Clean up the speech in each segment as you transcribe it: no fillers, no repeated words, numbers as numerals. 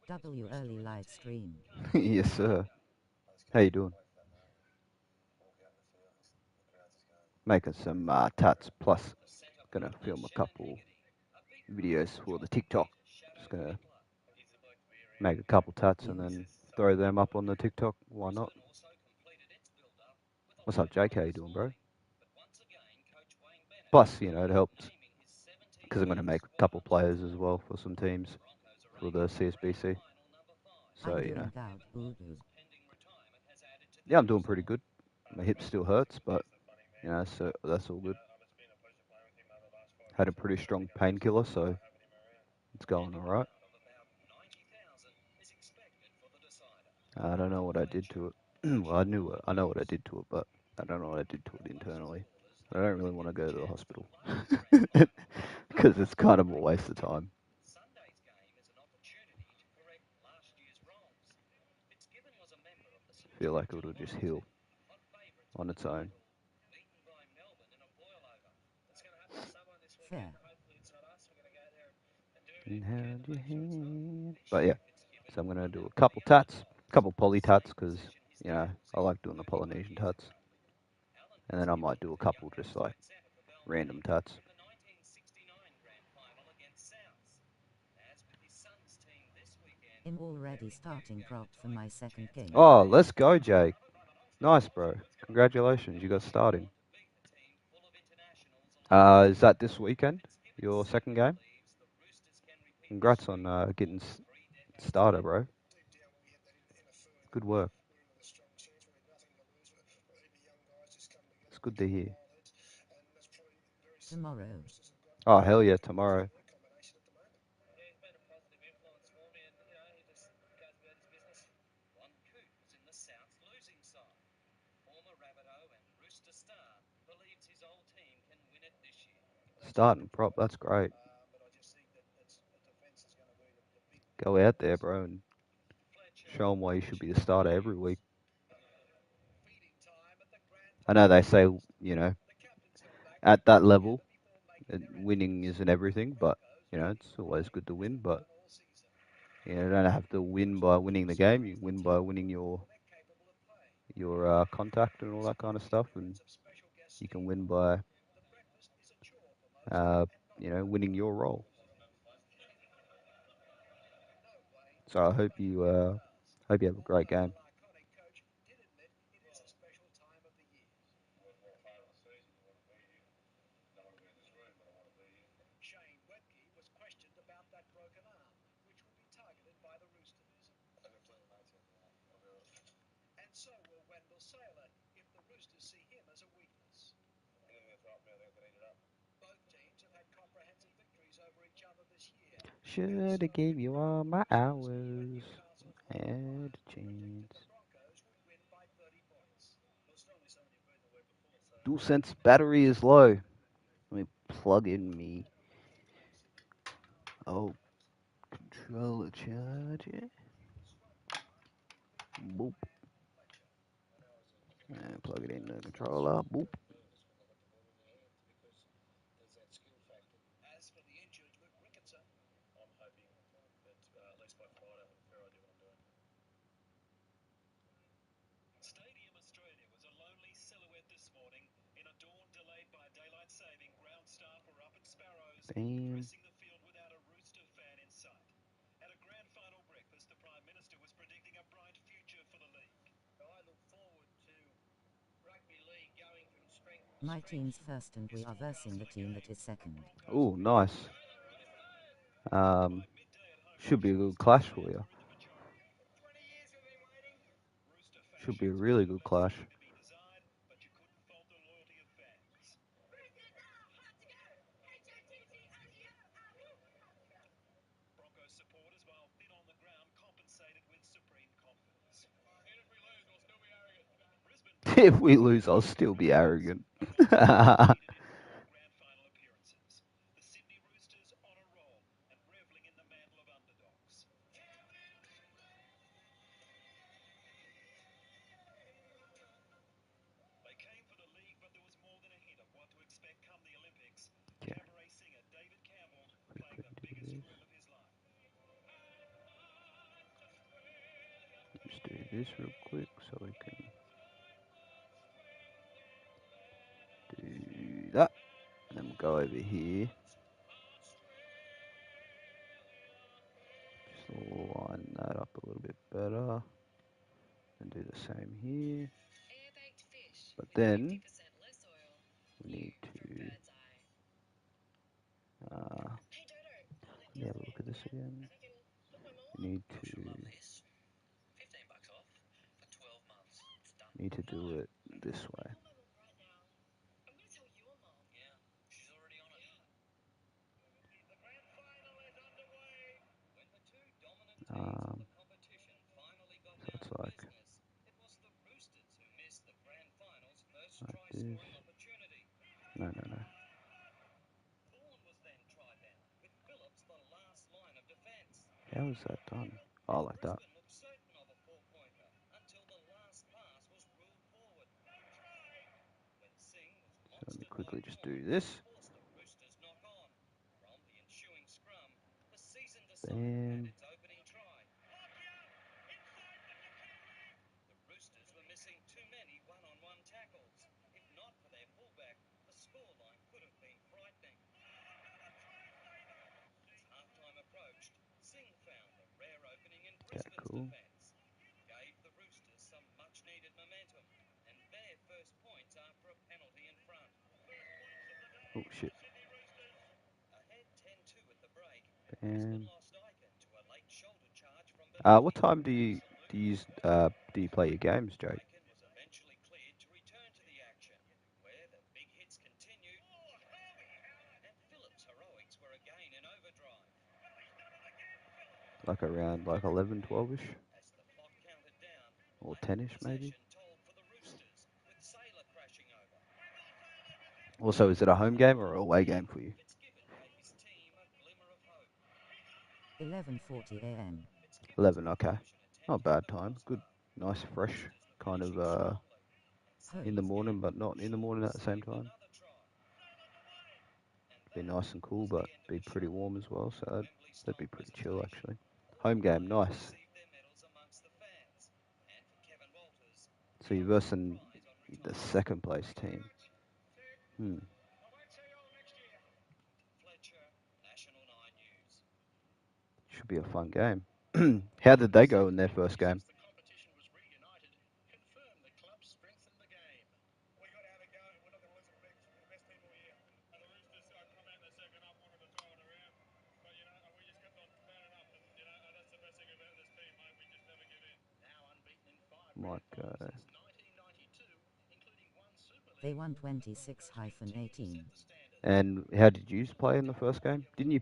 W early live stream. Yes, sir. How you doing? Making some tats plus gonna film a couple videos for the TikTok. Just gonna make a couple tats and then throw them up on the TikTok. Why not? What's up, Jake? How you doing, bro? Plus, you know, it helps because I'm gonna make a couple players as well for some teams for the CSBC. So, I'm you know, doing out voodoo. yeah, I'm doing pretty good. My hip still hurts, but you know, so that's all good. Had a pretty strong painkiller, so it's going all right. I don't know what I did to it. Well, I know what I did to it, but I don't know what I did to it internally. I don't really want to go to the hospital because it's kind of a waste of time. I feel like it would just heal on its own. Fair. And held your hand. But yeah, so I'm gonna do a couple tats, couple poly tats, because you know I like doing the Polynesian tats, and then I might do a couple just like random tats. I'm already starting prop for my second game. Oh, let's go, Jake. Nice, bro. Congratulations, you got starting. Is that this weekend? Your second game? Congrats on getting started, bro. Good work. It's good to hear. Tomorrow. Oh, hell yeah, tomorrow. Starting prop, that's great. Go out there, bro, and show them why you should be the starter every week. I know they say, you know, at that level, winning isn't everything, but, you know, it's always good to win. But, you know, you don't have to win by winning the game. You win by winning your contact and all that kind of stuff. And you can win by, uh, you know, winning your role. So I hope you have a great game. Should have gave you all my hours. Had a chance. DualSense battery is low. Let me plug in me. Oh, controller charger. Boop. And plug it in the controller. Boop. Bam. My team's first and we are versing the team that is second. Oh, nice. Should be a good clash for you. Should be a really good clash. If we lose, I'll still be arrogant. Okay. Let's do this real quick so we can do that. And then we'll go over here. Just line that up a little bit better. And do the same here. But then we need to let me have a look at this again. We need to do it this way. So it's like this. No. How is that done? Oh, like that. So let me quickly just do this. Bam. Okay, cool. Oh shit. Bam. What time do you play your games, Jake? Like around like 11, 12ish? Or 10ish maybe? Also, is it a home game or a away game for you? 11:40 a.m. 11, okay. Not a bad time. Good, nice, fresh kind of in the morning, but not in the morning at the same time. Be nice and cool, but be pretty warm as well, so that'd be pretty chill actually. Home game, nice. So you're versing the second place team. Should be a fun game. How did they go in their first game? Might go. They won 26-18. And how did you play in the first game? Didn't you?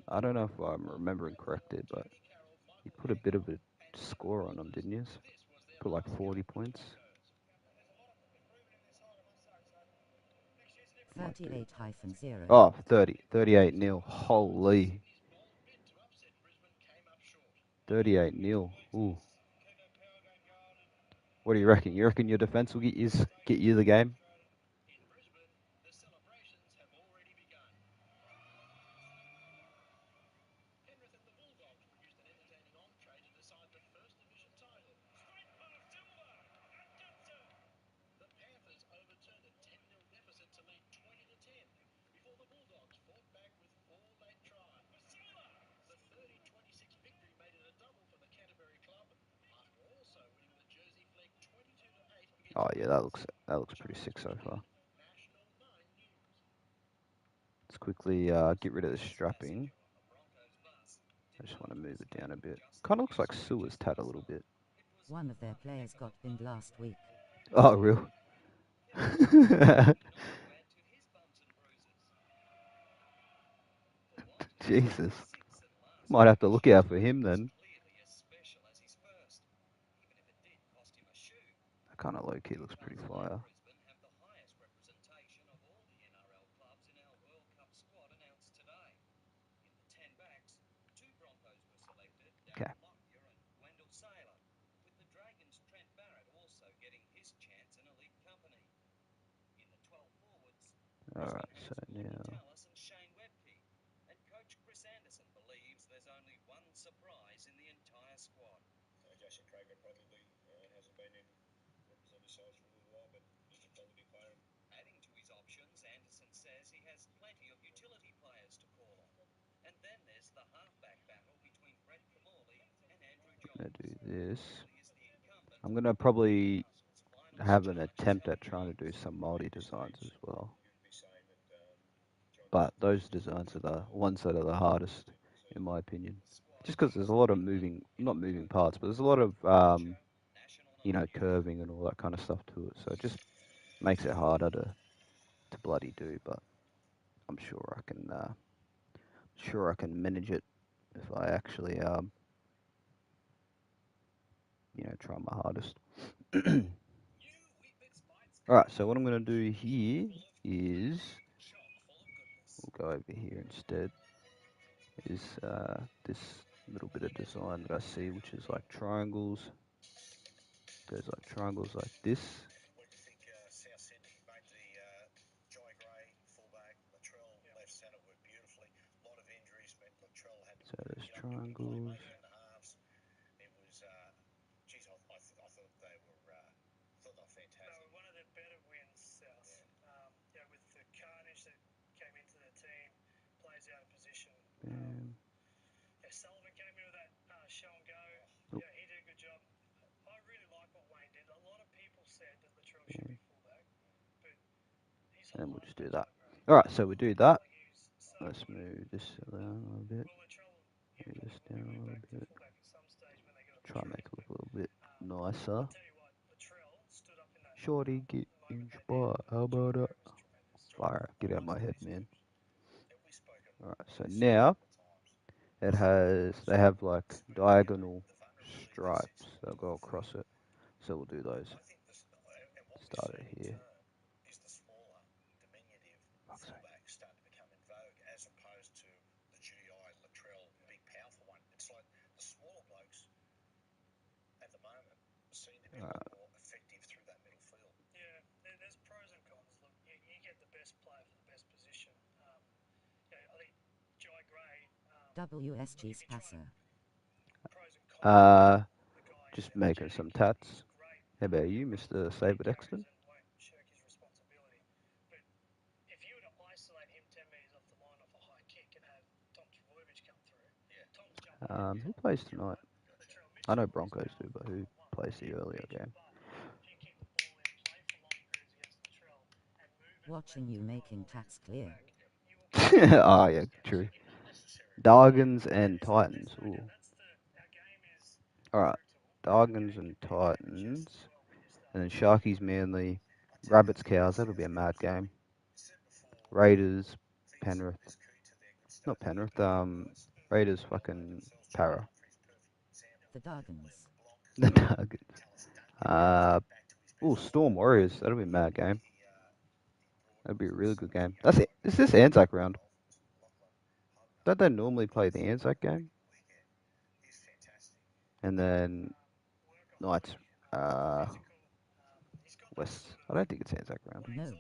I don't know if I'm remembering correctly, but you put a bit of a score on them, didn't you? Put like 40 points. 38-0. Oh, 38 nil. Holy. 38 nil. Ooh. What do you reckon? You reckon your defense will get you the game? Oh yeah, that looks pretty sick so far. let's quickly get rid of the strapping. I just want to move it down a bit. Kind of looks like Sua's tat a little bit. One of their players got pinned last week. Oh, real? Jesus. Might have to look out for him then. That kind of low-key looks pretty fire. Okay. Alright, so now... I'm going to do this. I'm going to probably have an attempt at trying to do some multi-designs as well. But those designs are the ones that are the hardest, in my opinion. Just because there's a lot of not moving parts, but there's a lot of, curving and all that kind of stuff to it. So it just makes it harder to bloody do. But I'm sure I can manage it if I actually, try my hardest. Alright, so what I'm going to do here is, we'll go over here instead, is this little bit of design that I see, which is like triangles. Goes like triangles like this. So there's triangles. Bam. Oh. Bam. And we'll just do that. Alright, so we do that. Let's move this down a little bit. Move this down a little bit. Try and make it look a little bit nicer. Shorty, get in spot. How about that? Fire, get out of my head, man. Alright, so now they have like diagonal stripes that go across it. So we'll do those. Start it here. WSG's passer. Just making some tats. How about you, Mr. Saber Exton? Who plays tonight? I know Broncos do, but who plays the earlier game? Watching you making tats clear. Oh, yeah, true. Dargans and Titans. Ooh. Alright. Dargans and Titans. And then Sharkies, Manly. Rabbits, Cows. That'll be a mad game. Raiders, Penrith. Not Penrith. Raiders, fucking Para. The Dargans. The Dargans. Storm Warriors. That'll be a mad game. That'd be a really good game. That's it. Is this Anzac round? Don't they normally play the Anzac game? And then Knights, West. I don't think it's Anzac round. No.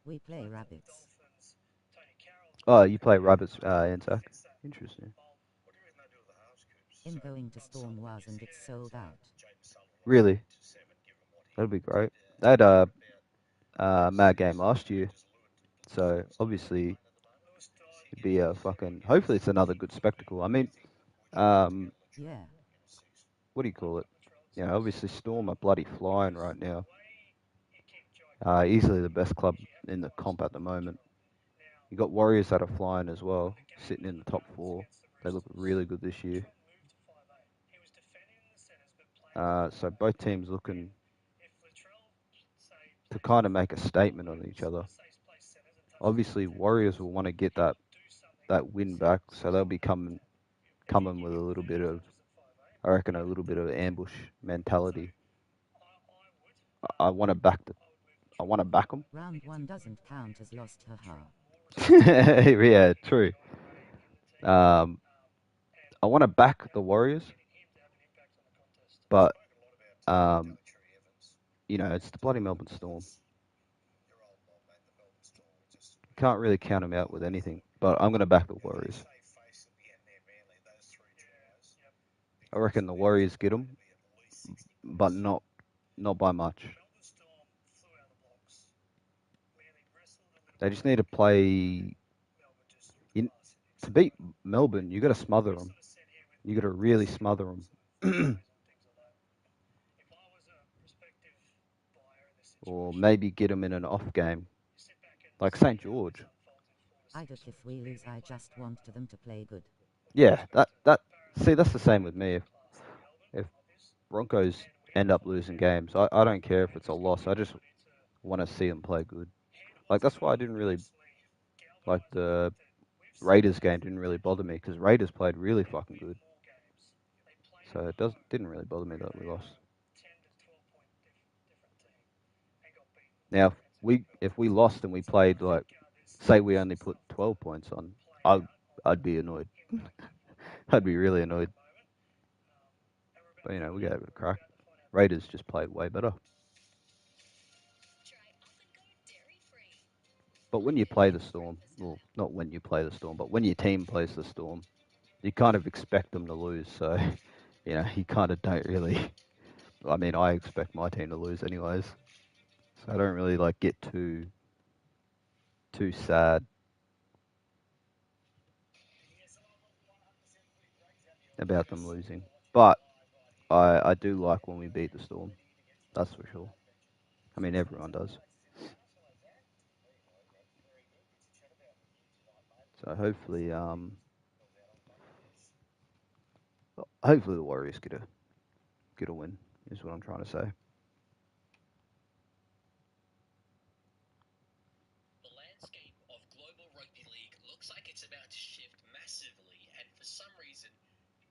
We play rabbits. Oh, you play Rabbits, Anzac. Interesting. In going to Storm was and it's sold out. Really? That'd be great. They had a mad game last year, so obviously it'd be a fucking. Hopefully, it's another good spectacle. I mean, Yeah. what do you call it? Obviously Storm are bloody flying right now. Easily the best club in the comp at the moment. You got Warriors that are flying as well, sitting in the top 4. They look really good this year. So both teams looking to kind of make a statement on each other. Obviously, Warriors will want to get that win back, so they'll be coming with a little bit of, I reckon, a little bit of ambush mentality. I want to back them. Round 1 doesn't count as lost, haha. Yeah, true. I want to back the Warriors, but it's the bloody Melbourne Storm. Can't really count them out with anything, but I'm going to back the Warriors. I reckon the Warriors get them, but not by much. They just need to play. To beat Melbourne, you got to smother them. You got to really smother them. Or maybe get them in an off game, like St. George. If we lose, I just want them to play good. Yeah, see, that's the same with me. If Broncos end up losing games, I don't care if it's a loss. I just want to see them play good. Like, that's why I didn't really like the Raiders game. Didn't really bother me because Raiders played really fucking good. So it didn't really bother me that we lost. Now, if we lost and we played, like, say we only put 12 points on, I'd be annoyed. I'd be really annoyed. But we gave it a crack. Raiders just played way better. But when you play the Storm, well, not when you play the Storm, but when your team plays the Storm, you kind of expect them to lose. So, you kind of don't really. I mean, I expect my team to lose anyways. So I don't really get too sad about them losing. But I do like when we beat the Storm. That's for sure. I mean, everyone does. So hopefully the Warriors get a win. Is what I'm trying to say. The landscape of global rugby league looks like it's about to shift massively, and for some reason,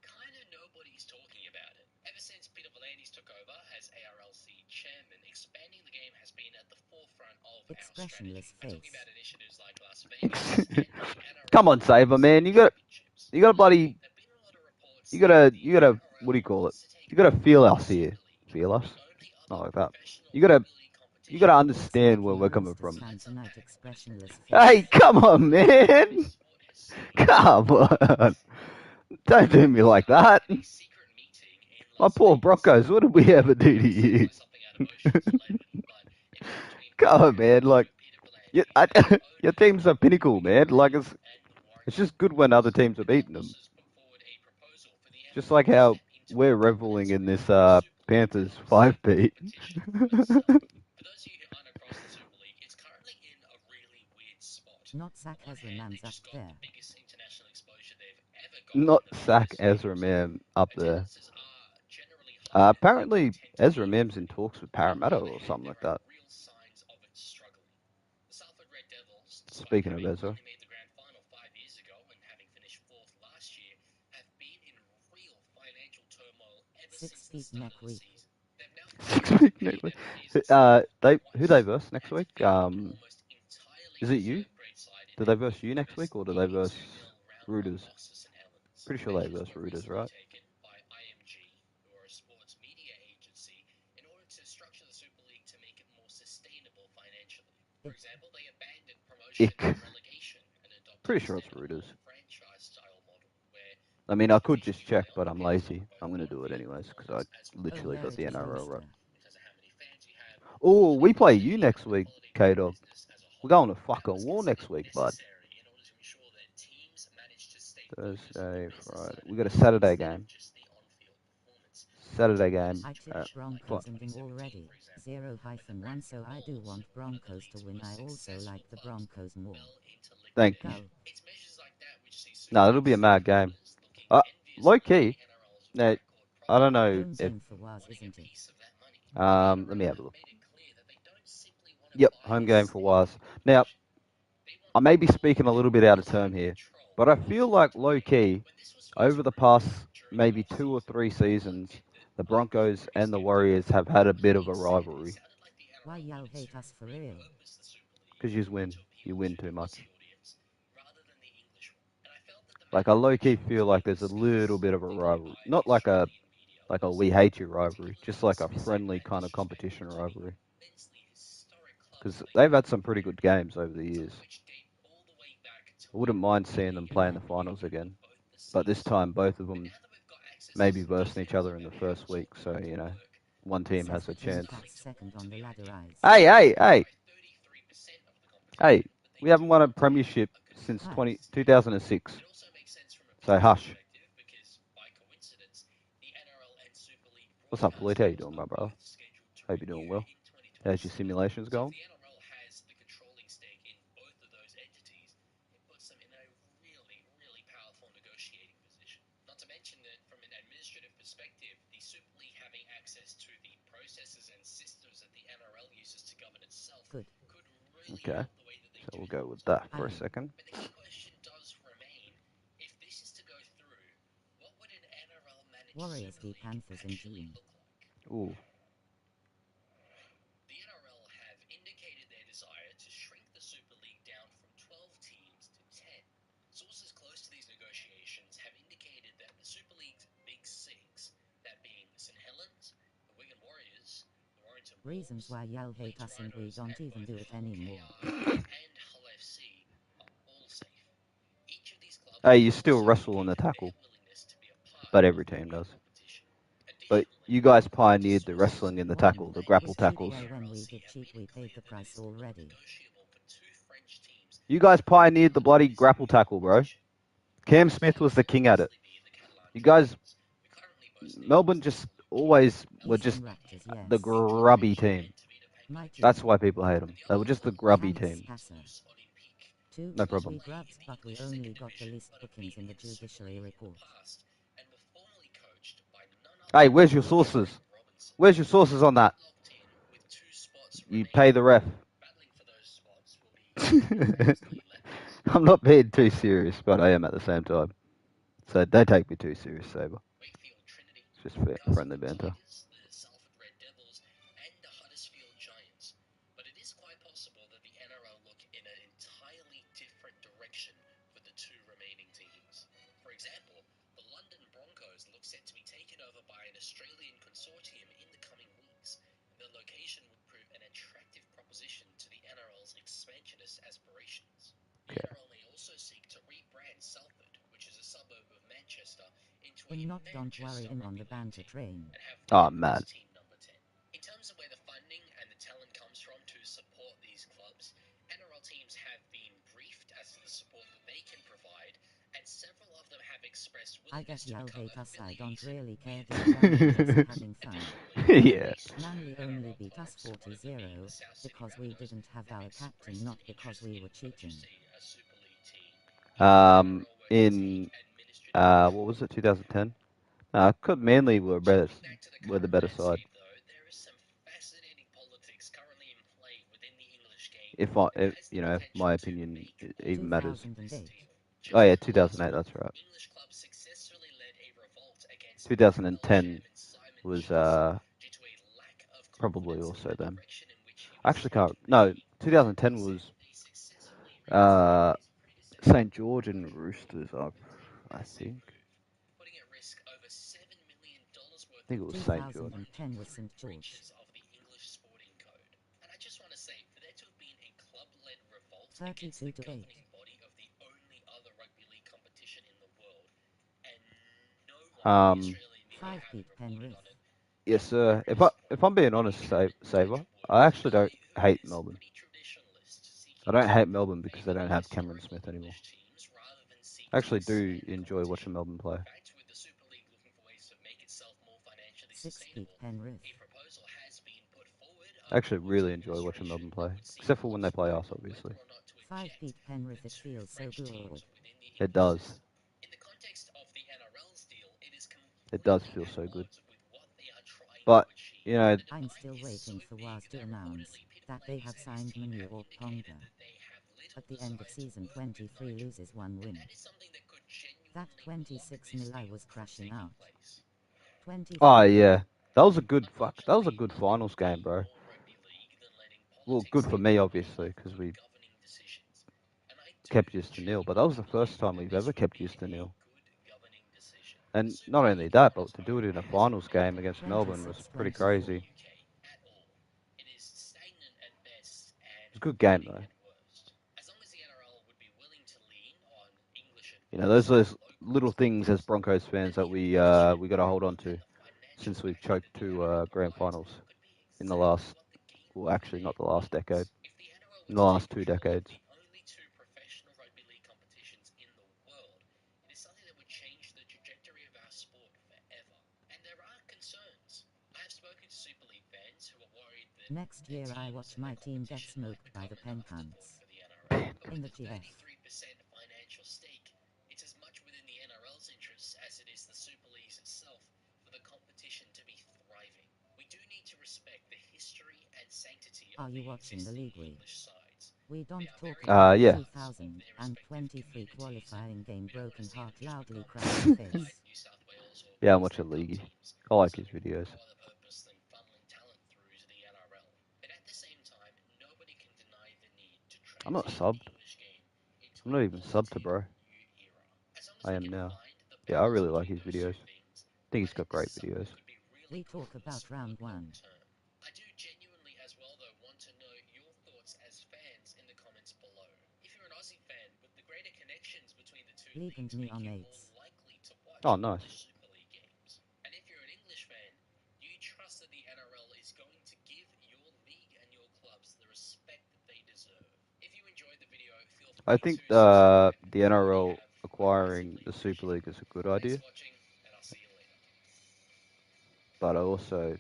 kind of nobody's talking about it. Ever since Peter V'landys took over as ARLC chairman, expanding the game has been at the forefront of our strategy. I'm talking about initiatives like Las Vegas and the NRL. Come on, Saber, man. You got bloody. You gotta. What do you call it? You gotta feel us here. Feel us. Not like that. You gotta understand where we're coming from. Hey, come on, man. Come on. Don't do me like that. My poor Broncos, what did we ever do to you? Come on, man. Like, your team's a pinnacle, man. Like, it's just good when other teams are beating them. Just like how we're reveling in this Panthers 5-beat. Not Zach Ezra Man's up there. Not Zach Ezra Mam up there. Apparently, Ezra Mam's in talks with Parramatta or something like that. Speaking of Ezra. 6 feet neck week. 6 feet neck week. Who they verse next week? Is it you? Do they verse you next week or do they verse Rooters? Pretty sure they verse Rooters, right? Ick. Pretty sure it's Rooters. I mean, I could just check, but I'm lazy. I'm going to do it anyways, because I literally got the NRL right. Oh, we play you next week, K-Dog. We're going to fucking war next week, bud. Thursday, Friday. We got a Saturday game. Saturday game. I tipped Broncos and them already. 0-1, so I do want Broncos to win. I also like the Broncos more. Thank you. Go. No, it'll be a mad game. Low key. Now, I don't know Home if. game for Waz, isn't it? Let me have a look. Yep, home game for Waz. Now, I may be speaking a little bit out of term here, but I feel like low key, over the past maybe 2 or 3 seasons, the Broncos and the Warriors have had a bit of a rivalry. Why y'all hate us for real? Because you win too much. Like I low key feel like there's a little bit of a rivalry, not like a we hate you rivalry, just like a friendly kind of competition rivalry. Because they've had some pretty good games over the years. I wouldn't mind seeing them play in the finals again, but this time both of them maybe versing each other in the first week, so one team has a chance. Second on the ladder eyes. Hey, we haven't won a premiership since 2006. So hush. What's up, Floyd? How you doing, my brother? Hope you're doing well. How's your simulations going? Good. Okay, so we'll go with that for a second. Warriors v Panthers in June. Ooh. Reasons why y'all hate us and we don't even do it anymore. Hey, you still wrestle on the tackle, but every team does. But you guys pioneered the wrestling in the tackle, the grapple tackles. When we did cheat, we paid the price already. You guys pioneered the bloody grapple tackle, bro. Cam Smith was the king at it. You guys, Melbourne just always were just the grubby team. That's why people hate them. They were just the grubby team. No problem. We grubbed, but we only got the list bookings in the judiciary report. Hey, where's your sources? Where's your sources on that? You pay the ref. I'm not being too serious, but I am at the same time. So don't take me too serious, Saber. It's just friendly banter. In not, don't worry, I'm on the banter train. Oh, man. In terms of where the funding and the talent comes from to support these clubs, NRL teams have been briefed as to the support that they can provide, and several of them have expressed willingness to become affiliated. I don't really care. Just having fun. Yeah. Manly only beat us 40-0 because we didn't have our captain, not because we were cheating. In what was it, 2010? Manly were the better side. If my opinion even matters. Oh yeah, 2008. That's right. 2010 was probably also them. Actually, can't. No, 2010 was St. George and Roosters. I think. I think it was St. George. 2010 was St. George. 32-8. Five beat Penrith. Yes, sir. If I'm being honest, Saber, I actually don't hate Melbourne. I don't hate Melbourne because they don't have Cameron Smith anymore. I actually do enjoy watching Melbourne play. 6 Pete Penrith. A proposal has been put forward. I actually really enjoy watching Melbourne play, except for when they play us, obviously. 5 Pete Penrith. It feels so good. It does. In the context of the NRL's deal, it is It does completely feel so good. with what they are trying But, to achieve. you know, I'm still waiting for Waz to announce that they have signed Manu or Ponga. At the end of season 23 loses 1 win. That is something that could genuinely That 26-0 I was crashing out. 20. oh yeah, that was a good finals game, bro. Well, good for me, obviously, because we kept Houston-0, but that was the first time we've ever kept Houston-0. And not only that, but to do it in a finals game against Melbourne was pretty crazy. It's a good game, though. You know, those little things as Broncos fans that we got to hold on to, since we've choked 2 grand finals in the last, well, actually not the last decade, in the last 2 decades. Only 2 professional rugby league competitions in the world. It is something that would change the trajectory of our sport forever. And there are concerns. I have spoken to Super League fans who are worried that next year I watch my team get smoked by the Pencunts. In the TF. 33% financial stake. It's as much within the NRL's interests as it is the Super League's itself for the competition to be thriving. We do need to respect the history and sanctity of the existing English sides. We don't talk about yeah. 2023 qualifying game. Broken heart loudly crying face. Yeah, I'm watching League. I like his videos. I'm not subbed. I'm not even subbed to bro. I am now. Yeah, I really like his videos. I think he's got great videos. We talk about round 1. I do genuinely as well, though, want to know your thoughts as fans in the comments below. If you're an Aussie fan, with the greater connections between the 2 leagues, make you more likely to watch nice. the Super League games. And if you're an English fan, do you trust that the NRL is going to give your league and your clubs the respect that they deserve? If you enjoyed the video, feel free I think to the NRL acquiring the Super League is a good idea. Thanks for watching, and I'll see you later. But I also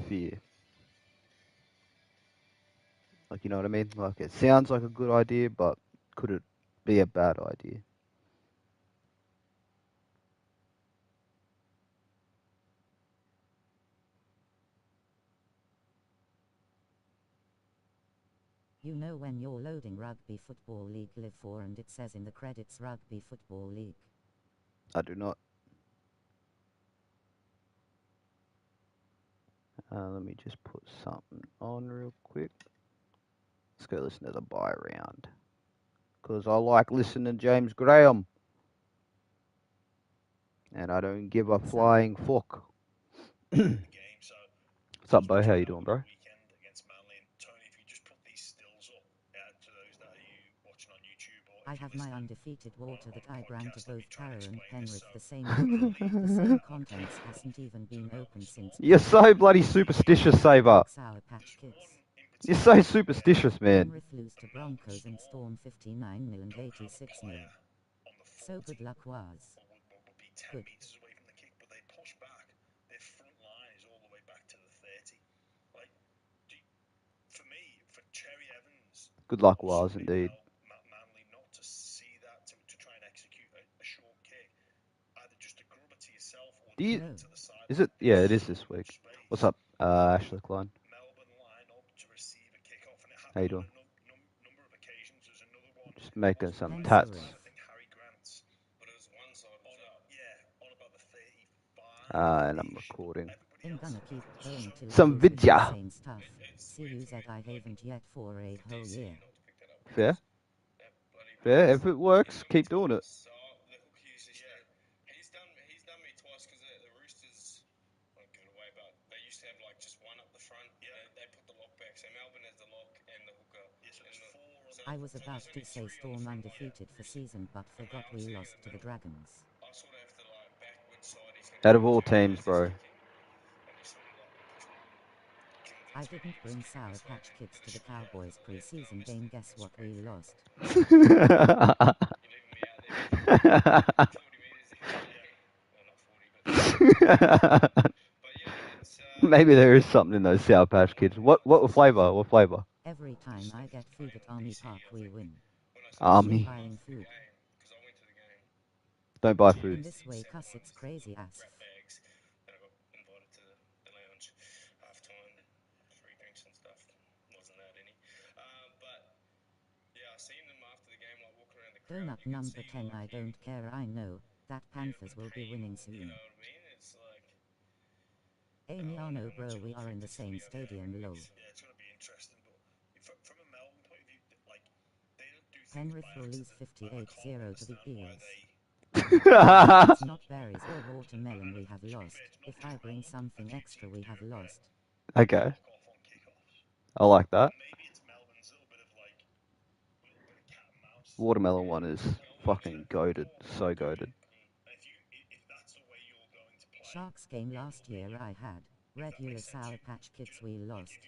fear. Like, you know what I mean? Like, it sounds like a good idea, but could it be a bad idea? You know when you're loading Rugby Football League Live 4 and it says in the credits Rugby Football League? I do not. Let me just put something on real quick. Let's go listen to the buy round. Because I like listening to James Graham. And I don't give a flying fuck. What's up, Bo? How you doing, bro? I have my undefeated water that I grant to both Tara and Penrith the same cookie. The same contents hasn't even been opened since. You're so bloody superstitious, Saber. Sour Patch Kids. You're so superstitious, man. Penrith lose to Broncos and Storm 59-0 and 86-0. So good luck was. Good. Good luck was indeed. Do you, is it? Yeah, it is this week. What's up, Ashley Klein? How you doing? Just making some tats. And I'm recording. I'm gonna keep going till Some vidya. insane stuff. See you that I haven't yet for a whole year. Fair. Fair. If it works, keep doing it. I was about to say Storm undefeated for season but forgot we lost to the Dragons. Out of all teams, bro. I didn't bring Sour Patch Kids to the Cowboys preseason game. Guess what? We lost. Maybe there is something in those Sour Patch Kids. What flavor? What flavor? Every time I get food at Army Park, we win. Army. Buying food. Because I went to the game. Don't buy In food. this way, cuss, it's crazy ass. Crap bags. Then I got invited to the lounge halftime, free drinks and stuff. Wasn't that any? But yeah, I seen them after the game, like walking around the crowd. Donut number 10, I don't care, I know that Panthers will be winning soon. You know what I mean? It's like, Amiano, bro, we are in the same stadium, lol. yeah, it's gonna be interesting. But from a Melbourne point of view, like they don't do things Penrith by will lose accident. 58-0 to the Eels. I It's not berries or watermelon we have lost. If I bring something extra, we have lost. Okay, Off on kickoffs. I like that. Maybe it's Melbourne's little bit of cat and mouse. Watermelon one is fucking goated. So goated. If that's the way you're going to play. Sharks game last year I had regular Sour Patch Kids, we lost.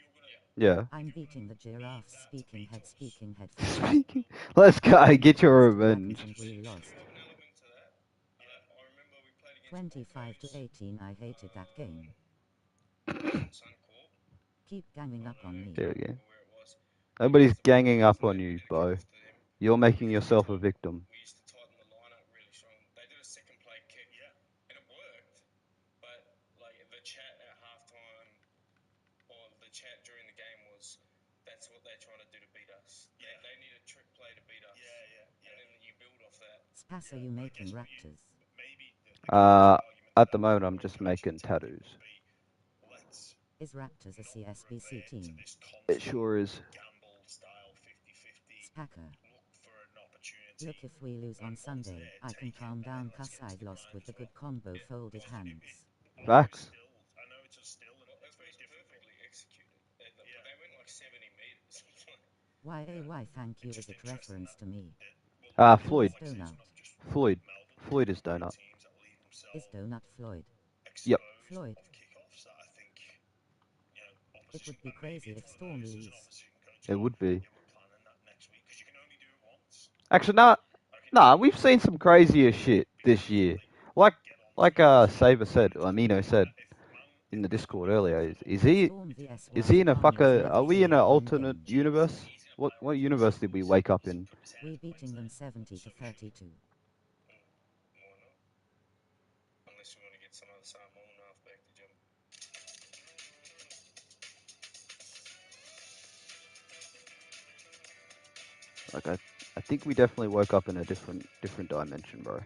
Yeah. I'm beating the giraffes, speaking head. Speaking. Let's go. Get your revenge. And we lost. 25-18, I hated that game. Keep ganging up on me. There we go. Nobody's ganging up on you, Bo. You're making yourself a victim. We used to tighten the line up really strong. They did a second play kick, and it worked. But like the chat at halftime or the chat during the game was, that's what they're trying to do to beat us. Yeah. They need a trick play to beat us. Yeah. And then you build off that. Spas, are you making raptors? At the moment, I'm just making tattoos. Is Raptors a CSBC team? It sure is. Spacker. Look, if we lose on Sunday, I can calm down cause I've lost with the good combo folded hands. Facts. I know it's a still, and it's perfectly executed. They went like 70 meters. Why thank you, is it reference to me? Floyd. Donut. Floyd is Donut. Is Donut Floyd? Yep. Floyd. It would be crazy if Storm lose. It would be. Actually, nah, we've seen some crazier shit this year. Like Saber said, or Amino said in the Discord earlier, is he in a fucker, are we in an alternate universe? What universe did we wake up in? We beating them 70-32. Unless we want to get some other Samoan halfback to jump. Like I think we definitely woke up in a different dimension, bro.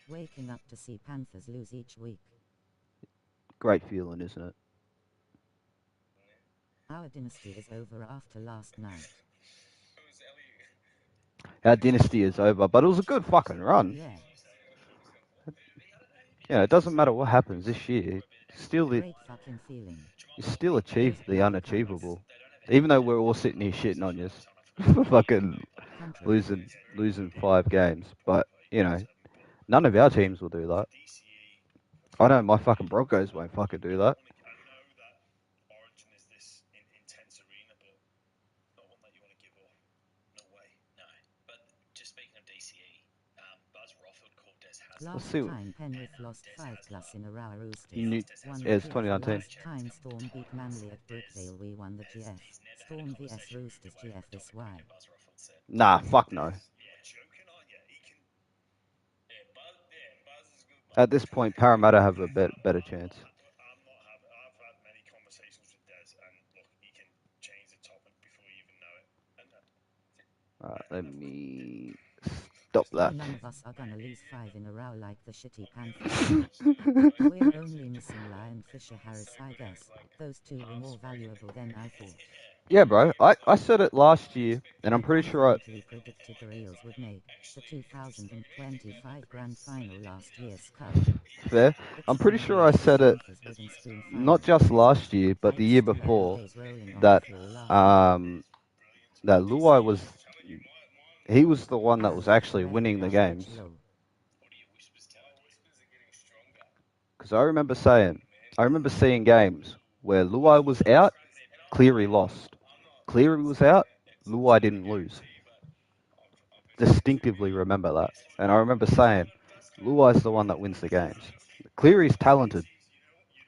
Waking up to see Panthers lose each week. Great feeling, isn't it? Our dynasty is over after last night. Our dynasty is over, but it was a good fucking run. Yeah. Yeah, it doesn't matter what happens this year. Great fucking feeling. You still achieved the unachievable. Even though we're all sitting here shitting on you for fucking losing 5 games. But, none of our teams will do that. I know my fucking Broncos won't fucking do that. I know that Origin is this intense arena, but not one that you want to give up. No way. No. But just speaking of DCE, Buzz Rofford called Des Hasler. Last time Penrith lost 5+ in a row, Roosters. It's 2019. Last time Storm beat Manly at Brookvale, we won the GF. Storm vs Roosters GF is why. Nah, fuck no. At this point, Parramatta have a better chance. I've had many conversations with Des, and look, he can change the topic before you even know it. Alright, let me stop that. None of us are gonna lose 5 in a row like the shitty Panthers. We're only missing Lion Fisher Harris, I guess. Those two were more valuable than I thought. Yeah, bro. I said it last year, and I'm pretty sure I predicted the Eels would make the 2025 Grand Final last year's cup. Fair. I'm pretty sure I said it not just last year, but the year before, that that Luai was the one that was actually winning the games. Because I remember seeing games where Luai was out, Cleary lost. Cleary was out, Luai didn't lose. Distinctively remember that. And I remember saying, Luai's the one that wins the games. Cleary's talented.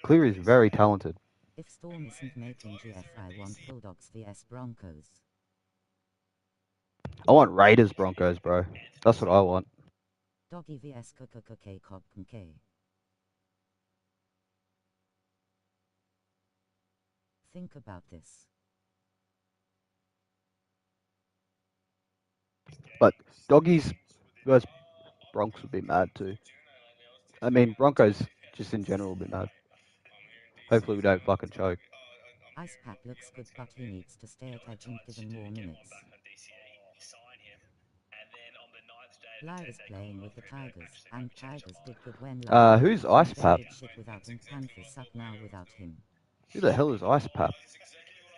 Cleary is very talented. If Storm isn't making GF, I want Bulldogs vs Broncos. I want Raiders Broncos, bro. That's what I want. Doggy vs KKK Cobb K. Think about this. But Doggies versus Bronx would be mad too. I mean, Broncos just in general would be mad. Hopefully we don't fucking choke. Ice Pack looks good, but he needs to stay at edge and given more minutes. Lie is playing with the Tigers, and Tigers did good when Lie. Who's Ice They Pap? did shit without him. Panthers suck now without him. Who the hell is Ice Pap?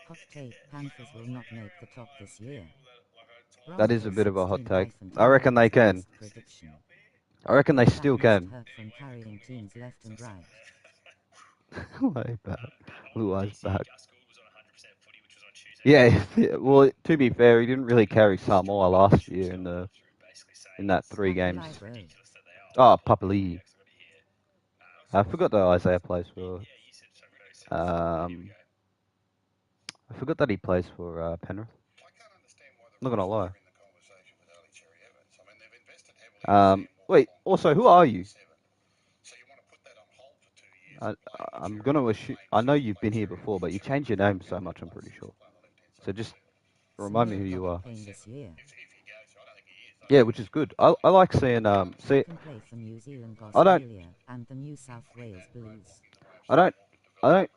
Hot take, Panthers will not make the top this year. That is a Broncos bit of a hot 16 take. hyphen I reckon they can. prediction. I reckon they That still must can. hurt from carrying teams left and right. Way back. Blue eyes back. Yeah, well, to be fair, he didn't really carry Samoa last year in that 3 games. Oh, Papali. I forgot that Isaiah plays for. I forgot that he plays for Penrith. Not gonna lie. Wait. Also, who are you? I'm gonna assume. I know you've been here before, but you changed your name so much. I'm pretty sure. So just remind me who you are. This year. Yeah, which is good. I like seeing see. Can play for New Zealand, I don't. Australia, and the New South Wales Blues. I don't. Like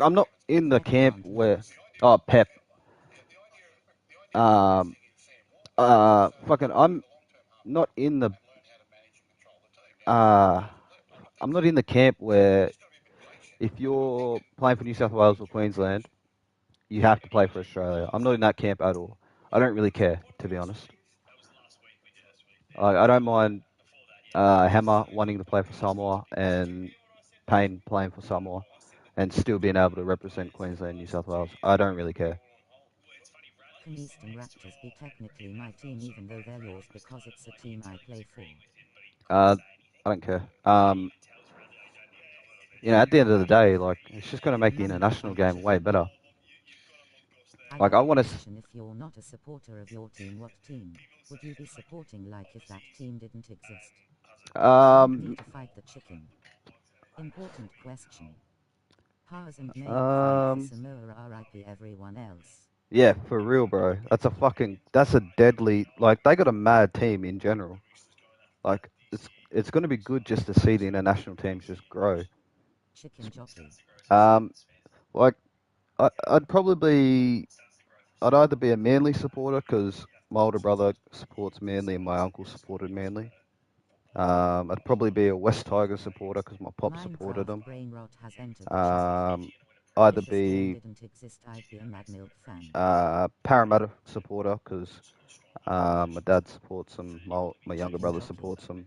I'm not in the camp where. Oh, Pep. Fucking. I'm not in the. I'm not in the camp where if you're playing for New South Wales or Queensland, you have to play for Australia. I'm not in that camp at all. I don't really care, to be honest. I don't mind Hammer wanting to play for Samoa and Payne playing for Samoa and still being able to represent Queensland, New South Wales. I don't really care. Can Eastern Raptors be technically my team even though they're yours because it's a team I play for? I don't care. At the end of the day, like, it's just going to make the international game way better. Like, I want to. If you're not a supporter of your team, what team would you be supporting? Like if that team didn't exist. Need to fight the chicken. Important question. Powers and Samoa RIP everyone else. Yeah, for real, bro. That's a deadly. Like, they got a mad team in general. Like, it's going to be good just to see the international teams just grow. Chicken jockey. Like, I'd either be a Manly supporter because my older brother supports Manly and my uncle supported Manly. I'd probably be a West Tigers supporter because my pop supported them. Either be Parramatta supporter because my dad supports them, my younger brother supports them.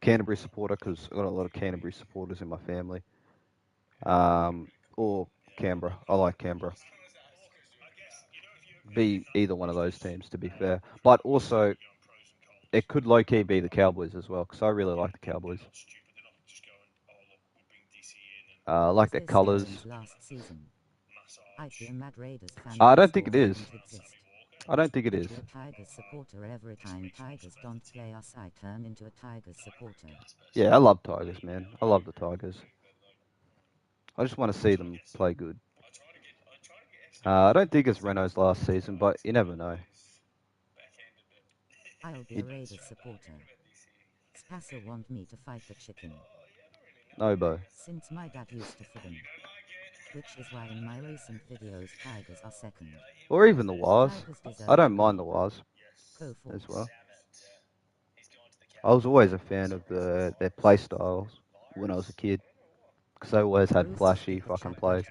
Canterbury supporter because I've got a lot of Canterbury supporters in my family. Or Canberra. I like Canberra. Be either one of those teams, to be fair. But also, it could low-key be the Cowboys as well because I really like the Cowboys. I like their colours. I don't think it is. I don't think it is. Tigers supporter every time Tigers don't play us, I turn into a Tigers supporter. Yeah, I love Tigers, man. I love the Tigers. I just want to see them play good. I don't think it's Renault's last season, but you never know. I'll be a Raiders supporter. Spasser want me to fight the chicken. No, Bo. Since my dad used to feed them. Which is why in my recent videos Tigers are second. Or even the Waz. I don't mind the Waz as well. I was always a fan of their play styles when I was a kid. Because they always had flashy fucking plays.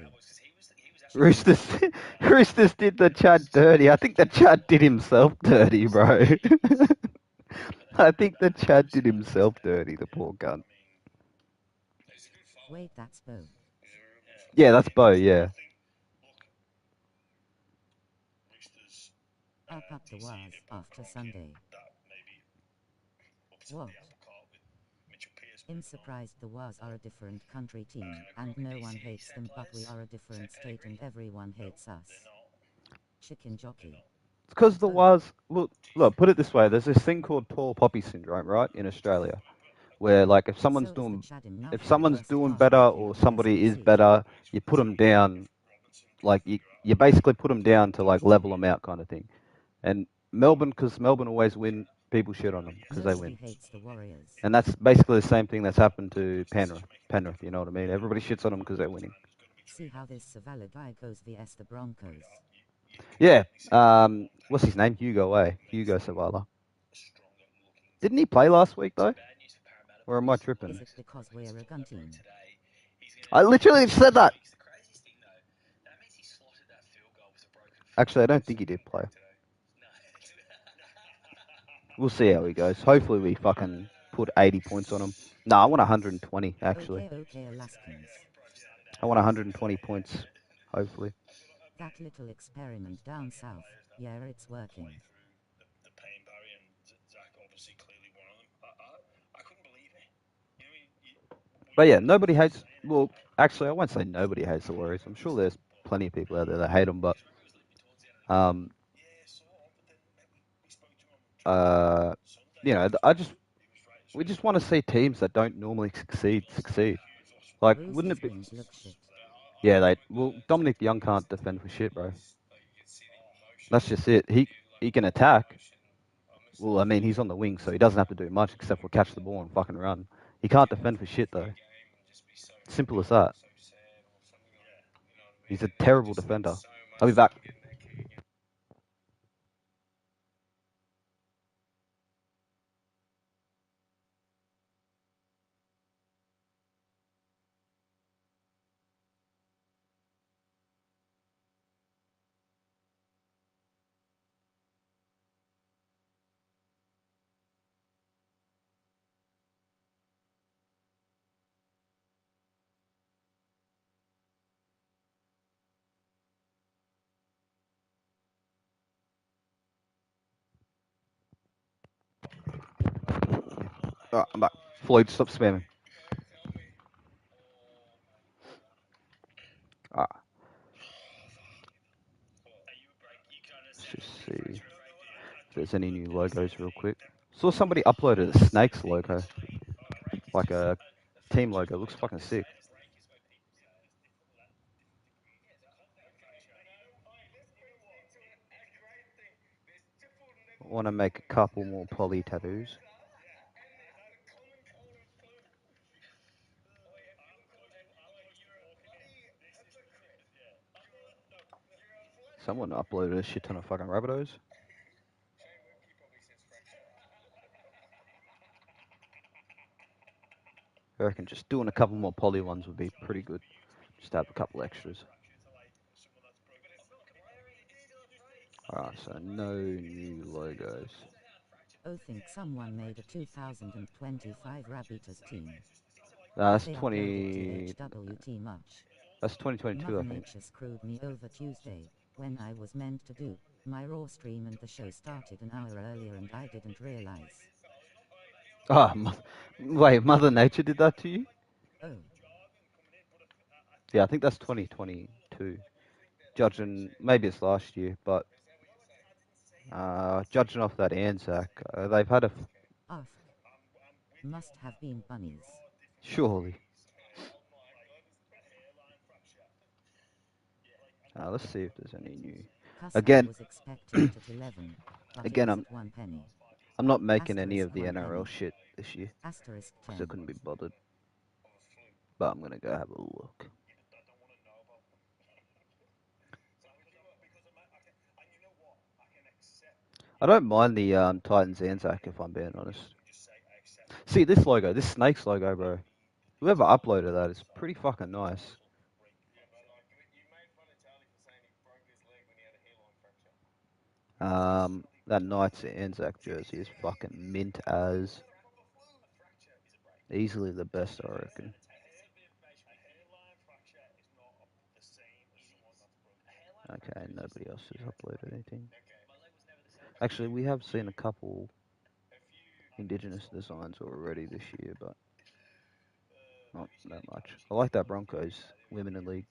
Roosters, Roosters did the Chad dirty. I think the Chad did himself dirty, bro. I think the Chad did himself dirty, the poor cunt. Wait, that's Bo. Yeah, that's Bo, yeah. Up the Waz after Sunday. What? I'm surprised the Waz are a different country team, and no one hates them, but we are a different state and everyone hates us. Chicken jockey. It's because the was look, put it this way. There's this thing called tall poppy syndrome, right, in Australia, where like if someone's doing better or somebody is better, you put them down, like you basically put them down to like level them out kind of thing. And Melbourne, because Melbourne always win, people shit on them because they win. Hates the Warriors. And that's basically the same thing that's happened to Penrith, you know what I mean? Everybody shits on them because they're winning. See how this Savala guy goes vs the Broncos. Yeah. What's his name? Hugo Savala. Didn't he play last week though? Or am I tripping? Is it because we're a gun team? I literally said that. Actually, I don't think he did play. We'll see how he goes. Hopefully we fucking put 80 points on him. No, I want 120 actually. Okay, Alaskans. I want 120 points, hopefully. That little experiment down south, yeah, it's working. But yeah, nobody hates. Well, actually, I won't say nobody hates the Warriors. I'm sure there's plenty of people out there that hate them, but you know, we just want to see teams that don't normally succeed. Like, wouldn't it be? Yeah, Dominic Young can't defend for shit, bro. That's just it. He can attack. Well, I mean, he's on the wing, so he doesn't have to do much except for catch the ball and fucking run. He can't defend for shit, though. Simple as that. He's a terrible defender. I'll be back. Alright, I'm back. Floyd, stop spamming. Alright. Let's just see if there's any new logos real quick. Saw somebody uploaded a Snakes logo. Like a team logo. Looks fucking sick. I want to make a couple more poly tattoos. Someone uploaded a shit ton of fucking Rabbitohs. I reckon just doing a couple more poly ones would be pretty good. Just have a couple extras. Alright, so no new logos. Oh, think someone made a 2025 Rabbiters team. That's They 20. HWT much. That's 2022, Mother I think. Nature screwed me over Tuesday, when I was meant to do my Raw stream and the show started an hour earlier and I didn't realize. Ah, wait, Mother Nature did that to you? Oh. Yeah, I think that's 2022. Judging, maybe it's last year, but judging off that Anzac, they've had a. Ask. Must have been bunnies. Surely. Let's see if there's any new. Again, Was expected at 11, but again, it was at 1 penny. I'm not making any of the NRL shit this year because I couldn't be bothered. But I'm gonna go have a look. I don't mind the Titans Anzac if I'm being honest. See this logo, this Snakes logo, bro. Whoever uploaded that is pretty fucking nice. That Knights Anzac jersey is fucking mint as. Easily the best, I reckon. Okay, nobody else has uploaded anything. Actually, we have seen a couple Indigenous designs already this year, but not that much. I like that Broncos Women in League,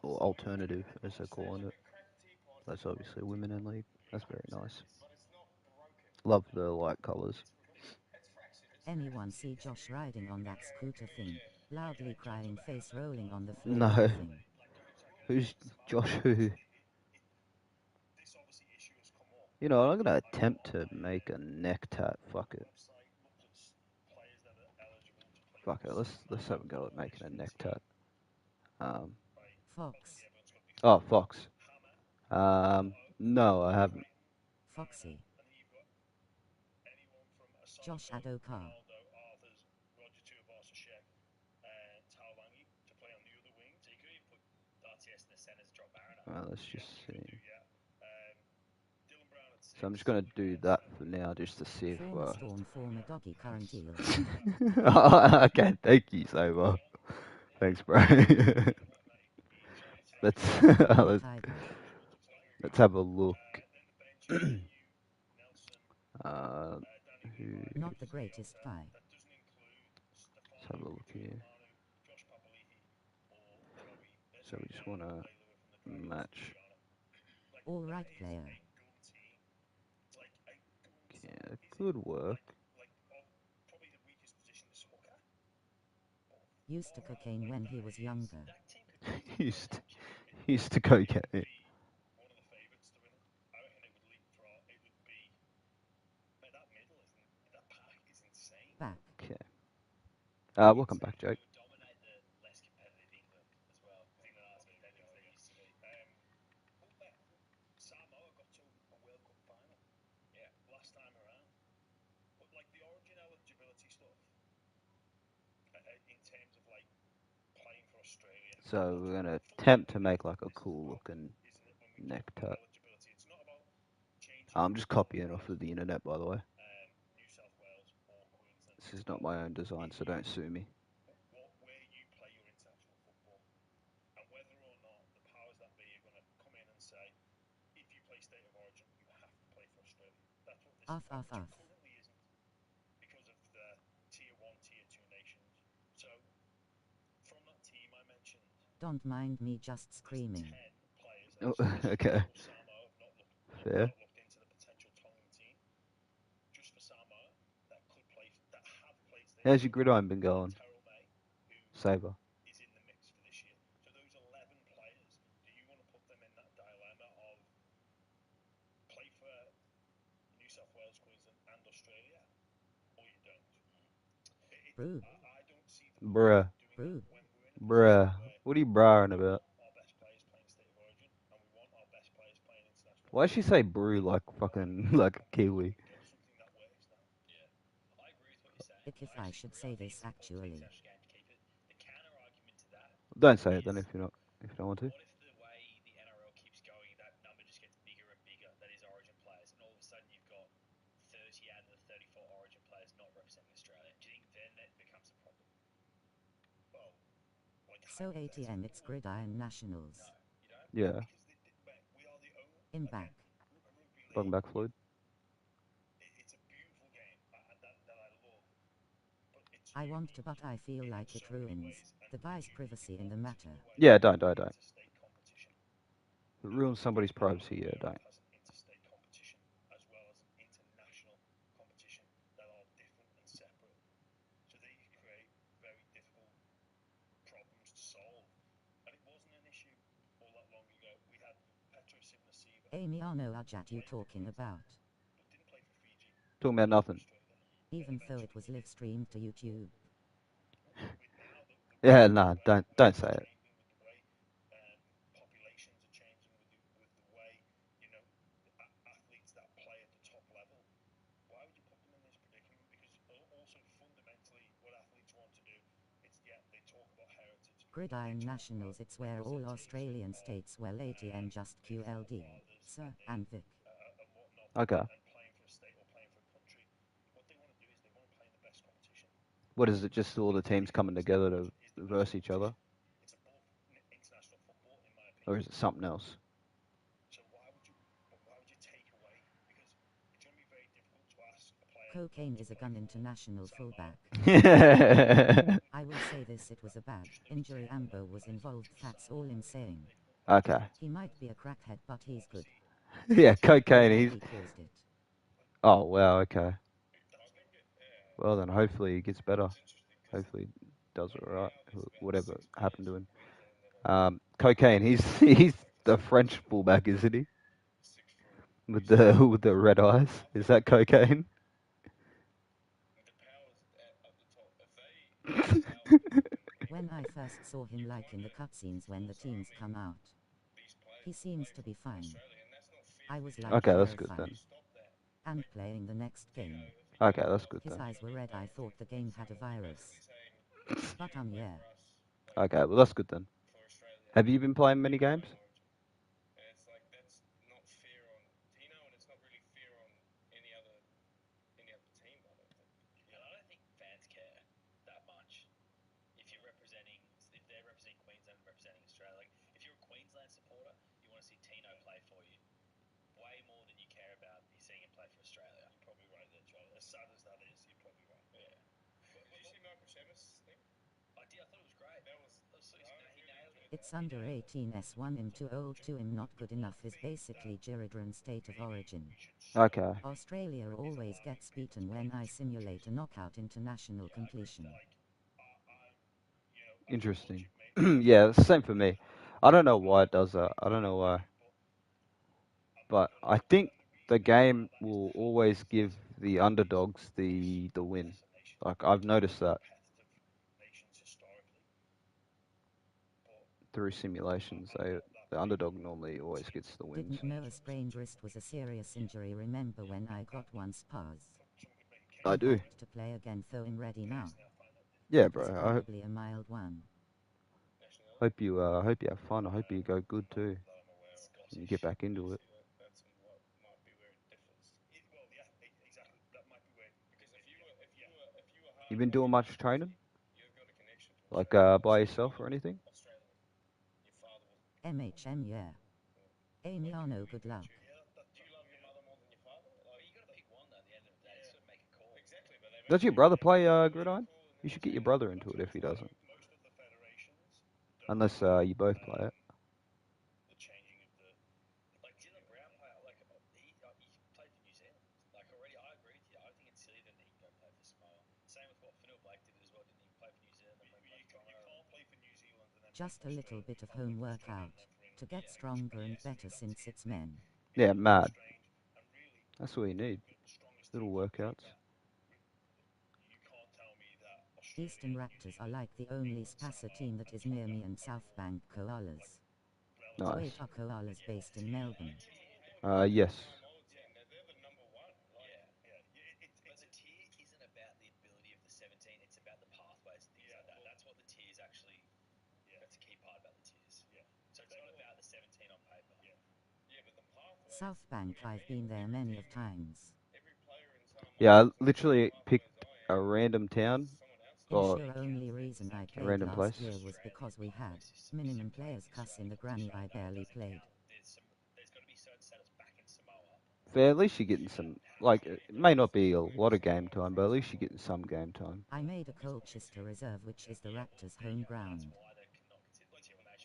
or alternative as they're calling it. That's obviously Women in League. That's very nice. Love the light colours. Anyone see Josh riding on that scooter thing? Loudly crying, face rolling on the floor, No. laughing. Who's Josh who? You know, I'm gonna attempt to make a neck tat. Fuck it. Fuck it. Let's have a go at making a neck tat. Fox. Oh, Fox. No, I haven't. Foxy. Josh Adokar. Let's just see. So I'm just gonna do that for now, just to see if. Former Storm, former Doggy, current eel. Okay, thank you, Saber. Thanks, bro. let's let's, Tiger. let's have a look. Who, Not the greatest pie. let's have a look here. So we just wanna match. All right player. Yeah, it could work. Used to cocaine when he was younger. used used to go get it. Back. Okay. Welcome back, Jake. So we're gonna attempt to make like a cool looking neck tat. I'm just copying off of the internet, by the way. This is not my own design, so don't sue me. Off, off, off. Don't mind me just screaming. Oh, okay. Fair. How's your gridiron been going? Saber. Brew. Bruh. Brew. Bruh. What are you brahing about? Why'd she say brew like fucking like a Kiwi? If I should say this actually. Don't say it then if you don't want to. So ATM it's Gridiron Nationals. Yeah. In back. Welcome back, Floyd. I want to, but I feel like it ruins the guy's privacy in the matter. Yeah, don't. If it ruins somebody's privacy, yeah, don't. Amy Arno Ajat you talking about? Talking about nothing. Even though it was live streamed to YouTube. Yeah, nah, don't say it. Gridiron Nationals it's where all Australian states well ATN just QLD, sir, and Vic. Okay. What is it? Just all the teams coming together to verse each other, or is it something else? Cocaine is a gun international fullback. I will say this, it was a bad injury. Ambo was involved, that's all I'm saying. Okay. He might be a crackhead, but he's good. Yeah, cocaine. He He's. caused it. Oh wow. Okay. Well then, hopefully he gets better. Hopefully he does it right. Whatever happened to him. Cocaine. He's he's the French fullback, isn't he? With the with the red eyes. Is that cocaine? When I first saw him, like in the cutscenes when the teams come out, he seems to be fine. I was like Okay, that's good terrified. then. And playing the next game, Okay, that's good his then. eyes were red. I thought the game had a virus. But yeah. Okay, well that's good then. Have you been playing many games? It's under 18 S1 and too old to him, not good enough is basically Giridran state of origin. Okay. Australia always gets beaten when I simulate a knockout international completion. Interesting. Yeah, it's the same for me. I don't know why it does that. I don't know why. But I think the game will always give the underdogs the win. Like I've noticed that through simulations, the underdog normally always gets the wins. Didn't know a sprained wrist was a serious injury. Remember when I got one spars? I I'm do. hyped to play again, though I'm ready now. Yeah, It was bro. probably a mild one. Hope you have fun. I hope you go good too. And you get back into it. You been doing much training? Like by yourself or anything? MHM, yeah. Amiano, good luck. Does your brother play gridiron? You should get your brother into it if he doesn't. Unless you both play it. Just a little bit of home workout to get stronger and better since it's men. Yeah, mad. That's all you need. Little workouts. Eastern Raptors are like the only Spasa team that is near me, and South Bank Koalas. Nice. Wait, are Koalas based in Melbourne? Yes. South Bank, I've been there many of times. Yeah, I literally picked a random town I'm or sure only reason I a played random place. last year was because we had minimum players cuss in the granny. I barely played. Fair, at least you're getting some, like, it may not be a lot of game time, but at least you're getting some game time. I made a Colchester Reserve, which is the Raptors' home ground.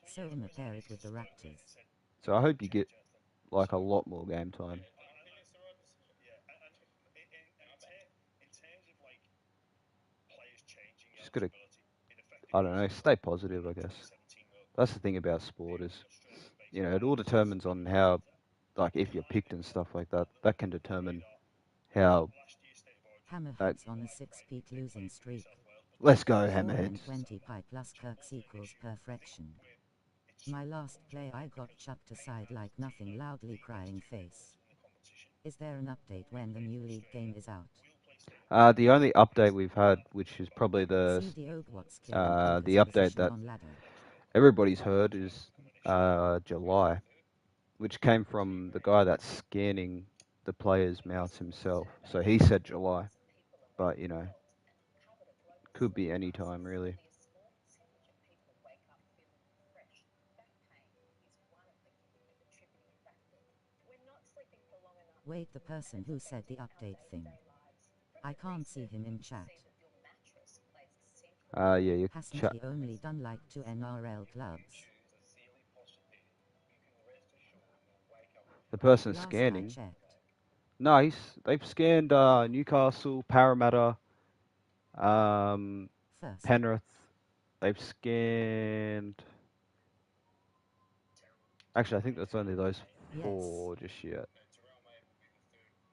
So I'ma pair it with the Raptors. So I hope you get, like, a lot more game time. Just gotta, I don't know, stay positive, I guess. That's the thing about sport is, you know, it all determines on how, like, if you're picked and stuff like that. That can determine how. Hammerheads on a 6-peat losing streak. Let's go, 420 Hammerheads. pi plus Kirks equals perfection. My last play I got chucked aside like nothing, loudly crying face. Is there an update when the new league game is out? The only update we've had, which is probably the update that everybody's heard, is July, which came from the guy that's scanning the players' mouths himself. So he said July, but you know, could be any time really. Wait, the person who said the update thing. I can't see him in chat. Yeah, your Hasn't chat. he only done like 2 NRL clubs? The person Last I scanning. checked. No, they've scanned Newcastle, Parramatta, First, Penrith. They've scanned. Actually, I think that's only those yes. 4 just yet.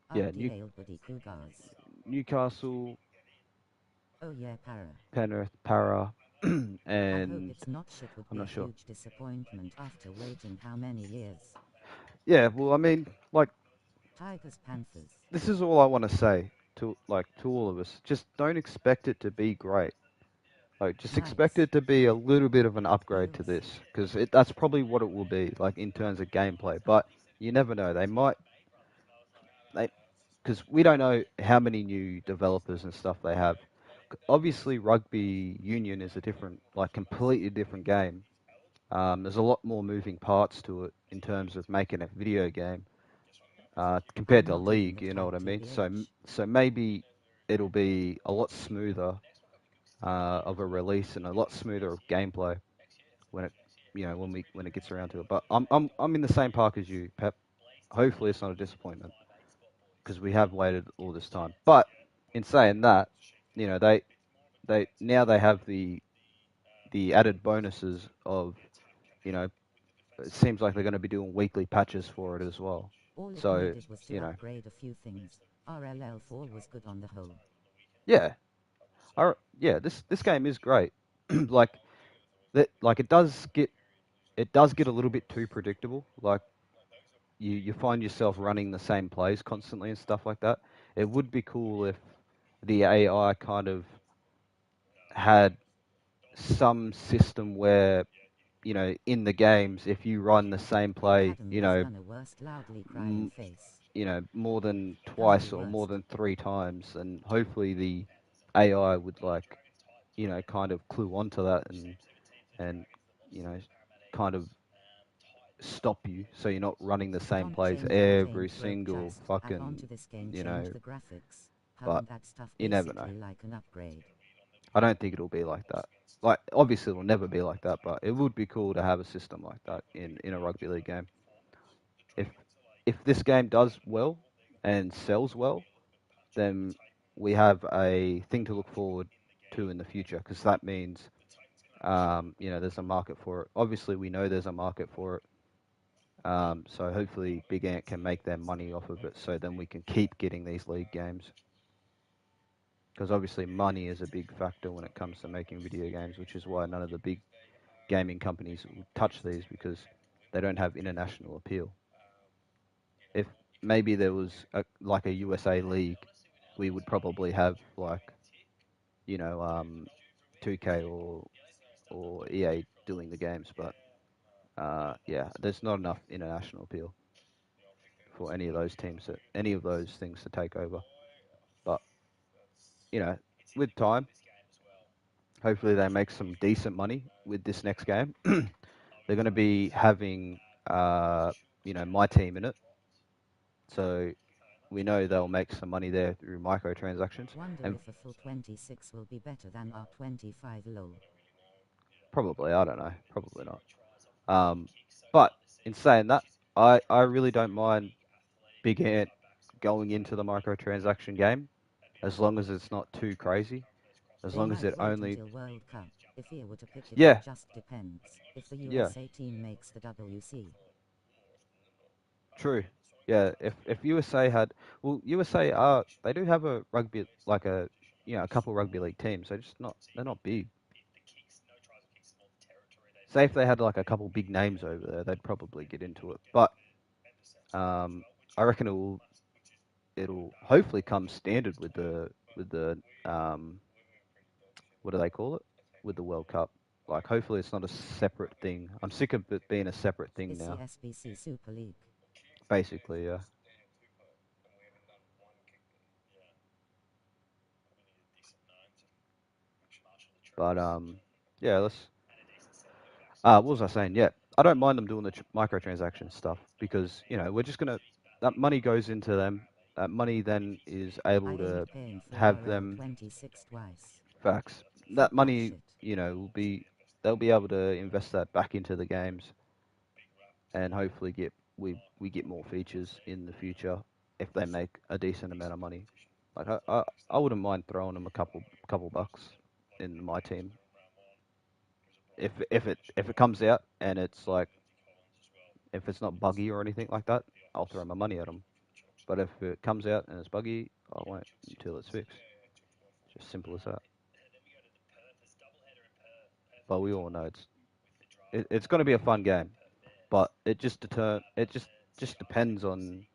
Up Yeah, the Ale Buddy Cougars. Newcastle, Oh yeah, Para. Penrith, Para, I hope and it's not shit. Would I'm be a not sure. huge disappointment after waiting how many years? Yeah, well, I mean, like, Tigers, Panthers. this is all I want to say to all of us. Just don't expect it to be great. Like, just expect Nice. it to be a little bit of an upgrade to Eels. this, because that's probably what it will be, like in terms of gameplay. But you never know. Because we don't know how many new developers and stuff they have. Obviously, rugby union is a different, like, completely different game. There's a lot more moving parts to it in terms of making a video game compared I'm to not even league. the You know type what I mean? TBH. So maybe it'll be a lot smoother of a release and a lot smoother of gameplay when it, when it gets around to it. But I'm in the same park as you, Pep. Hopefully, it's not a disappointment because we have waited all this time. But in saying that, they now they have the added bonuses of, it seems like they're going to be doing weekly patches for it as well. All it So, needed was to upgrade a few things. RLL4 was good on the whole. yeah, this game is great. like like it does get a little bit too predictable. Like you find yourself running the same plays constantly and stuff like that. It would be cool if the AI kind of had some system where, in the games, if you run the same play, Adam has done a worst loudly crying m- face. more than Done the twice or more worst. than 3 times, and hopefully the AI would, like, kind of clue onto that and you know kind of stop you so you're not running the same Don't plays change that every paint broke. single Just add on fucking, to this game, you change know the graphics. but Haven't that stuff you never know. basically like an upgrade? I don't think it'll be like that. Like, obviously it'll never be like that, but it would be cool to have a system like that in a rugby league game. If this game does well and sells well, then we have a thing to look forward to in the future, because that means there's a market for it. Obviously, we know there's a market for it. So hopefully Big Ant can make their money off of it, so then we can keep getting these league games. Because obviously money is a big factor when it comes to making video games, which is why none of the big gaming companies will touch these, because they don't have international appeal. If maybe there was like a USA league, we would probably have, like, 2K or EA doing the games, but yeah, there's not enough international appeal for any of those any of those things to take over. But with time, hopefully they make some decent money with this next game. They're going to be having my team in it, so we know they'll make some money there through microtransactions. Wonder And if a full 26 will be better than our 25 low. probably, I don't know, probably not. But in saying that, I really don't mind Big Ant going into the microtransaction game, as long as it's not too crazy. As They long as might it wait only, until World Cup. If he were to pick it, yeah, it just depends. If the yeah, USA team makes the WC. true. Yeah, if USA had, well, USA they do have a rugby, like a couple rugby league teams. They're not big. Say if they had like a couple big names over there, they'd probably get into it. But I reckon it'll hopefully come standard with the what do they call it, with the World Cup. Like, hopefully it's not a separate thing. I'm sick of it being a separate thing It's the now. SBC Super League. Basically, yeah. But yeah, let's. What was I saying? Yeah, I don't mind them doing the microtransaction stuff, because we're just gonna, that money goes into them. that money then is able I to ain't paying for have them RL26 twice. facts. Fuck That that money, shit. will be they'll be able to invest that back into the games, and hopefully we get more features in the future if they make a decent amount of money. Like I wouldn't mind throwing them a couple bucks in my team if it comes out and it's like if it's not buggy or anything like that, I'll throw my money at them. But if it comes out and it's buggy, I won't until it's fixed. Just simple as that. But we all know it's going to be a fun game. But it just depends on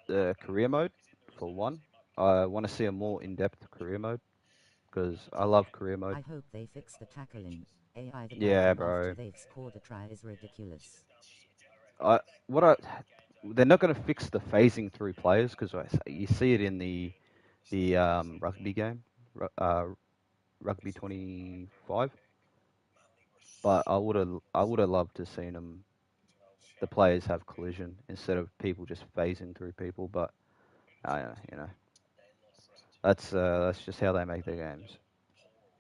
the career mode for one. I want to see a more in-depth career mode because I love career mode. I hope they fix the tackling. AI the Yeah, tackle bro. after they've scored a try is ridiculous. I what I they're not going to fix the phasing through players because you see it in the rugby game, rugby 25. But I would have loved to seen the players have collision instead of people just phasing through people. But that's just how they make their games.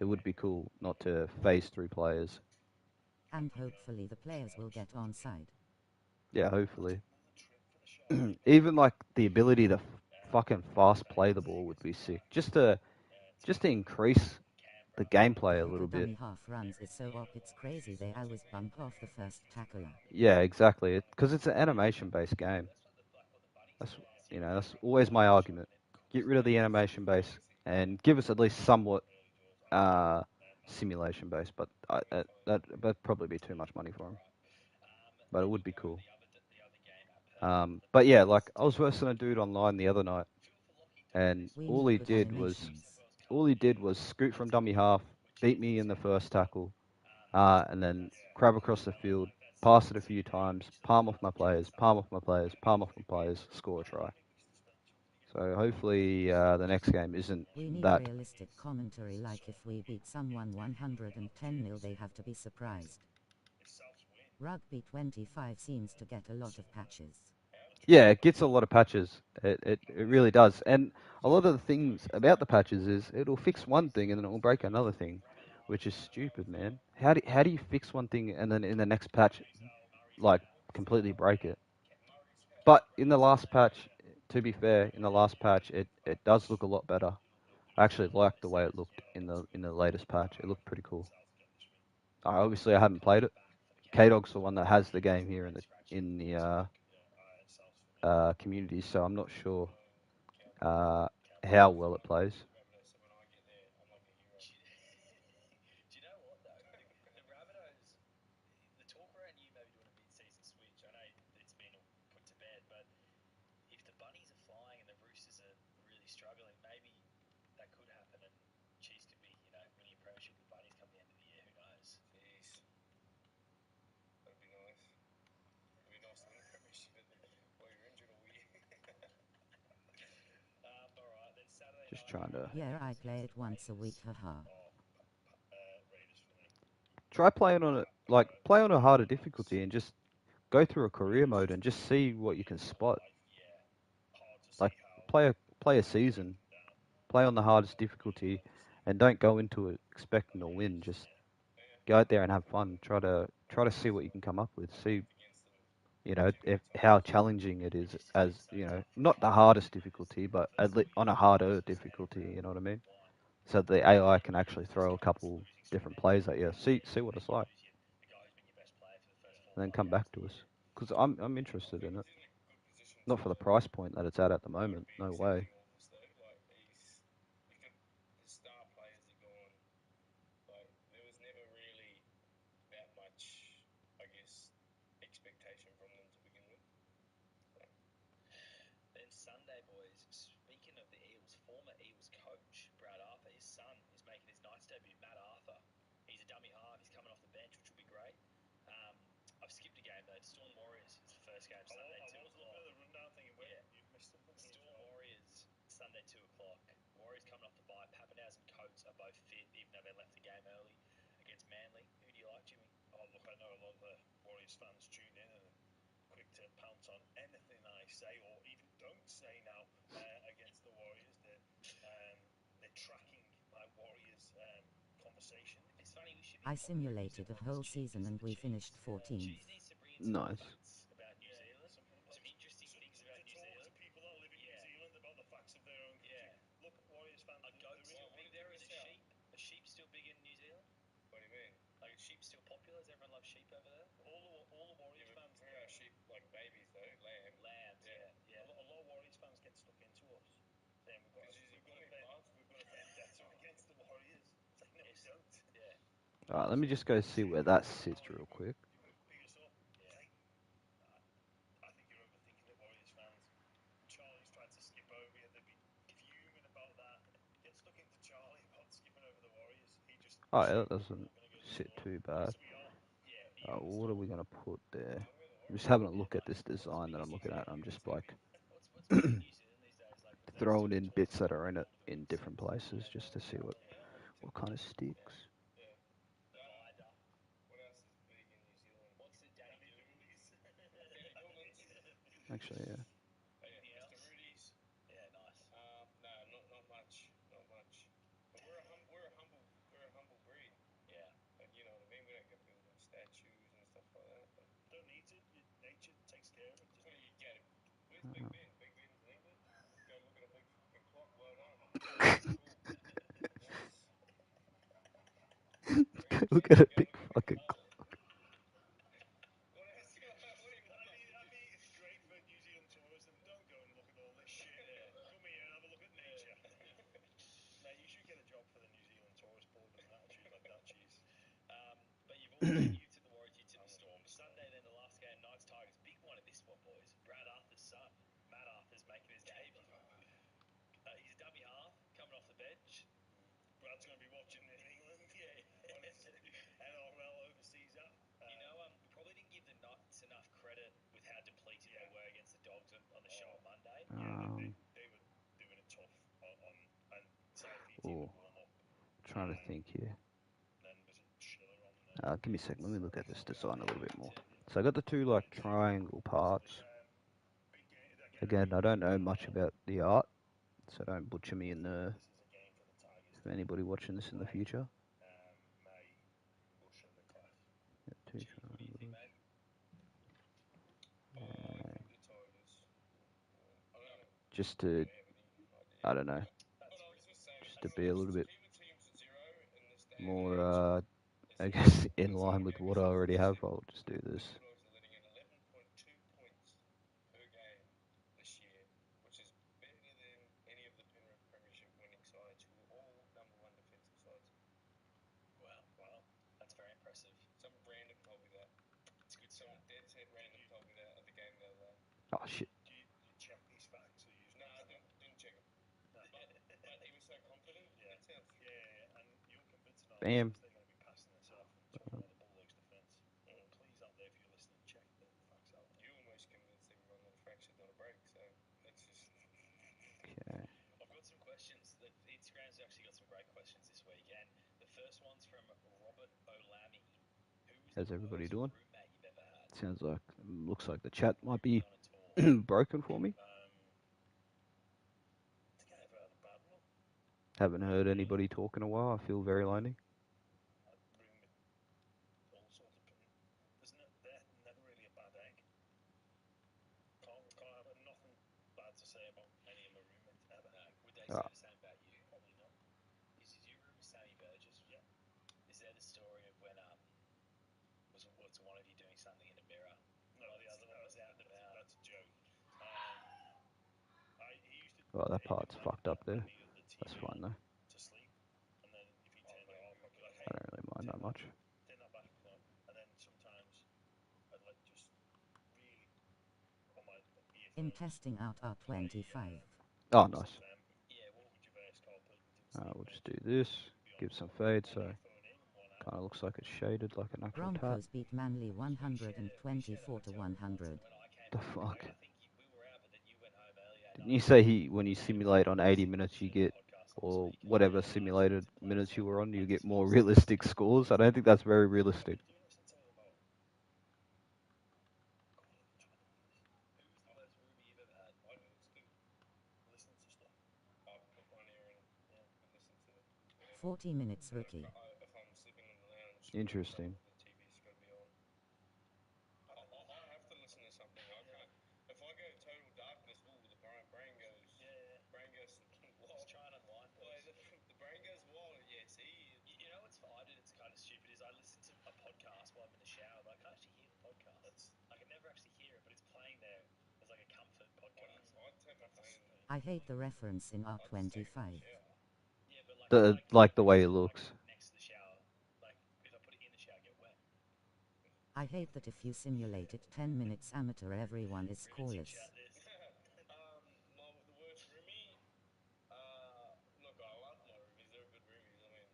It would be cool not to phase through players. And hopefully the players will get onside. Yeah, hopefully. Even like the ability to fucking fast play the ball would be sick. Just to increase the gameplay a The little bit. dummy half runs is so op, it's crazy they always bump off the first tackler. Yeah, exactly. Because it's an animation-based game. That's that's always my argument. Get rid of the animation-based and give us at least somewhat uh, simulation-based. But that'd probably be too much money for them. But it would be cool. But yeah, like I was versing a dude online the other night, and We all need he good did was animations. scoot from dummy half, beat me in the first tackle, and then crab across the field, pass it a few times, palm off my players, palm off my players, palm off my players, score a try. So hopefully the next game isn't We need that. realistic commentary, like if we beat someone 110-0 they have to be surprised. Rugby 25 seems to get a lot of patches. Yeah, it gets a lot of patches. It really does. And a lot of the things about the patches is it'll fix one thing and then it'll break another thing, which is stupid, man. How do you fix one thing and then in the next patch like completely break it? But in the last patch, to be fair, in the last patch it does look a lot better. I actually like the way it looked in the latest patch. It looked pretty cool. Obviously I haven't played it. K-Dog's the one that has the game here in the community, so I'm not sure uh, how well it plays. Just trying to Yeah, I play it once a week, haha. try playing on it, like play on a harder difficulty and just go through a career mode and just see what you can spot. Like play a season, play on the hardest difficulty, and don't go into it expecting to win. Just go out there and have fun. Try to see what you can come up with. See, if how challenging it is as not the hardest difficulty, but on a harder difficulty. You know what I mean? So the AI can actually throw a couple different plays at you. See what it's like, and then come back to us. Because I'm interested in it. Not for the price point that it's at the moment. No way. don't say now against the Warriors that they're tracking my Warriors conversation. It's funny, we should be I simulated a whole season and we finished 14th. Cheese needs to bring in some Nice. facts about New Zealand. Some interesting things about New Zealand. To people that live in New Zealand about the facts of their own country. Look, Warriors fans. Are goats still big there? Is it sheep? Are sheep still big in New Zealand? What do you mean? Like, is sheep still popular? Does everyone love sheep over there? All the Warriors fans. Yeah, sheep like babies though, lambs. Yeah. A lot of Warriors fans get stuck into us, saying we've got a vendetta against the Warriors. Saying no, we don't. Yeah. Alright, let me just go see where that sits real quick. I think you're overthinking it, Warriors fans. Charlie's tried to skip over you. They'd be fuming about that. Get stuck into Charlie about skipping over the Warriors. He just. Oh, yeah, that doesn't sit too bad. What are we going to put there? I'm just having a look at this design that I'm looking at. I'm just like throwing in bits that are in it in different places just to see what kind of sticks. Actually, yeah. Yeah, nice. No, not much. But we're a humble breed. Yeah. Like, you know what I mean? We don't get building statues and stuff like that. But don't need to. Nature takes care of it. Just you get it. Where's Big Ben? Big Ben's in England. Go look at a big fucking clock. Well done. Look at a big fucking clock. It's great for New Zealand tourism. Don't go and look at all this shit. Come here and have a look at nature. Now, you should get a job for the New Zealand Tourist Board with an attitude like that, cheese. But you've all been you to the Warriors, you to the Storm. Sunday, then the last game, Knights Tigers. Big one at this one, boys. Brad Arthur's son, Matt Arthur's making his debut. He's a dummy half, coming off the bench. Brad's going to be watching in England. Yeah. On his NRL overseas app. We probably didn't give the Knights enough credit with how depleted they were against the Dogs on the show on Monday. They were doing it tough and Southeast even warm up. Trying to think here. Give me a second. Let me look at this design a little bit more. So I got the two like triangle parts. Again, I don't know much about the art, so don't butcher me in the. For anybody watching this in the future. Two triangles. Just to, I don't know, just to be a little bit more, I guess, in line with what I already have. I'll just do this. Oh shit. You check these facts or use? No, I didn't check them. No. But he was so confident. Yeah. And you're convinced now they're going to be passing this off and jumping on the Bulldogs defence. Please out there if you're listening, check the facts out. You almost convinced everyone that a fracture's not a break, so let's just. Okay. I've got some questions. The Instagram's actually got some great questions this week, and the first one's from Robert Olami. How's everybody doing? Sounds like, looks like the chat might be broken for me. Haven't heard anybody talk in a while. I feel very lonely. They're never really a bad egg. Can't have nothing bad to say about any of my roommates ever. Would they say the same about you? Probably not. Is your roommate Sammy Burgess? Yeah. Is there the story of when was one of you doing something in a mirror? No, the other one was out and about. That's a joke. Well, that part's fucked up there. That's fine though. To sleep, and then if he turned it off, I'd be like, I don't really mind that much. turn that back on. And then sometimes I'd like just really on my earphones. In testing out R25. Oh, nice. Yeah, what would you best call putting to We'll just do this. Give some fade, so kind of looks like it's shaded like an actual tap. Broncos beat Manly 124 to 100. The fuck? Didn't you say when you simulate on 80 minutes you get, or whatever simulated minutes you were on, you get more realistic scores? I don't think that's very realistic. 40 minutes rookie. If I'm sleeping in the lounge, Interesting. the TV's got to be on. I have to listen to something. I can't. If I go total darkness, the brain goes. Yeah. Brain goes wild. Just try and unwind. The brain goes wild. Yeah. See. You know what's I did? It's kind of stupid. Is I listen to a podcast while I'm in the shower, but I can't actually hear the podcast. I can never actually hear it, but it's playing there as like a comfort podcast. I'd take my phone. I hate the reference in R25. Yeah, but Like the way it looks. next to the shower, like if I put it in the shower, get wet. I hate that if you simulated 10 minutes amateur, everyone is scoreless. The worst roomie. Look, I love my roomies. They're good roomies. I mean,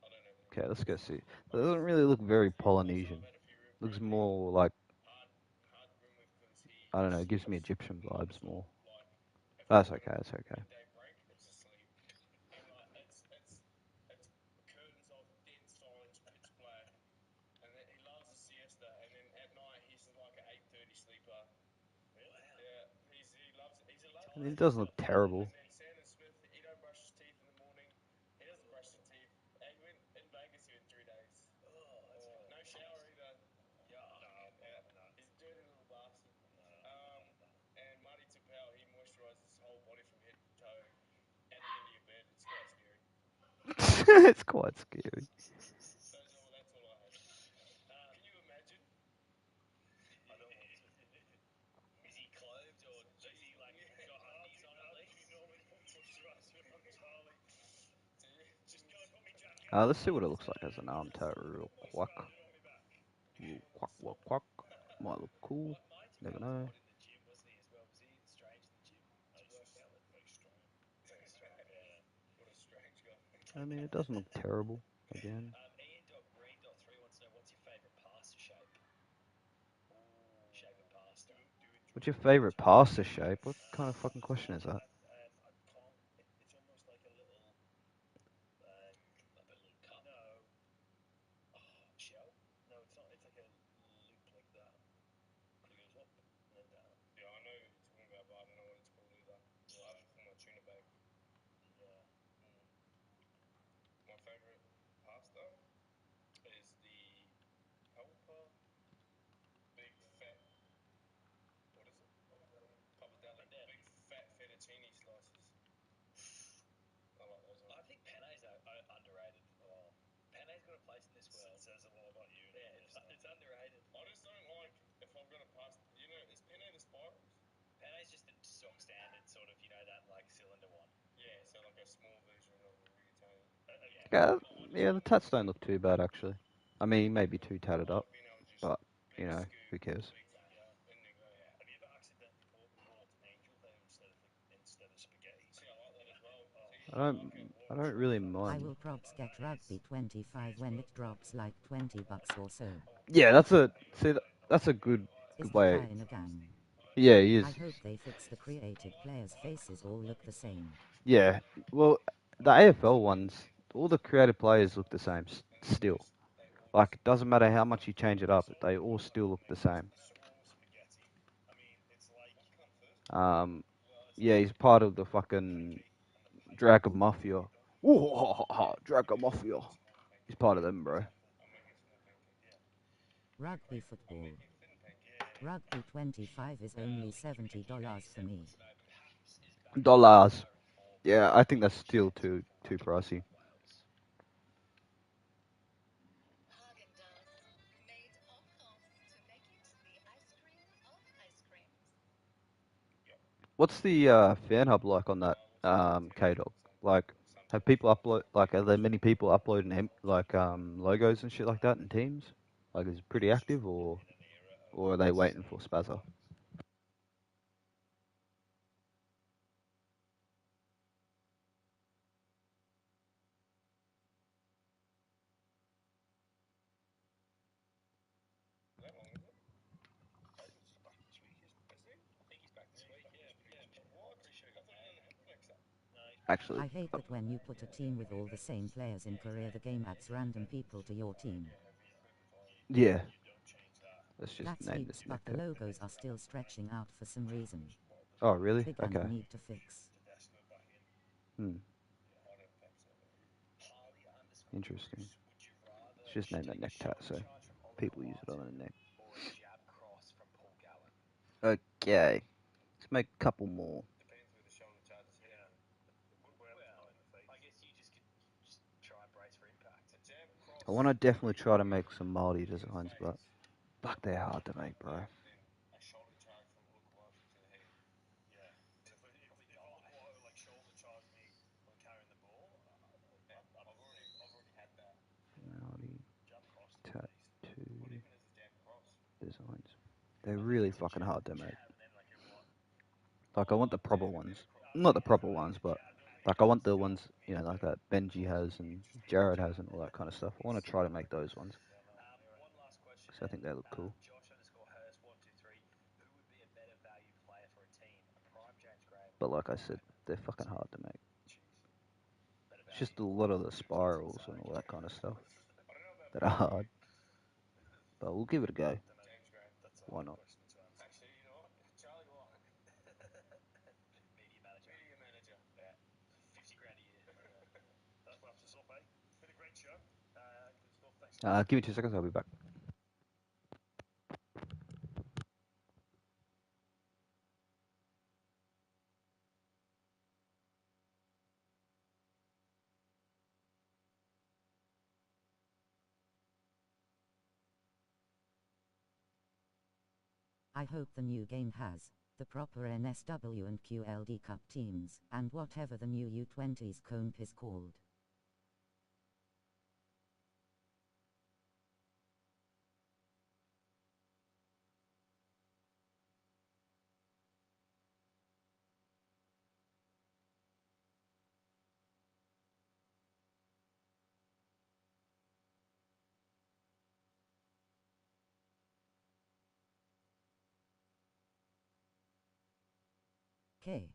I don't have any. Okay, let's go see. It doesn't really look very Polynesian. Looks more like, Hard room with because he. I don't know, it gives me Egyptian vibes more. That's okay, that's okay. Day break, it's asleep, and it's curtains off, dead silence, pitch black, and then he loves a siesta, and then at night he's like an 8:30 sleeper. Really? Yeah, he loves it. I mean, it doesn't look terrible. And then Sandon Smith, he don't brush his teeth in the morning. He doesn't brush his teeth. He went in Vegas. He went 3 days. No shower either. Yeah. No. He's a dirty little bastard. And Marty Tapau, he moisturizes his whole body from head to toe at the end of your bed. It's quite scary. It's quite scary. That's all I have. Can you imagine? I don't want to. Is he clothed or does he like got undies on at least? You normally put moisturizer on Charlie. Just go put me jacket. Let's see what it looks like as an arm tattoo real quick. Quack, quack, quack. Might look cool. Never know. In the gym, wasn't he as well? Was he strange in the gym? Just worked out with very strong. Very strong. Yeah. What a strange guy. I mean, it doesn't look terrible. Again. Ian.Green.3 wants to know what's your favourite pasta shape? Shape of pasta. What's your favorite pasta shape? What kind of fucking question is that? It's almost like a little cup. No. Shell? No, it's not. It's like a loop like that. But it goes up and then down. Yeah, I know what you're talking about, but I don't know what it's called either. Yeah. I have it for my tuna bag. Yeah. My favourite pasta is the Pulpa big fat. What is it? Pappardelle. Big fat fettuccine slices. I like those ones. I think pene's are underrated. Oh. Pene's got a place in this world. It says a lot about you. Yeah, it's underrated. I just don't like if I've got a pasta. You know, is penne the spirals? Penne's just the stock standard sort of, that like cylinder one. Yeah, so like a small version of a rigatoni. Yeah, the tats don't look too bad actually. I mean, maybe too tatted up, but you know, who cares? Have you ever accidentally bought angel hair instead of spaghetti? See, I like that as well. I don't really I mind. will probs get rugby 25 when it drops like $20 or so. Yeah, that's a good Is the way. guy in a gang? Yeah, he is. I hope they fix the created players' faces all look the same. Yeah, well, the AFL ones, all the creative players look the same still. Like, it doesn't matter how much you change it up, they all still look the same. Yeah, he's part of the fucking Dragon Mafia. Ooh, Dragon Mafia. He's part of them, bro. Rugby football. Rugby 25 is only $70 for me. Dollars. Yeah, I think that's still too pricey. What's the fan hub like on that K-Dog? Like, have people upload? Like, are there many people uploading logos and shit like that in teams? Like, is it pretty active, or are they waiting for Spazza? Actually, I hate that when you put a team with all the same players in Korea, the game adds random people to your team. yeah. Let's just That's name heaps, this but the Mecca. logos are still stretching out for some reason. Oh, really? Big Okay. need to fix. Interesting. It's just named a neck tat, so people use it on their neck. Okay, let's make a couple more. Depends where the shoulder charges hit. I guess you just could just try and brace for impact. A jab cross. I want to definitely try to make some Moldy designs, but fuck, they're hard to make, bro. Then a shoulder charge from hook right to the head. Yeah. If I like shoulder charge me when carrying the ball, I've already had that. Moldy Jump cross to tattoo Or even as a jab cross. designs. They're really fucking hard to make. and then like you're what? Like, I want the proper ones. Not the proper ones, but like I want the ones, you know, like that Benji has and Jared has and all that kind of stuff. I want to try to make those ones. One last question. Because I think they look cool. Josh_Hurst123. Who would be a better value player for a team? A prime James Graham. But like I said, they're fucking hard to make. It's just a lot of the spirals and all that kind of stuff that are hard. But we'll give it a go. James Graham. Why not? Actually, you know what? Charlie White. Media manager. Media manager. Yeah. 50 grand a year. That's what to stop, eh? Been a great show. Good stuff. Thanks. Give me 2 seconds, I'll be back. I hope the new game has the proper NSW and QLD Cup teams, and whatever the new U20s comp is called. Okay.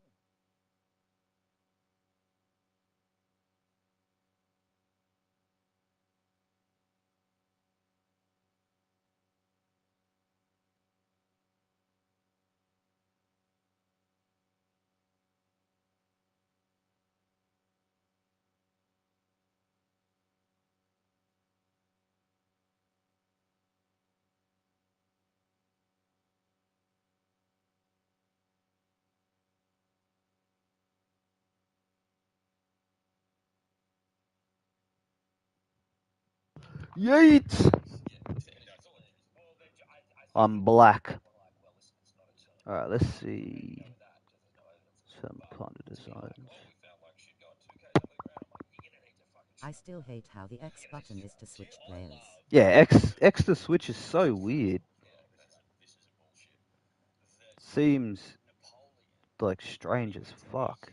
Yeet! I'm black. Alright, let's see some kind of designs. I still hate how the X button is to switch players. Yeah, X to switch is so weird. Seems like strange as fuck.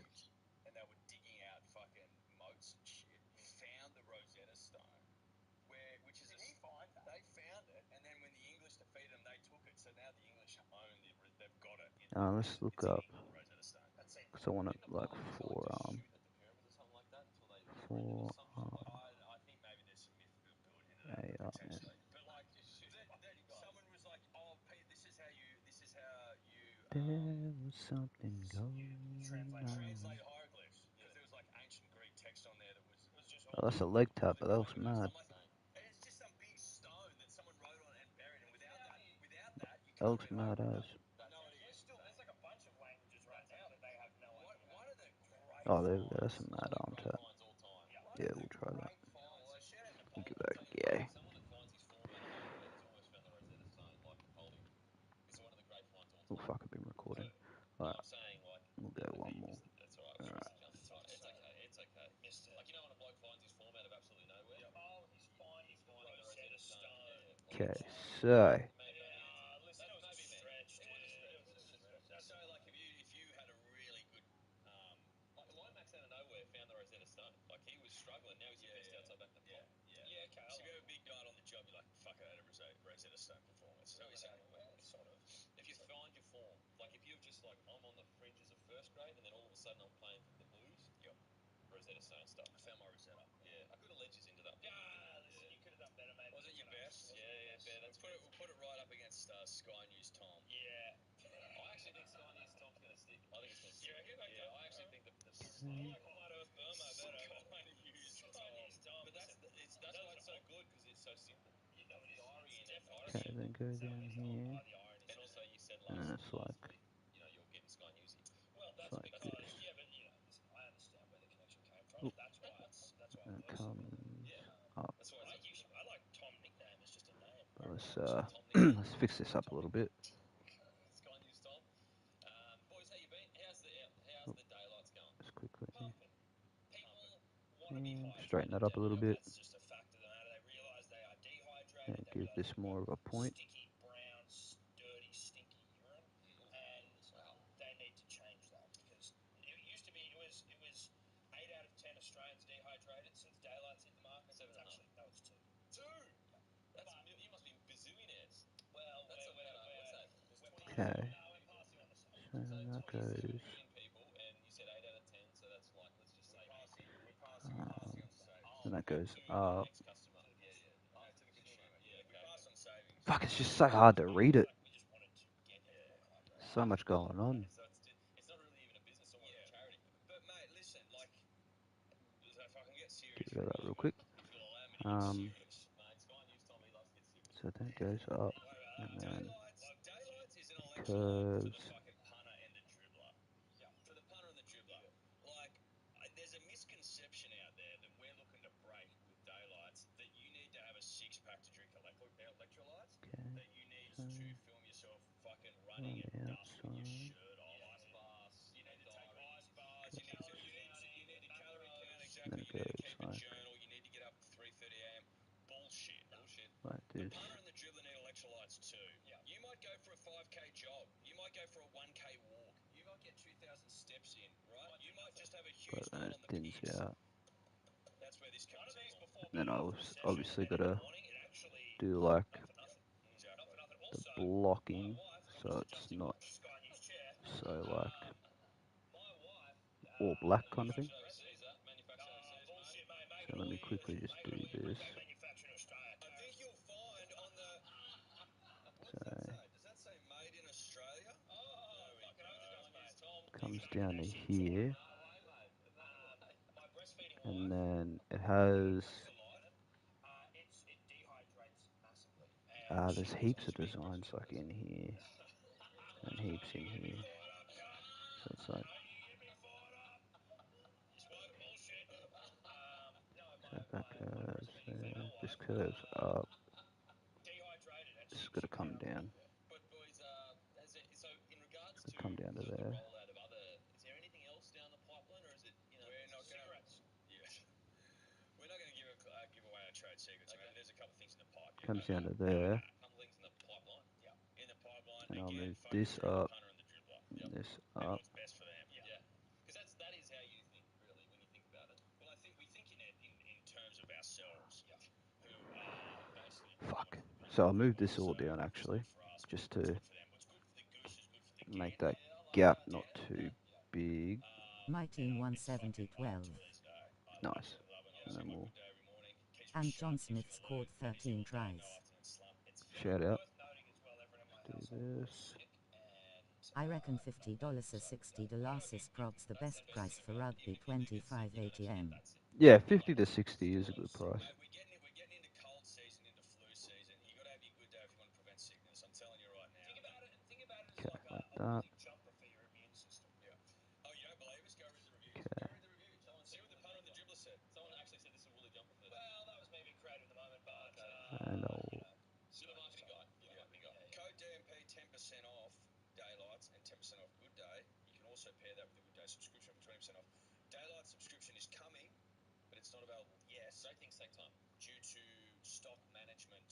And they were digging out fucking moats and shit. Found the Rosetta Stone, which is they found it, and then when the English defeated them, they took it. So now the English own they've got it. Let's look up. Rosetta Stone. Because I want it like forearm. Forearm. I think maybe there's some myth built into that. ARM. But like, someone was like, "Oh, Pete, this is how you There was something going translate on. hieroglyphs." Because there was like ancient Greek text on there that was just. Oh, that's a leg tap, but that looks mad. And it's just some big stone that someone wrote on and buried, and without that, you That can't looks mad as. no idea. There's like a bunch of languages right now that they have no idea. One of the great Oh, there we go. That's a mad arm tap. Yeah, we'll try that. We'll give that a go. Oh, fuck, I've been recording. Alright, we'll go one more. Alright. It's okay. Like, you know when a bloke finds his form out of absolutely nowhere? Yep. Oh, he's finding the Rosetta Stone. Okay, so. Listen, it was a stretch, dude. So, like, if you had a really good, like Lomax out of nowhere found the Rosetta Stone. Like, he was struggling. Now he's the best outside back in the pot. Yeah, okay. So if you have a big guy on the job, you're like, fuck, I had a Rosetta Stone performance. So he's saying, well, sort of. If you find your form, like if you're just like, I'm on the fringes of first grade, and then all of a sudden I'm playing for the Blues. Yep. Rosetta Stone stuff. I found my Rosetta. Yeah, I could have led you into that. Listen, you could have done better, mate. Was it your best? Yeah, fair. We'll put it right up against Sky News Tom. Yeah. I actually think Sky News Tom's going to stick. I think it's going to stick. Yeah, I actually think the I like Flat Earth Burma better. Sky News Tom. But That's why it's so good, because it's so simple. You know, the irony in it. Okay, then go down here. And also, you said And then it's like, week, you're getting Sky Newsy. Well, it's that's like because this. yeah, but listen, I understand where the connection came from. Oop. That's why And it personally. comes Yeah. up. That's why I like Tom nickname as just a name. But let's Tom nickname. let's fix this up a little bit. Sky News Tom. Boys, how you been? How's Oop, the daylights going? just quickly. Pumping. People want to be And hydrated. straighten that up a little bit. That's just a fact of the matter. They realise they are dehydrated. And give this more of a point. Sticky, brown, dirty, stinky urine, and they need to change that, because it used to be it was 8 out of 10 Australians dehydrated. Since daylight's hit the market, it's actually no, it's 2. 2. That's you must be bazillionaires. Well, that's what's that? Okay. No, we're passing on the side. So that goes. Million people, and you said 8 out of 10, so that's like, let's just say we're passing on savings. And that goes To up. the next customer. Yeah. To the consumer. Yeah, we pass on savings. Fuck, it's just so hard to read it. We just wanted to get everyone. So much going on. So it's not really even a business or a charity. But mate, listen, like, if I can get serious, Get rid of that real quick. if you'll allow me to get serious, mate. Sky News told me he loves to get serious. So that goes up. And then Daylights is an it electrolyte for curves. the fucking punter and the dribbler. Yeah. For the punter and the dribbler. Like, there's a misconception out there that we're looking to break with daylights, that you need to have a 6-pack to drink electrolytes, Okay. that you need So to film yourself fucking running at dusk with your shirt off. Ice baths. You need to take ice baths. You need to calorie count, exactly. then it You need to goes keep a like journal. You need to get up at 3:30 a.m. Bullshit. like The this. punter and the dribbler need electrolytes too. Yeah. You might go for a 5k jog. You might go for a 1k walk. You might get 2,000 steps in, right? You might just have a huge But then night it on the thins piss. out. That's where this comes in. And then I was obviously gotta do like the blocking so it's not so like all black kind of thing. So let me quickly just do this. I think you'll find on the. So Does that say made in Australia? comes down to here. And then it has there's heaps of designs like in here and heaps in here. So it's like so that curves there. This curves up. This is gonna come down. But boys, so in regards to Come down to the there. rollout of other, is there anything else down the pipeline, or is it we're not cigarettes? Yeah, we're not going to give away our trade secrets. Okay. There's a couple of things in the pipe. Comes down to there. A couple of things in the pipeline. Yeah. In the pipeline, And I'll again, move this up. punter and the dribbler. And this And up. what's best for them? Yeah. Because that is how you think, really, when you think about it. Well, I think we think in terms of ourselves, who are basically. Fuck. So I'll move this all down actually, just to make that gap not too big. My team won 70-12. Nice. And then we'll And John Smith scored 13 tries. shout out. Do this. I reckon $50 or $60 is probs the best price for rugby 25 ATM. Yeah, 50 to 60 is a good price. We're getting into cold season, into flu season. You got to have your good day if you want to prevent sickness. I'm telling you right now. Think about it as Okay, like like a that. willing jumper for your immune system. Yeah. Oh, you don't believe us? Go read the reviews. Okay. Go read the reviews. See what the punter and the dribbler said. Someone actually said this is a woolly jumper for them. Well, that was maybe creative in the moment, but And I'll you're the marketing guy. You're the marketing guy. Code DMP 10% off daylights and 10% off good day. You can also pair that with a good day subscription for 20% off. Daylight subscription is coming, but it's not available yet. Great things take time due to stock management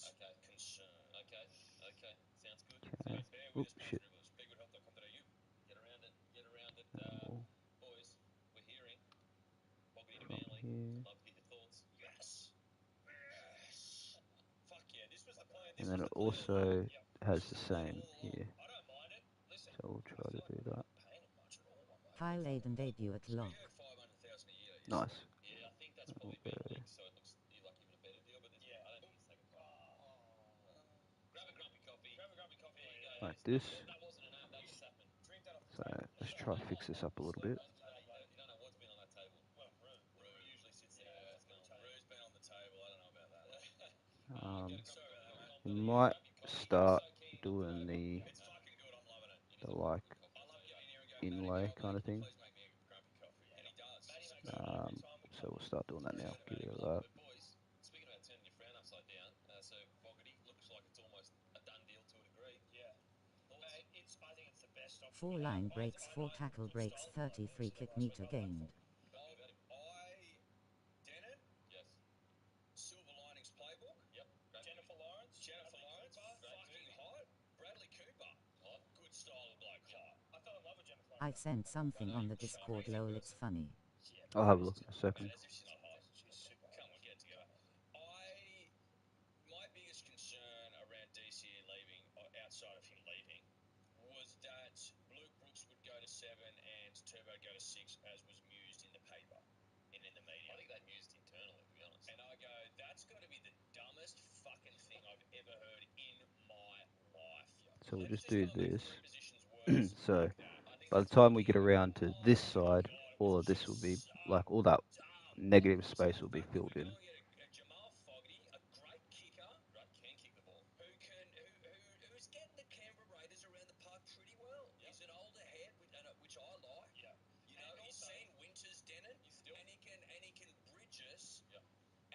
concern. Okay, sounds good. okay. So bear with Oops, us, shit. dribblers. Begoodhealth.com.au. Get around it. We'll Boys, we're hearing. Boggity to from Manly. here. Love to hear your thoughts. Yes. Fuck yeah, this was the plan. And then it also has the same here. I don't mind it. Listen. So we'll try to do that. Kyle Aiden debut at lock. 500,000 a year. Nice. Yeah, I think that's And probably we'll been go linked, so it looks like even a better deal. But I don't think it's taken part. Grab a grumpy coffee. There you go. like this. That wasn't an app. That just happened. Drink that off the So table. let's try to fix this up a little bit. You don't know what's been on that table. Well, Rue usually sits there. Rue's been on the table. I don't know about We might start doing the like inlay kind of thing. So we'll start doing that now. Get rid of that. Speaking about turning your frown upside down, so Fogarty looks like it's almost a done deal to a degree. Yeah. I think it's the best option. 4 line breaks, 4 tackle breaks, 33 kick meter gained. Denon? Yes. Silver Linings Playbook? Yep. Jennifer Lawrence? Fucking hot. Bradley Cooper? Hot. Good style of bloke. Hot. I fell in love with Jennifer I Lawrence. sent something on the Discord, lol, it's funny. I'll have a look in a second. As if she's not hot. She's super. Come on, get it together. My biggest concern around DCE leaving, outside of him leaving, was that Luke Brooks would go to 7 and Turbo go to 6, as was mused in the paper and in the media. I think they mused internally, to be honest. And I go, that's got to be the dumbest fucking thing I've ever heard in my life. So we'll Let's just do go and make this. 3 positions worse So like that. I think by the that's time we get fucking around to this side, all of this will be like all that negative space will be filled in. Go and get a Jamal Fogarty, a great kicker, right, can kick the ball, who's getting the Canberra Raiders around the park pretty well. Yep. He's an older head, which I like. Yeah. You know, he's seen winters, Denon, and he can bridge us. Yep.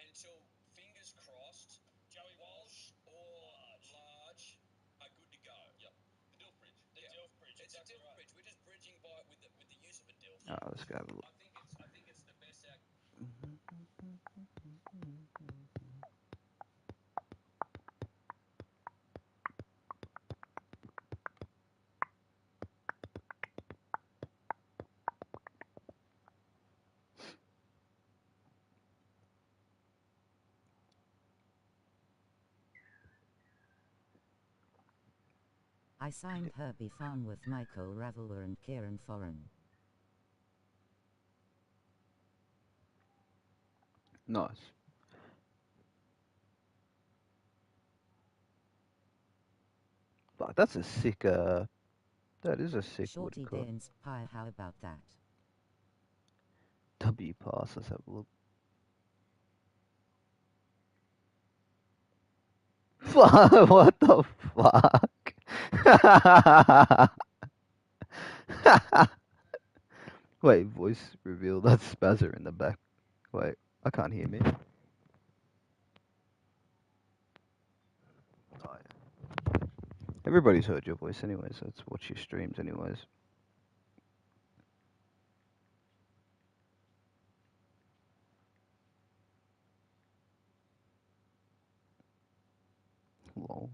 Until, fingers crossed, Joey Walsh or Large are good to go. Yep. The Dilf Bridge. The Dilf Bridge. It's exactly a Dilf Bridge. We're just bridging with the use of a Dilf. Let's go have a look. I think it's the best out. I signed Herbie Farn with Michael Raveler and Kieran Foran. Nice. Like that's a sick. That is a sick Shorty woodcut. Danes Pie, how about that? W pass. Let's have a look. What the fuck? Wait, voice reveal. That's Spazzer in the back. Wait, I can't hear me. Oh, yeah. Everybody's heard your voice anyways. Let's watch your streams anyways. Lol.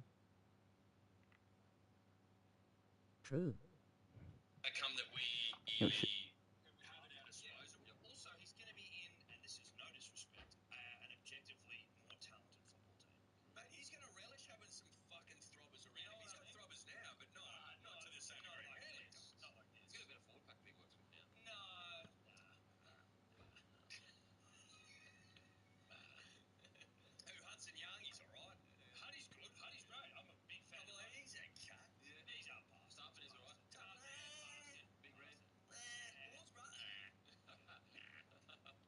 True. Outcome that we Oh shit. have at our disposal. Also, he's going to be in, and this is no disrespect, an objectively more talented football team. Mate, he's going to relish having some fucking throbbers around him. He's got throbbers now, but not to the same degree. Not like this. Not like this. He's got a better forward pack that he works with now. Who, Hudson Young? He's all right. Huddy's good. Huddy's great. I'm a big fan. Well, he's a cat. Yeah. He's up past. Starford is all right. Big Red. What's brother?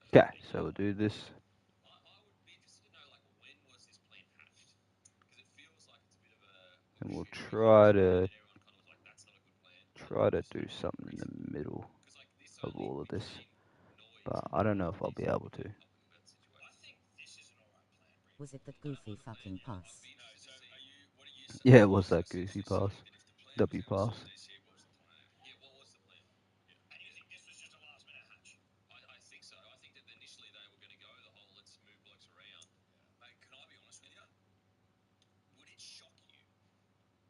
Okay, so we'll do this. I would be interested to know, like, when was this plan hatched? Because it feels like it's a bit of a. And we'll try to Everyone kind of was like, "That's not a good plan." do something in the middle Because like this of only all of this, noise. but I don't know if I'll be able to. I think this is an alright plan. Was it that goofy fucking pass? No, so what are you Yeah, it was that goosey pass. W pass. what was the plan? Yeah, what was the plan? Yeah. And you think this was just a last minute hatch? I think so. I think that initially they were going to go the whole let's move blokes around. Mate, can I be honest with you? Would it shock you?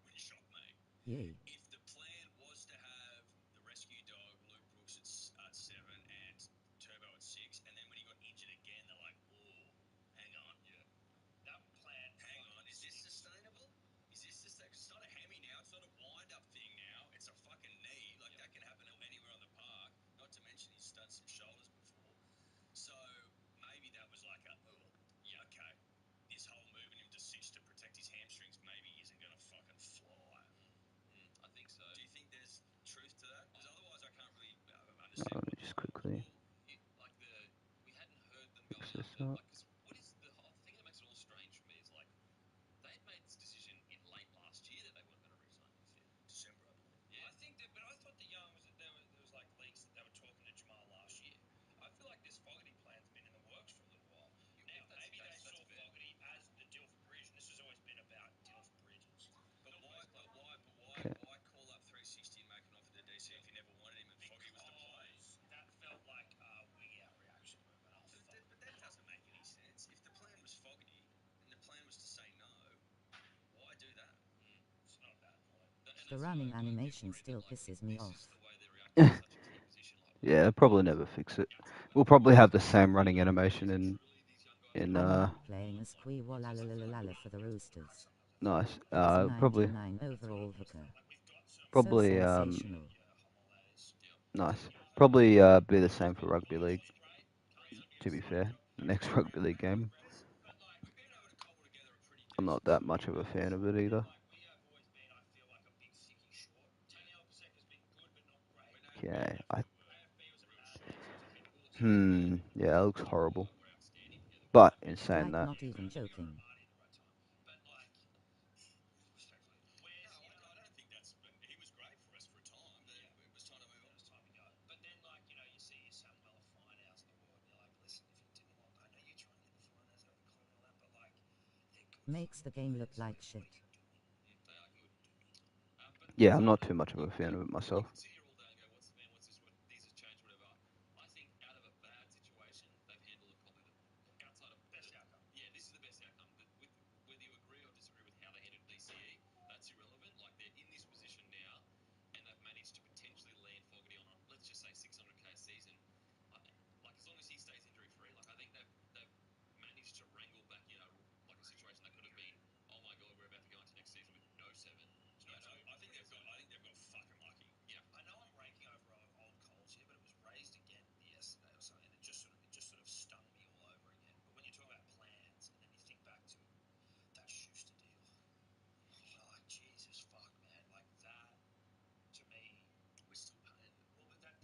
Would it shock me? Yay. If the plan was to have the rescue dog, Luke Brooks at 7 and Turbo at 6, and then when he got injured again, they're like, "Whoa, hang on, yeah, that plan. Hang on, is this sustainable? Is this sustainable? It's not a hammy now. It's not a wind-up thing now. It's a fucking knee. Like that can happen anywhere on the park. Not to mention he's done some shoulders before. So maybe that was like yeah, okay. This whole moving him to 6 to protect his hamstrings maybe isn't going to fucking fly. I The running animation still pisses me off. Yeah, they'll probably never fix it. We'll probably have the same running animation in I'm not playing as Squee-Wallalalala for the Roosters. nice. He's a Probably 99 overall hooker. probably So sensational. nice. Probably be the same for rugby league. To be fair, the next rugby league game. I'm not that much of a fan of it either. Okay, yeah, it looks horrible. But in saying Like that, not even joking. Makes the game look like shit. yeah, I'm not too much of a fan of it myself.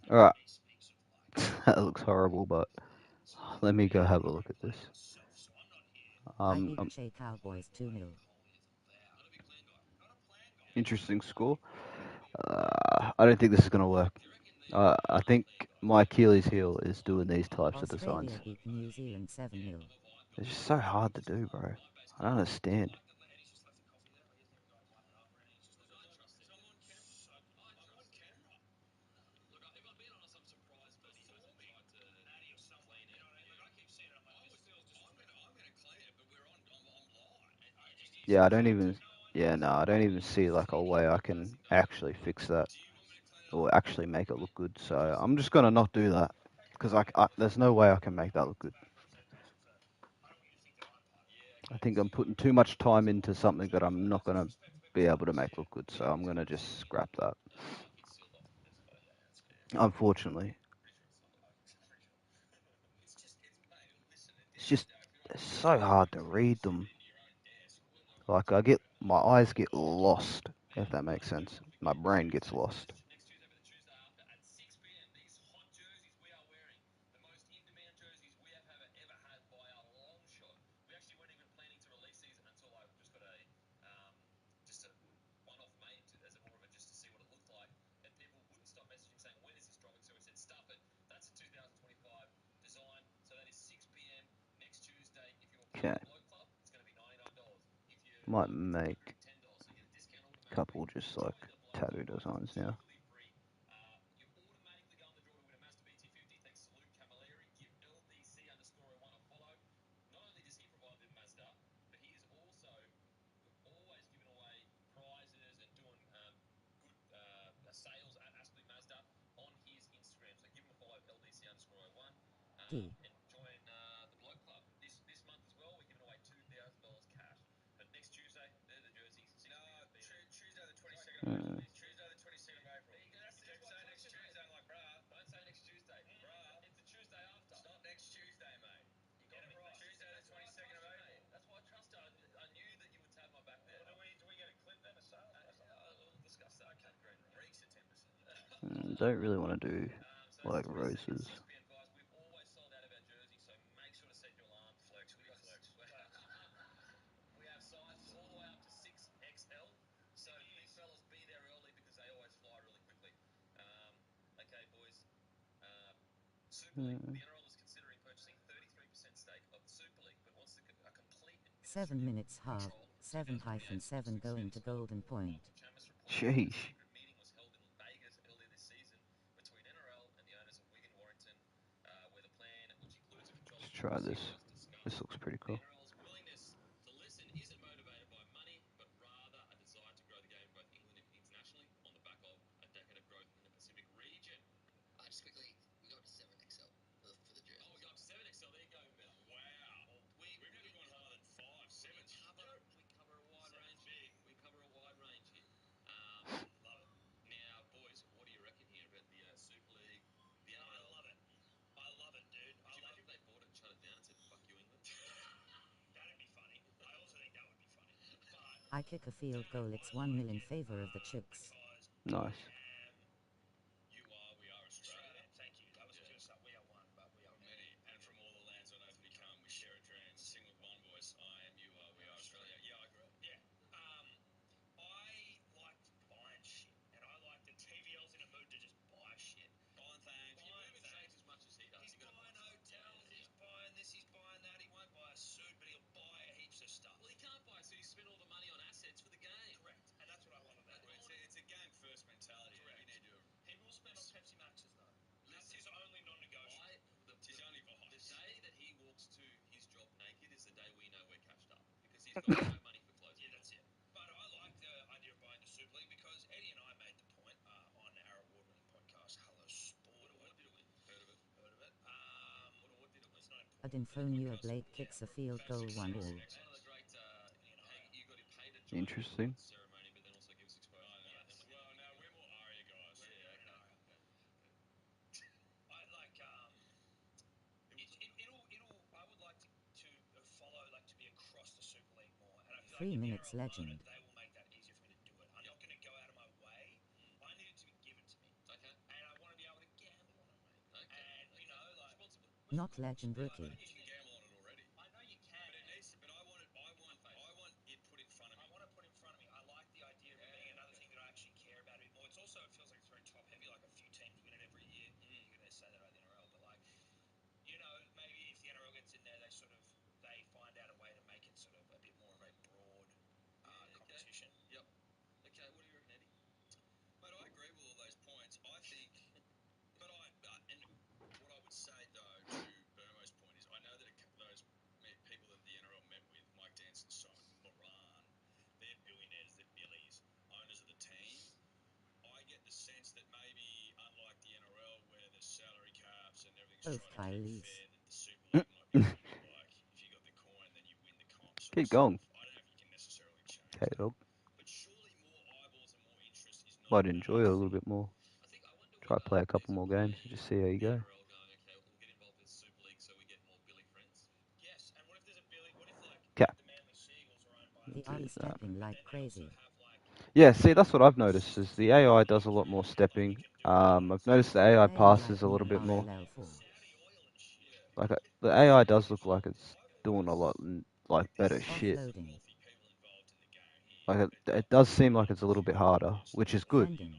All right, that looks horrible, but let me go have a look at this. IHA Cowboys 2-0. Interesting score. I don't think this is gonna work. I think my Achilles heel is doing these types of designs. Australia beat New Zealand 7-0. It's just so hard to do, bro. I don't understand. Yeah, I don't even. Yeah, no, I don't even see like a way I can actually fix that or actually make it look good. So I'm just gonna not do that because there's no way I can make that look good. I think I'm putting too much time into something that I'm not gonna be able to make look good. So I'm gonna just scrap that. Unfortunately, it's just it's so hard to read them. Like my eyes get lost, if that makes sense. My brain gets lost. Okay. Might make a couple just like tattoo designs now. D. Mm. Don't really want to do like roses. Mm. 7 minutes half. 7-7 going to Golden Point. Sheesh. Let's try this. This looks pretty cool. I kick a field goal. It's 1-0 in favor of the Chicks. Nice. You are, we are Australia. Thank you. I was going to say we are one, but we are many. And from all the lands on earth we come, we share a dream. Sing with one voice. I am, you are, we are Australia. Yeah, I agree. Yeah. I like buying shit, and I like the TVL's in a mood to just buy shit. Buying things. You move and shake as much as he does. He's buying hotels, he's buying this, he's buying that. He won't buy a suit, but he'll buy heaps of stuff. Well, he can't buy, so he spent all the money on assets for the game. Correct, and that's what I love about it. It's a game first mentality. Correct. We need to. He will spend on Pepsi Maxes though. That's his only non-negotiable. His only vice. The day that he walks to his job naked is the day we know we're cashed up because he's got no money for clothes. Yeah, that's it. But I like the idea of buying the Super League because Eddie and I made the point on our award-winning podcast, Hello Sport. What award did it win? Heard of it? Heard of it? What award did it win? It's not important. Adinfonua Blake kicks a field goal 1-1. One of the great, you got him paid to join Interesting. the ceremony, but then also give us exposure. Well, no, we're more Aria guys. Yeah, okay. I like I would like to follow, like to be across the Super League more, and I feel 3 like minutes legend. they will make that easier for me to do it. I'm not going to go out of my way. I need it to be given to me. Okay. And I want to be able to gamble on it, mate. Okay. And you know, like responsibly. Not legend rookie. You can gamble on it already. I know you can. But it needs to. But I want it. I want it put in front of me. I want to put in front of me. I like the idea of it being another thing that I actually care about a bit more. It's also, it feels like it's very top heavy. Like a few teams win it every year. You're going to say that about the NRL, but like, you know, maybe if the NRL gets in there, they find out a way to make it sort of a bit more of a broad competition. Yep. Okay. What do you reckon, Eddie? Mate, I agree with all those points. I think, and what I would say though to Burmo's point is, I know that those people that the NRL met with, Mike Danson, Simon Moran, they're billionaires, they're billies, owners of the team. I get the sense that maybe, unlike the NRL, where the salary caps and everything's Both trying to keep Kylies. fair, that the Super League might be a little bit like, if you got the coin, then you win the comp sort Keep of stuff. going. I don't know if you can necessarily change Okay, that. dog. But surely more eyeballs and more interest is not Might a enjoy bad it a little thing. bit more. I think I wonder Try to whether play a couple there's more a games and plan just see how you the go. NRL going, okay, we'll get involved with the Super League so we get more Billy friends. Yes, and what if there's a Billy? What if like Okay. the Manly Seagulls are owned by The a AI Billy, stepping but like then they also crazy. have like Yeah, see, that's what I've noticed is the AI does a lot more stepping. I've noticed the AI Playing like passes a little new bit more. RLL4. Like the AI does look like it's doing a lot like better shit. Offloading. Like it does seem like it's a little bit harder, which is good. Fending.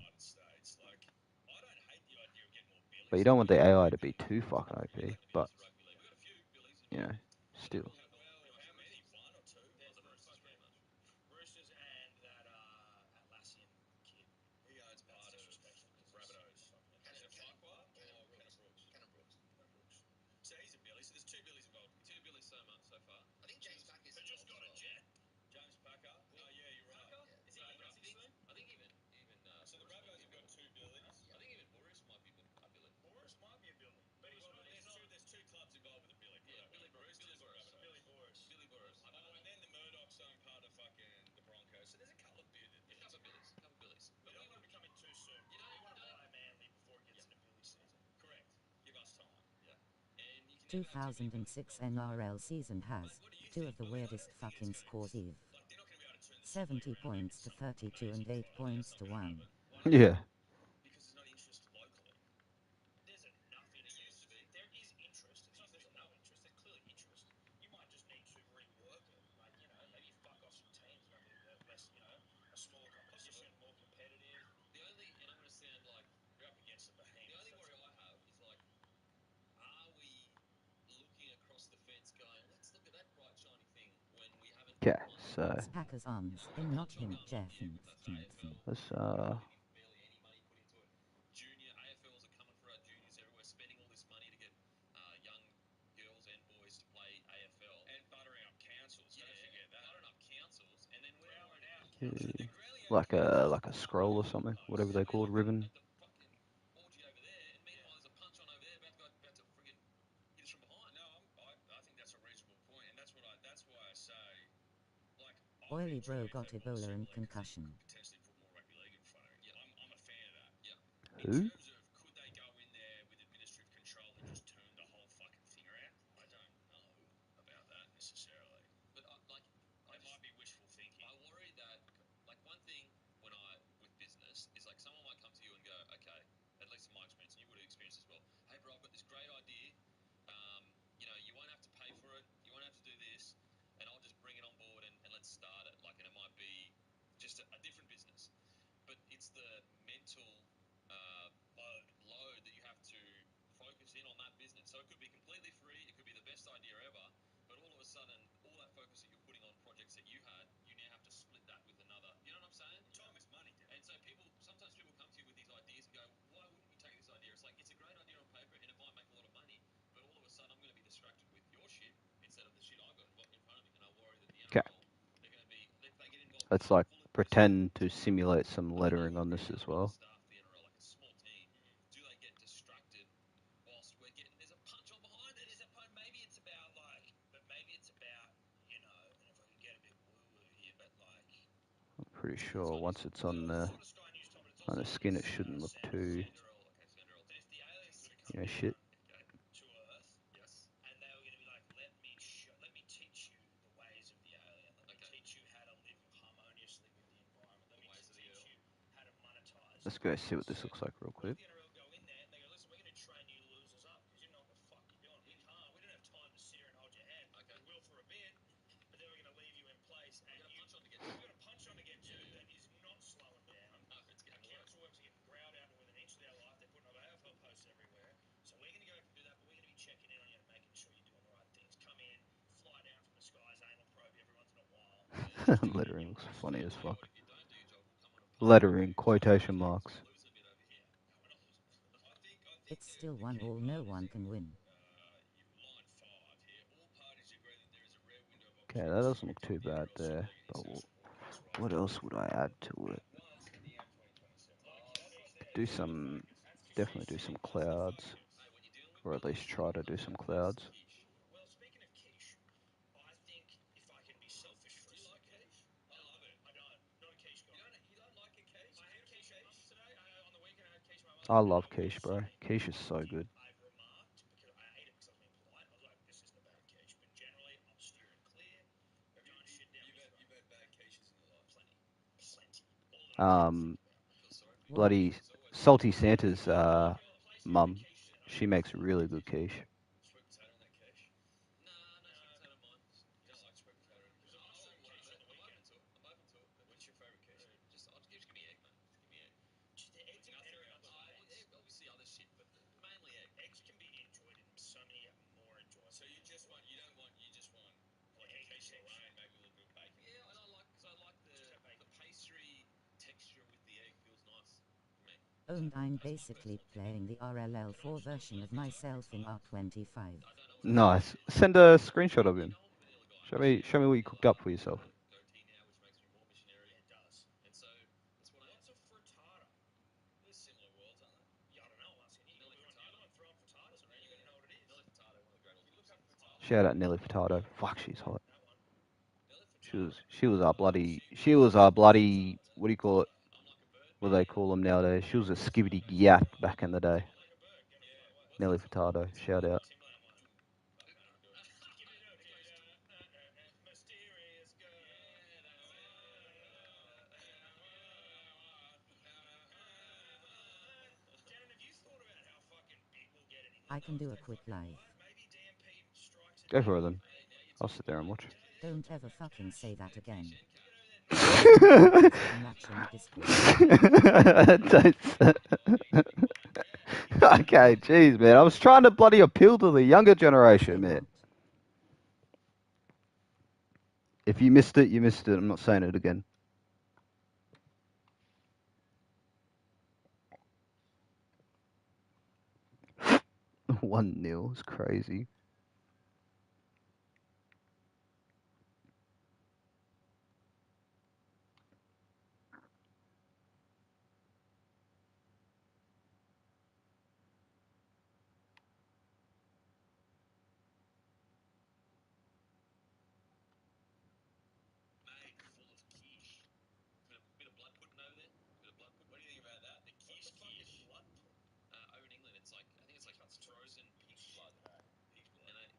But you don't want the AI to be too fucking OP. But you know, still. Roosters and that Atlassian kid. He owns part of Rabbitohs. Is it Farquhar or Cannon Brooks? Cannon Brooks. So he's a Billy. So there's two Billies involved. Two Billies so far. I think James Packer's just got a jet. James Packer. Oh yeah, you're right. Is he soon? I think even. So the Rabbitohs have got two Billies. I think even Boris might be a Billy. Boris might be a Billy, but there's two clubs involved with a Billy. Yeah, Billy Boris. Billy Boris. Oh, and then the Murdochs own part of fucking the Broncos. So there's a couple of Billies. A couple of Billies. But we don't want to become it too soon. We want to buy Manly before it gets into Billy season. Correct. Give us time. Yeah. And you can 2006 NRL season has two of the weirdest fucking scores Eve. 70 points to 32 and 8 points to 1. Yeah. Because there's not interest locally. There's enough interest. There is interest. It's not there's no interest. There's clearly interest. You might just need to rework it. Like, you know, maybe fuck off some teams and have a less, you know, a smaller competition, more competitive. The only, and I'm going to sound like you're up against the behemoth. The only worry I have is like, are we looking across the fence going, let's look at that bright shiny thing when we haven't Okay, won so Packers arms in not him Jeff. let's barely any money put into it. Junior AFLs are coming for our juniors everywhere, spending all this money to get young girls and boys to play AFL and buttering up councils. Don't forget that. Buttering up councils, and then we're growling out councils. like a scroll or something, whatever they called, ribbon. At the fucking orgy over there, and meanwhile there's a punch on over there about to friggin' hit us from behind. No, I think that's a reasonable point, and that's why I say, like, Oily bro got Ebola and concussion. potentially put more rugby league in front of it. I'm a fan of that. Yeah. Who? In terms of could they go in there with administrative control and just turn the whole fucking thing around? I don't know about that necessarily. But it might be wishful thinking. I worry that bro, I've got this great idea. You won't have to pay for it. You won't have to do this, and I'll just bring it on board and let's start it. Like, and it might be just a different business, but it's the mental load that you have to focus in on that business. So it could be completely free. It could be the best idea ever, but all of a sudden, all that focus that you're putting on projects that you had, you now have to split that with another. You know what I'm saying? Time is money, dude. And so sometimes people come to you with these ideas and go, why wouldn't you take this idea? It's like, it's a great idea on paper and it might make a lot of money, but all of a sudden I'm going to be distracted with your shit instead of the shit I got in front of me, and I worry that the Okay. NRL, they're going to be, they get involved. Let's like pretend to simulate some lettering on this as well. Staff the NRL, like a small team, do they get distracted whilst we're getting? There's a punch on behind it. Is it? Maybe it's about like, but maybe it's about, and if I could get a bit woo-woo here, but like, I'm pretty sure once it's on the skin, it shouldn't look too, shit. to Earth, Yes. and they were going to be like, let me teach you the ways of the alien. Let me teach you how to live harmoniously with the environment. Let me teach you how to monetize. Let's go see what this looks like real quick. The NRL go in there and they go, listen, we're going to train you losers up because you know what the fuck you're doing. We can't. We don't have time to sit here and hold your hand. Okay. We will for a bit, but then we're going to leave you in place. And We're going to punch on to get you're going to punch on to get to that is not slowing down. No, it's getting worse. Council workers are getting growled out to within an inch of their life. They're putting up AFL posts everywhere. So we're going to go up and do that, but we're going to be checking in on you and making sure you're doing the right things. Come in, fly down from the skies, anal probe you every once in a while. Lettering looks funny as fuck. Lettering, quotation marks. It's still 1-1, no one can win. Okay, that doesn't look too bad there. But what else would I add to it? Definitely do some clouds, or at least try to do some clouds. Well, speaking of quiche, I think if I can be selfish for a second. Do you like quiche? I love it. I don't. Not a quiche guy. You don't like a quiche? I had quiche at mum's today. On the weekend, I had quiche at my mum's. I love quiche, bro. Quiche is so good. I've remarked, because I ate it because I was being polite, I was like, this isn't a bad quiche. But generally, I'm steering clear of trying shit down my throat. You've had bad quiches in your life? Plenty. All that Bloody Salty Santa's mum, she makes really good quiche. Sweet potato on that quiche? No, sweet potato mine. You don't like sweet potato? Because I'm open to it. I'm open to it. What's your favourite quiche? Just give me egg, mate. Just give me egg. Just the eggs are better in other ways. Egg, obviously other shit, but mainly egg. Eggs can be enjoyed in so many more enjoyable. So you just want like a quiche Lorraine, maybe a little bit of bacon. Yeah, and I like the pastry texture with the egg feels nice for me. I'm basically playing the RLL4 version of myself in R25. Nice. Send a screenshot of him. Show me what you cooked up for yourself. Goatee now, which makes me more missionary. It does. And so that's what What's a frittata? They're similar worlds, aren't they? Yeah, I don't know. I'm asking you. You're the one throwing frittatas around. You better know what it is. Nelly Furtado, one of the great You look up frittata. Shout out Nelly Furtado. Fuck, she's hot. That one. She was our bloody what do you call it? What do they call them nowadays? She was a skibbity gyat back in the day. Nelly Furtado, shout out. Mysterious girl. Shannon, have you thought about how fucking big we'll get in England? I can do a quick live. Maybe DMP strikes Go for it then. I'll sit there and watch. Don't ever fucking say that again. Okay, jeez, man. I was trying to bloody appeal to the younger generation, man. If you missed it, you missed it. I'm not saying it again. 1-0 is crazy. Made full of quiche. Bit of blood pudding over there. Bit of blood pudding. What do you think about that? The quiche. Blood pudding. Over in England, I think it's like frozen pig blood. And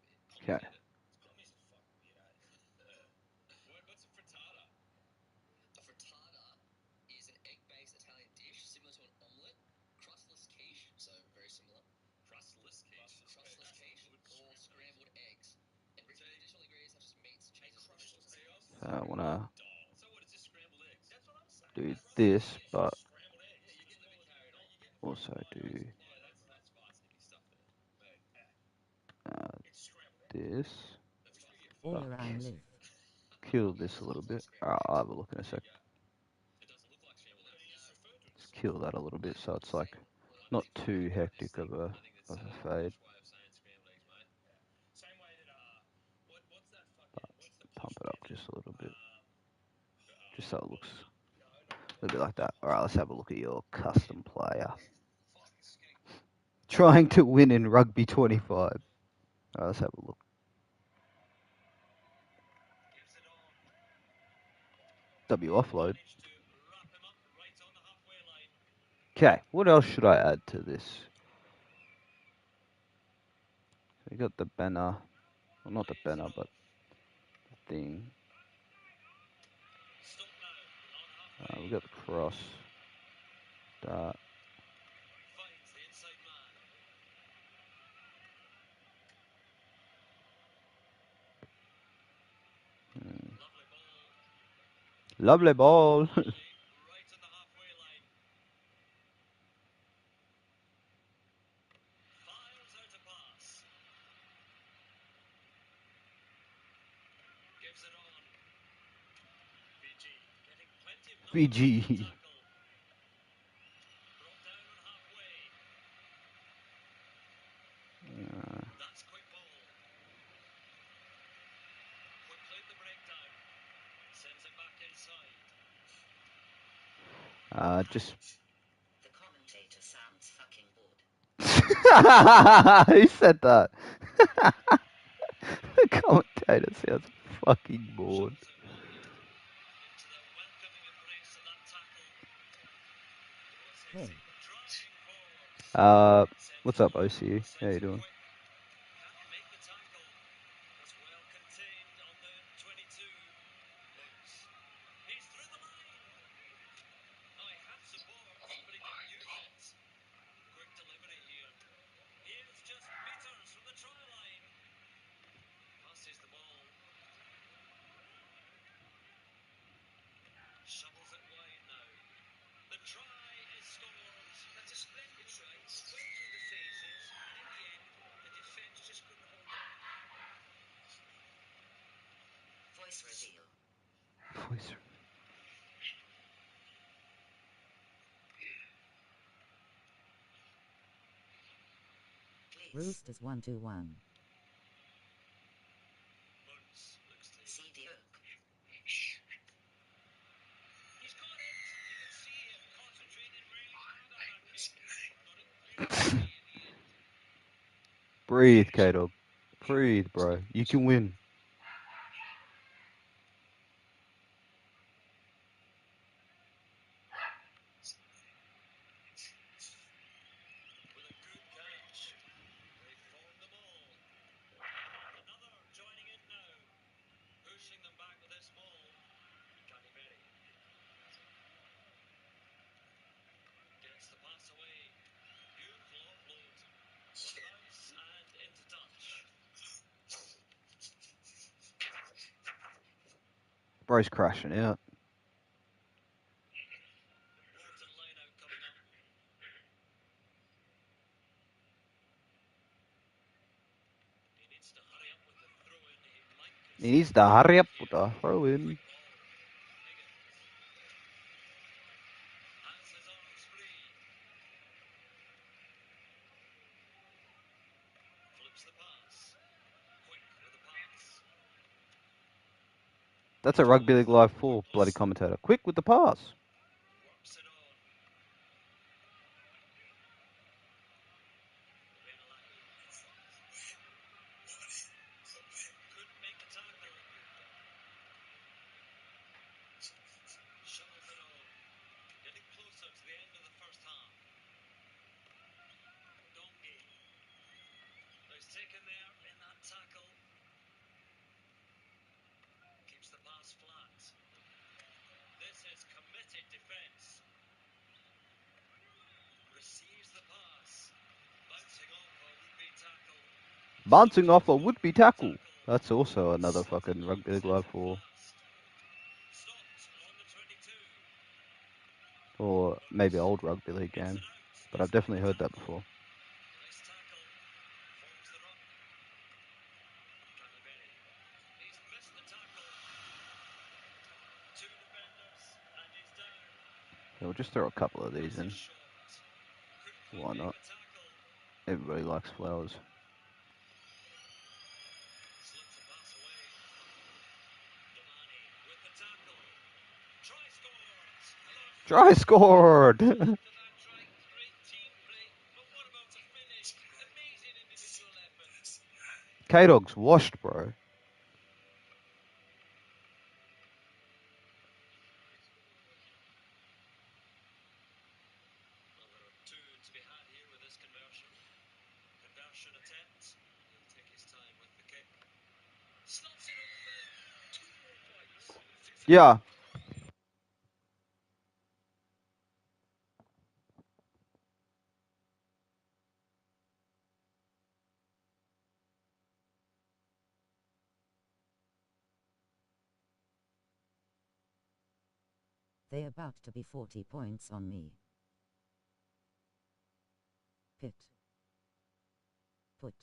Okay. Commies are fucking weird, What's a frittata? A frittata is an egg-based Italian dish similar to an omelette, crustless quiche, so very similar. Crustless I want to So what is this, scrambled eggs? That's what I'm saying. do this, but Scrambled eggs. Yeah, you're getting a bit carried on. also do Yeah, that's spicy to be stuff there. It's scrambled eggs. this. That's true. You're All Fuck. around live. Kill this a little bit. Alright, I'll have a look in a sec. It doesn't look like scrambled eggs. You just referred to it Let's kill that a little bit so it's like not too hectic of a fade. way of saying scrambled eggs, mate. Same way that what's that fucking what's the Pump posh it up pepper? just a little bit. Uh, Just so it looks no, not a little bit like that. Alright, let's have a look at your custom player. fuck. This is getting Trying to win in rugby 25. Alright, let's have a look. gives it on. W offload. Managed to wrap him up right on the halfway line. Okay, what else should I add to this? We got the banner. Well, not the banner, but the thing. Stop now on halfway. We got the cross. That. Finds the inside man. Lovely ball. Lovely ball. Lovely, right on the halfway line. Files out a pass. Gives it on. Fiji getting plenty of numbers Fiji. on that tackle. Brought down on halfway. That's quick ball. Quickly at the breakdown. Sends it back inside. Just. The commentator sounds fucking bored. Who said that? The commentator sounds fucking bored. Shoves it wide. Into the welcoming embrace of that tackle. Hey. Driving forward. What's up, OCU? How you doing? Can't make the tackle. Was well contained on the 22. He's through the line. Oh, he had support, but he didn't use it. Quick delivery here. He is just meters from the try line. Passes the ball. Shovels it wide now. The try is scored. That's a splendid try. Straight through the phases, and in the end, the defence just couldn't hold it. Voice reveal. Voice. Roosters 1-1. Burns looks to See the oak. He's got it. You can see him concentrating really hard on that kick. Got it clear in the end. Breathe, K-Dog. Breathe, bro. You can win. With a good catch. They form them all. Another joining in now. Pushing them back with this ball. Canterbury. Gets the pass away. Beautiful offload. On bounce and into touch. Bro's crashing out. Important line out coming up. He needs to hurry up with the throw in. He might He needs to hurry up with the throw in. quick ball. Higgins. Has his arms free. Flips the pass. Quick with the pass. That's a Rugby League Live 4 bloody commentator. Quick with the pass. Works it on. Benalaki. Couldn't make the tackle. Shovels it on. Getting closer to the end of the first half. Dongi. He's taken there in that tackle. Keeps the pass flat. This is committed defence. Receives the pass. Bouncing off a would-be tackle. Bouncing off a would-be tackle. That's also another fucking Rugby League Live 4. or maybe old rugby league game, but I've definitely heard that before. Nice tackle. Forms the run. Canaveri. He's missed the tackle. Two defenders and he's down. We'll just throw a couple of these That's a in. shot. Couldn't Why quite make not? the tackle. Everybody likes flowers. Slips the pass away. Damani with the tackle. Try scores. Try scored! After that try, great team play. But what about a finish? Amazing individual effort. K-Dog's washed, bro. Well, there are two to be had here with this conversion. Conversion attempt. He'll take his time with the kick. Slots it over. 2 more points. Yeah. They about to be 40 points on me. Pit. Put.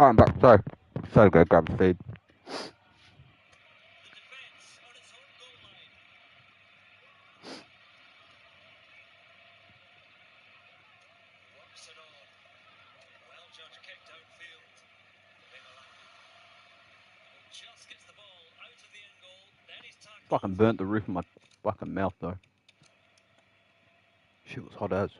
Oh, I'm back. Sorry. So go grab the feed. The defence on its own goal line. Works it on. Well judged kick downfield. Just gets the ball out of the end goal. Then he's tackled. Fucking burnt the roof of my fucking mouth though. Shit was hot as.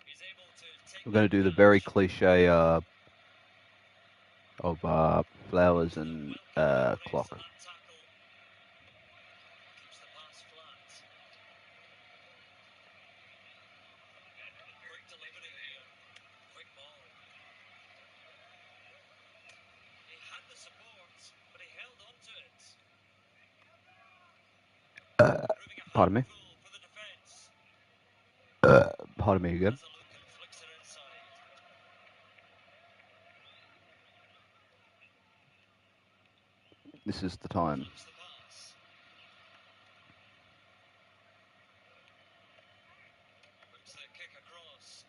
He's able to take We're gonna do the very cliche of flowers and clock. that tackle. Keeps the pass flat. Quick delivery here. Quick ball. He had the support, but he held on to it. Proving a Pardon me. handful for the defence. Pardon me again. Has a look and flicks it inside. This is the time. Flips the pass. Puts the kick across.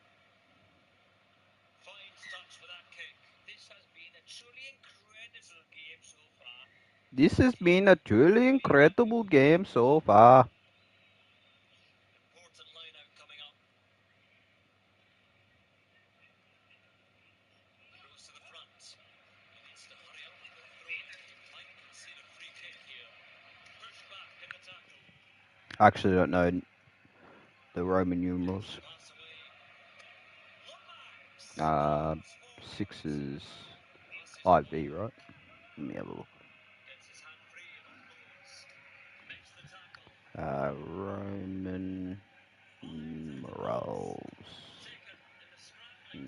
Finds touch for that kick. This has been a truly incredible game so far. This has been a truly incredible game so far. Important line out coming up. Goes to the front. He needs to hurry up with the throw in. He might concede a free kick here. Push back in the tackle. I actually don't know the Roman numerals. Pass away. Lomax. 6 is IV, right? Let me have a look. Gets his hand free and offloads. Makes the tackle. Roman numerals. Taken in the scrambling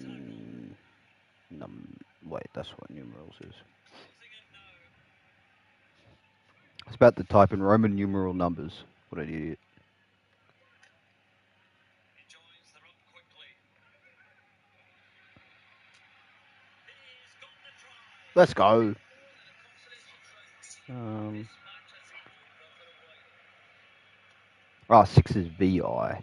tackle. Wait, that's what numerals is. Closing it now. I was about to type in Roman numeral numbers. What an idiot. He joins the run quickly. He's got the try. Let's go. This match has been going on for a while. 6 is VI. Won't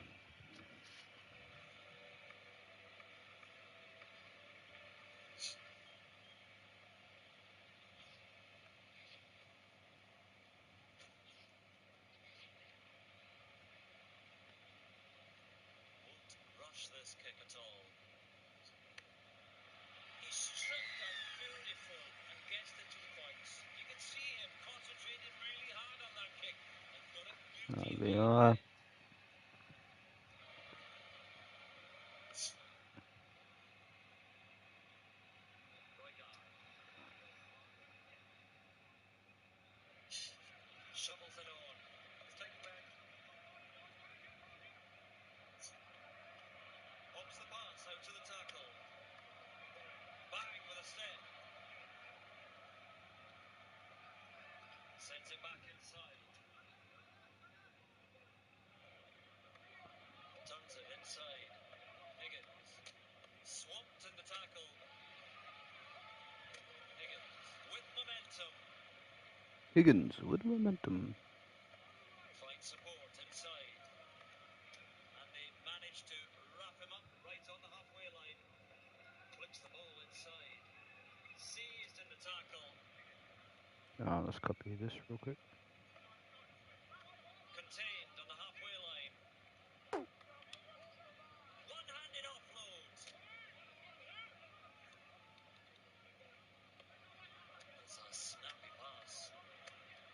rush this kick at all. He stripped out beautiful and gets the 2 points. You can see him concentrating really hard on that kick and got it beautifully VI. in. Shovels it on. Take it back. Pops the pass out to the tackle. Bang with a step. Sends it back inside. Turns it inside. Higgins. Swamped in the tackle. Higgins with momentum. Higgins with momentum. Finds support inside. And they manage to wrap him up right on the halfway line. Flicks the ball inside. Seized in the tackle. Let's copy this real quick. Contained on the halfway line. One-handed offload. It's a snappy pass.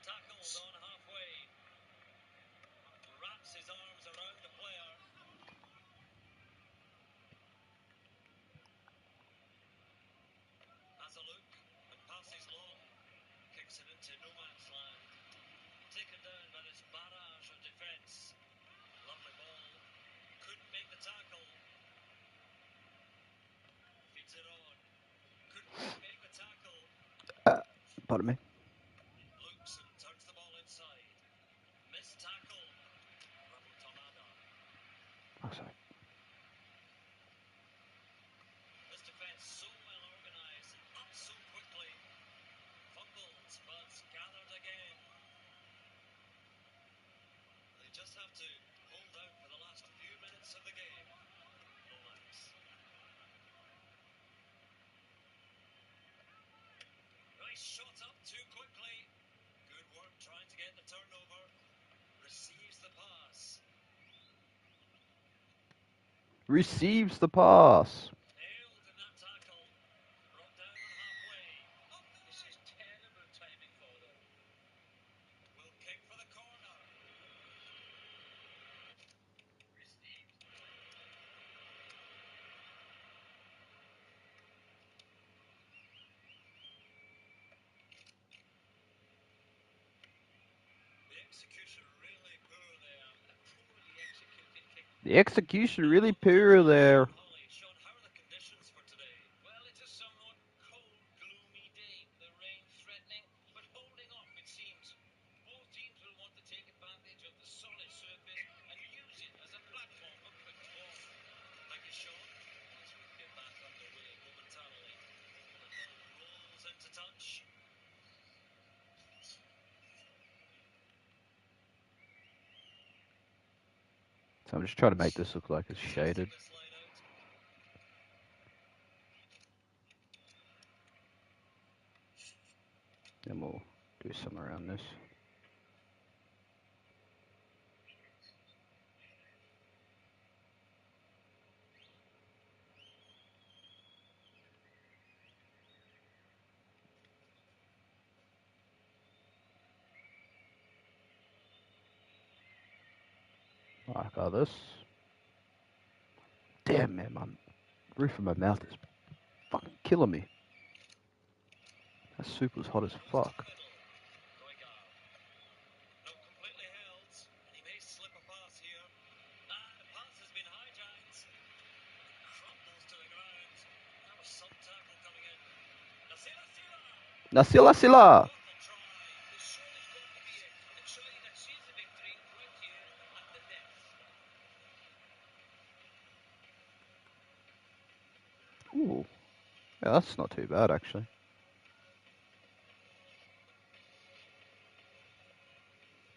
Tackles on halfway. Wraps his arms around the player. Has a look and passes long. Kicks it into no man's land. Taken down by this barrage of defence. Lovely ball. Couldn't make the tackle. Feeds it on. Couldn't quite make the tackle. Pardon me. Looks and turns the ball inside. shot up too quickly. Good work trying to get the turnover. Receives the pass. Receives the pass. Nailed in that tackle. Brought down on halfway. This is terrible timing for them. Will kick for the corner. Received. The execution really poor there. A poorly executed kick. The execution really poor there. Sean, how are the conditions for today? Well, it's a somewhat cold, gloomy day. The rain threatening, but holding off, it seems. Both teams will want to take advantage of the solid surface and use it as a platform for quick ball. Thank you, Sean. As we get back underway momentarily. The ball rolls into touch. So I'm just trying to make this look like it's shaded. This line out. Then we'll do some around this. Like this. Damn, man, my roof of my mouth is fucking killing me. That soup was hot as fuck. Not completely held, and he may slip a pass here. And the pass has been hijacked. Crumbles to the ground. That was some tackle coming in. Nasila Sila! What a try. This surely got to be it. And surely that sees the victory right here at the death. Ooh. Yeah, that's not too bad, actually.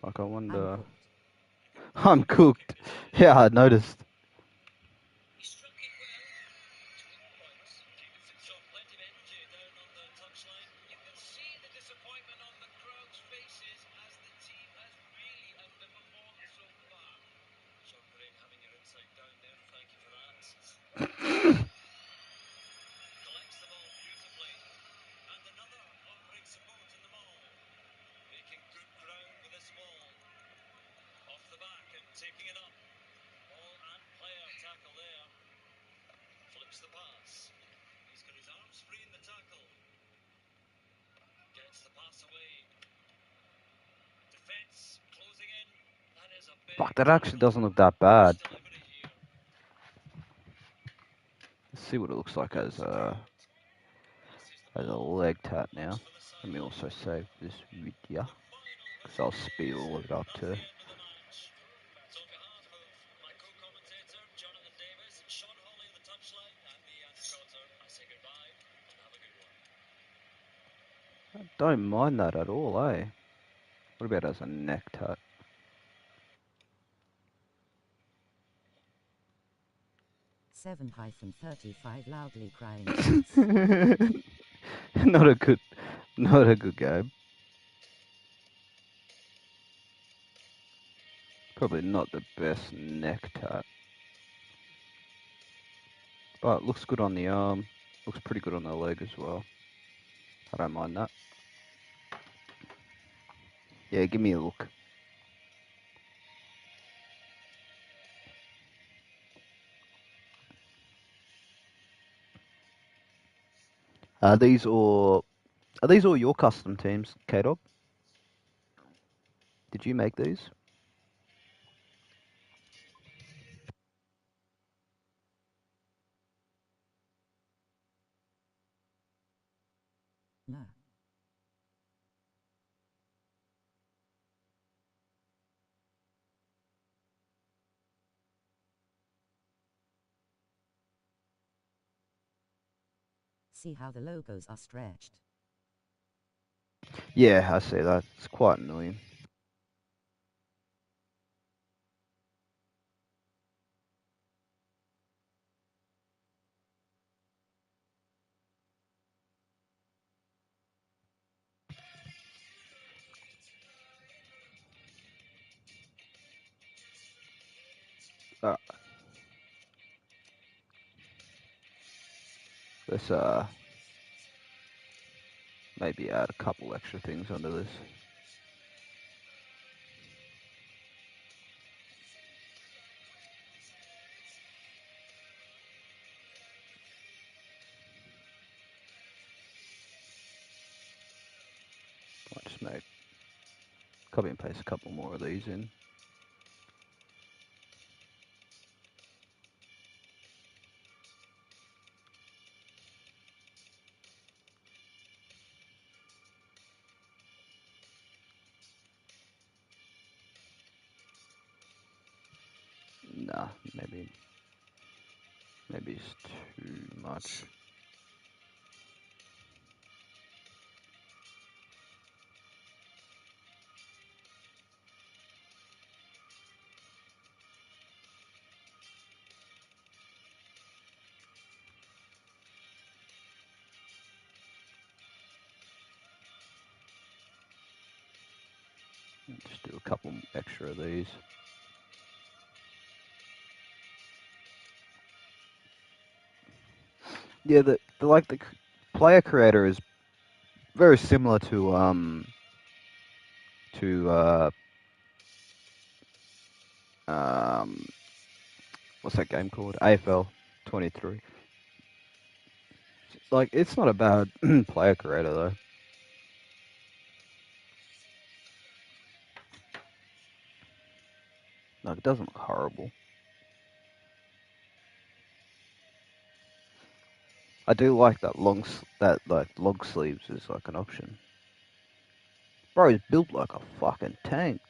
Like, I wonder... I'm cooked. Yeah, I noticed. He struck it well. 2 points. Davidson saw plenty of energy down on the touchline. You can see the disappointment on the crowd's faces as the team has really underperformed so far. Sean Green having your insight down there. Thank you for that. Collects the ball beautifully. And another offering support in the ball. Making good ground with this ball. Off the back and taking it up. Ball and player tackle there. Flips the pass. He's got his arms free in the tackle. Gets the pass away. Defense closing in. That is a big Fuck, that actually doesn't look that bad. Let's see what it looks like as a leg tat now. Let me also save this video, because I'll speed all of it up too. So on behalf of my co-commentator, Jonathan Davis, Sean Hawley on the touchline, and me, Andy Cotter, I say goodbye and have a good one. I don't mind that at all, eh? What about as a neck tat? 7-35 loudly crying. Not a good game. Probably not the best neck tat. But looks good on the arm. Looks pretty good on the leg as well. I don't mind that. Yeah, give me a look. Are these all your custom teams, K-Dog? Did you make these? No. See how the logos are stretched. Yeah, I see that. It's quite annoying. Let's maybe add a couple extra things onto this. Might just make copy and paste a couple more of these in. Nah, maybe it's too much. Just do a couple extra of these. Yeah, the player creator is very similar to what's that game called? AFL 23. Like, it's not a bad player creator though. Like, it doesn't look horrible. I do like that long sleeves is like an option. Bro, he's built like a fucking tank.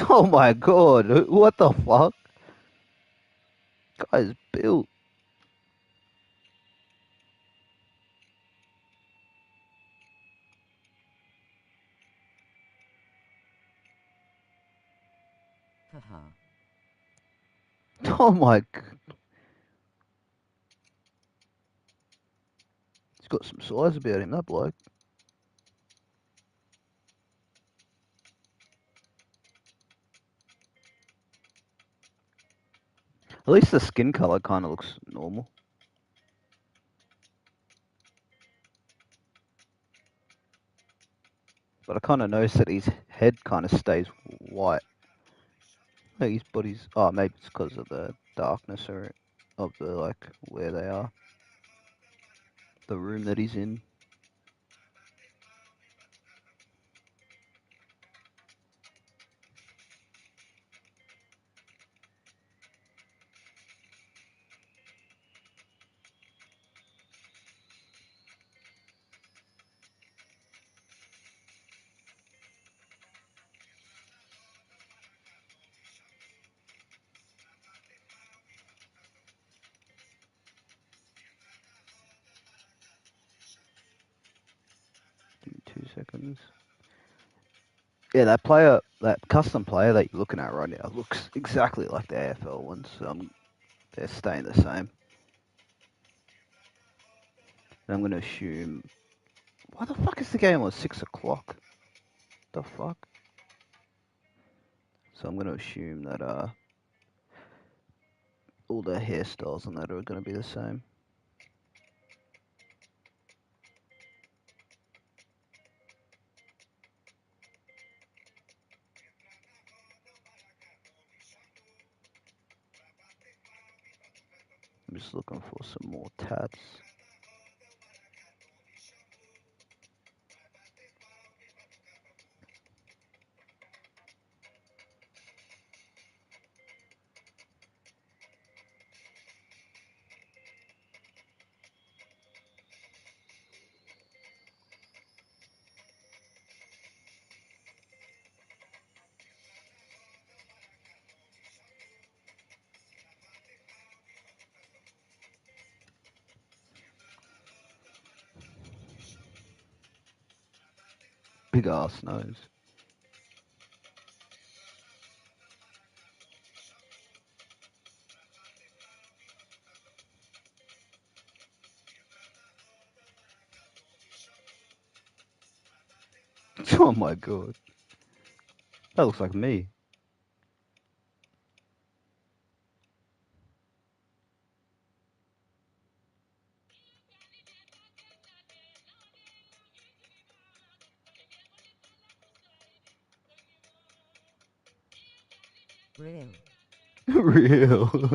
Oh my god, what the fuck? Guy's built. Haha. Oh my god. He's got some size about him, that bloke. At least the skin color kind of looks normal. But I kind of noticed that his head kind of stays white. Like his body's... Oh, maybe it's because of the darkness or of the, like, where they are. The room that he's in. Give me 2 seconds. Yeah, that custom player that you're looking at right now looks exactly like the AFL ones. They're staying the same. And I'm going to assume... Why the fuck is the game on 6 o'clock? The fuck? So I'm going to assume that all the hairstyles on that are going to be the same. I'm just looking for some more tats. Big ass nose. Oh my god. That looks like me. Real. Real.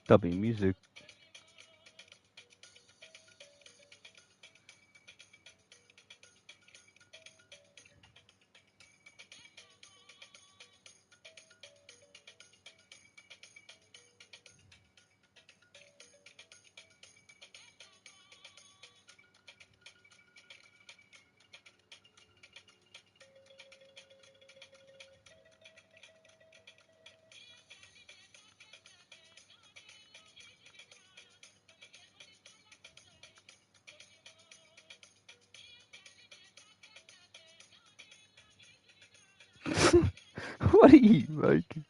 W music. What are you making?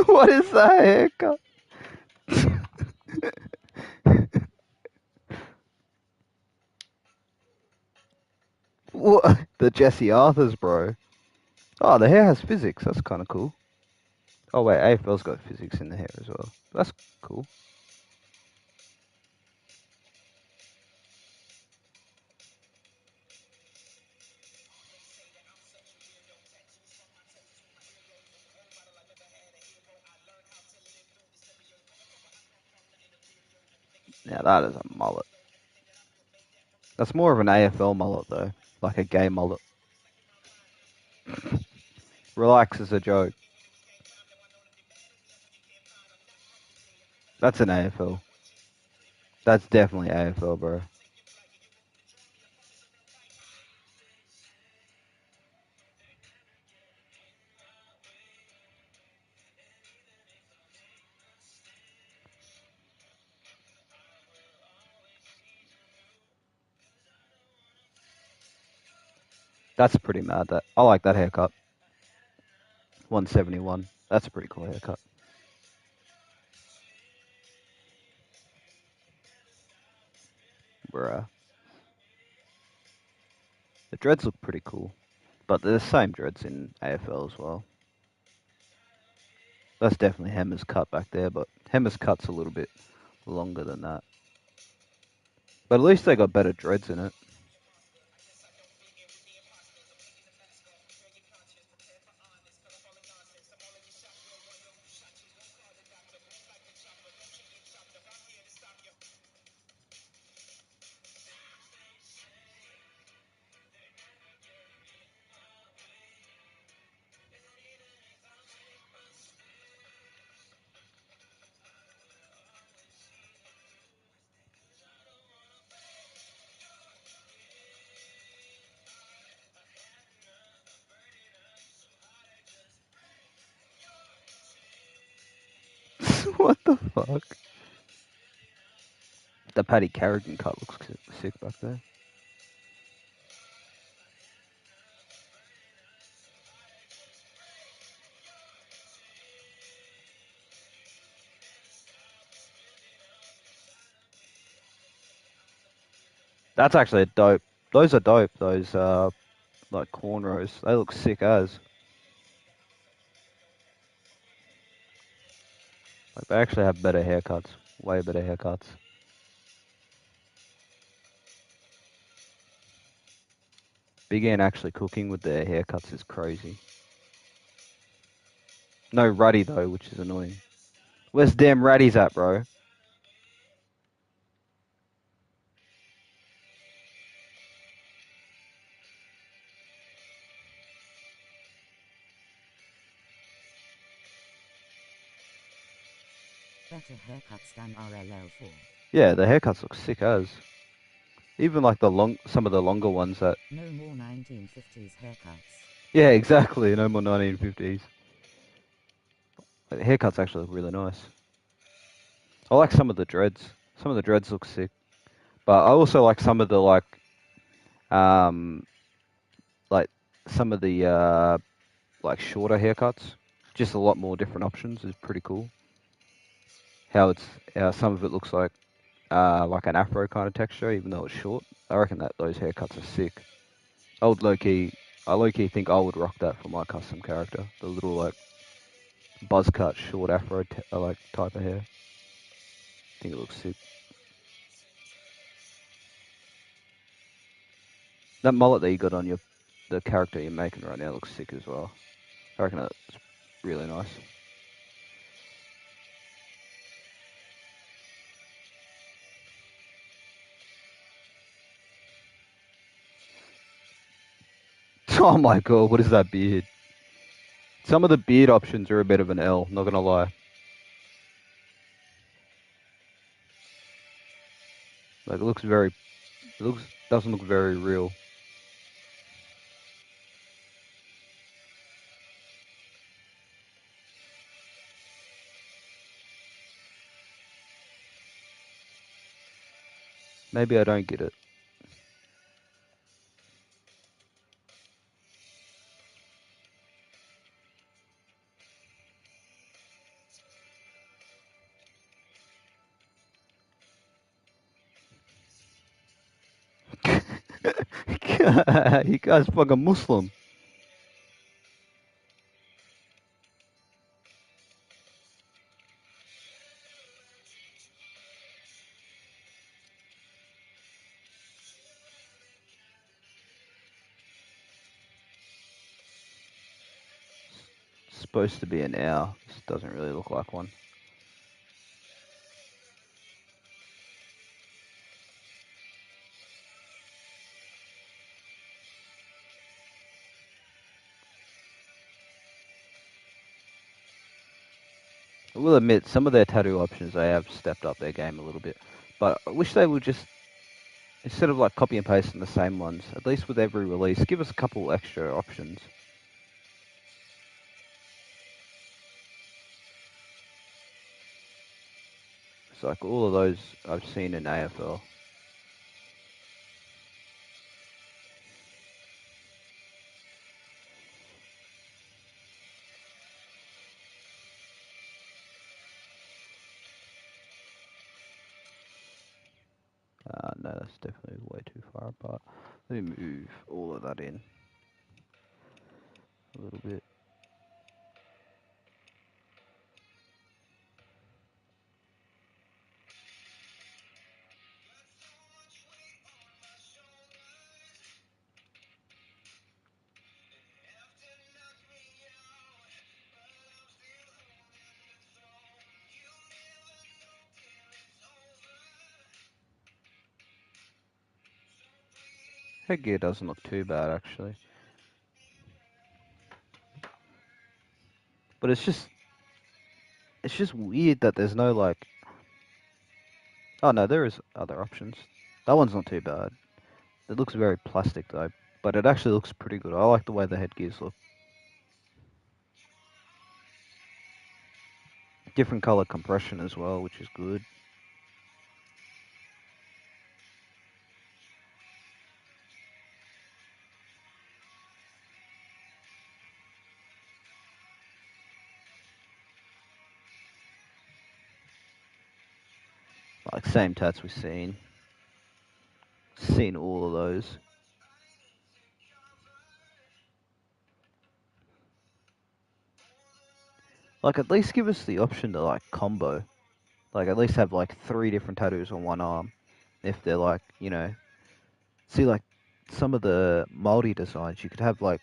What is that haircut? What? The Jesse Arthurs, bro. Oh, the hair has physics. That's kind of cool. Oh wait, AFL's got physics in the hair as well. That's cool. Yeah, that is a mullet. That's more of an AFL mullet though, like a gay mullet. Relax is a joke. That's an AFL. That's definitely AFL, bro. That's pretty mad. That I like that haircut. 171. That's a pretty cool haircut. Bruh. The dreads look pretty cool, but they're the same dreads in AFL as well. That's definitely Hammer's cut back there, but Hammer's cut's a little bit longer than that. But at least they got better dreads in it. What the fuck? The Paddy Carrigan cut looks sick back there. That's actually a dope. Those are dope. Those like cornrows. They look sick as. Like they actually have better haircuts. Way better haircuts. Big Ant actually cooking with their haircuts is crazy. No Ruddy though, which is annoying. Where's damn Ruddy's at, bro? better haircuts than RLL4. Yeah, the haircuts look sick as. Even like some of the longer ones that. No more 1950s haircuts. Yeah, exactly. No more 1950s. Like, the haircuts actually look really nice. I like some of the dreads. Some of the dreads look sick. But I also like some of the like some of the like shorter haircuts. Just a lot more different options is pretty cool. How some of it looks like an afro kind of texture, even though it's short. I reckon that those haircuts are sick. I low key think I would rock that for my custom character. The little like buzz cut, short afro like type of hair. I think it looks sick. That mullet that you got on the character you're making right now looks sick as well. I reckon that's really nice. Oh my god, what is that beard? Some of the beard options are a bit of an L, not gonna lie. Like doesn't look very real. Maybe I don't get it. You guys fucking Muslim. Supposed to be an owl. This doesn't really look like one. I will admit, some of their tattoo options, they have stepped up their game a little bit. But I wish they would just, instead of like copy and pasting the same ones, at least with every release, give us a couple extra options. It's like all of those I've seen in AFL. No, that's definitely way too far apart. Let me move all of that in a little bit. Headgear doesn't look too bad actually. But it's just weird that there's no like. Oh no, there is other options. That one's not too bad. It looks very plastic though, but it actually looks pretty good. I like the way the headgears look. Different color compression as well, which is good. Like same tats we've seen. Seen all of those. Like at least give us the option to like combo. Like at least have like 3 different tattoos on one arm. If they're like, see like some of the multi designs, you could have like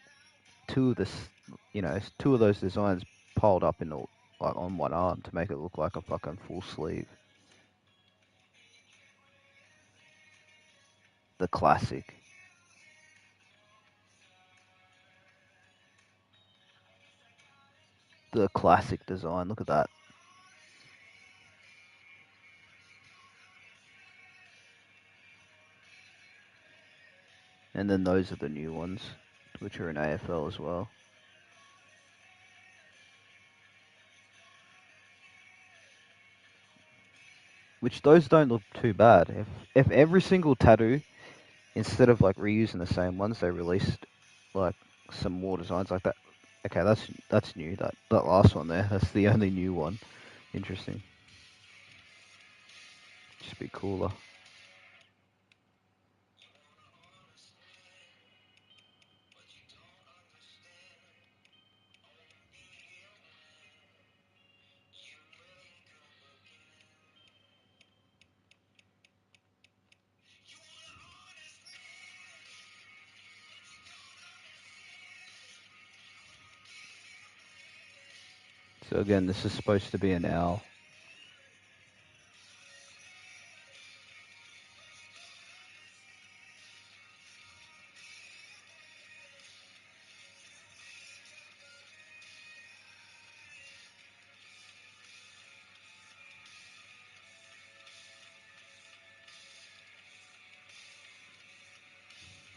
two of those designs piled up in like on one arm to make it look like a fucking full sleeve. The classic. The classic design. Look at that. And then those are the new ones, which are in AFL as well. Which those don't look too bad. If every single tattoo, instead of like reusing the same ones, they released like some more designs like that. Okay, that's new. That last one there, that's the only new one. Interesting. Just be cooler. So again, this is supposed to be an owl.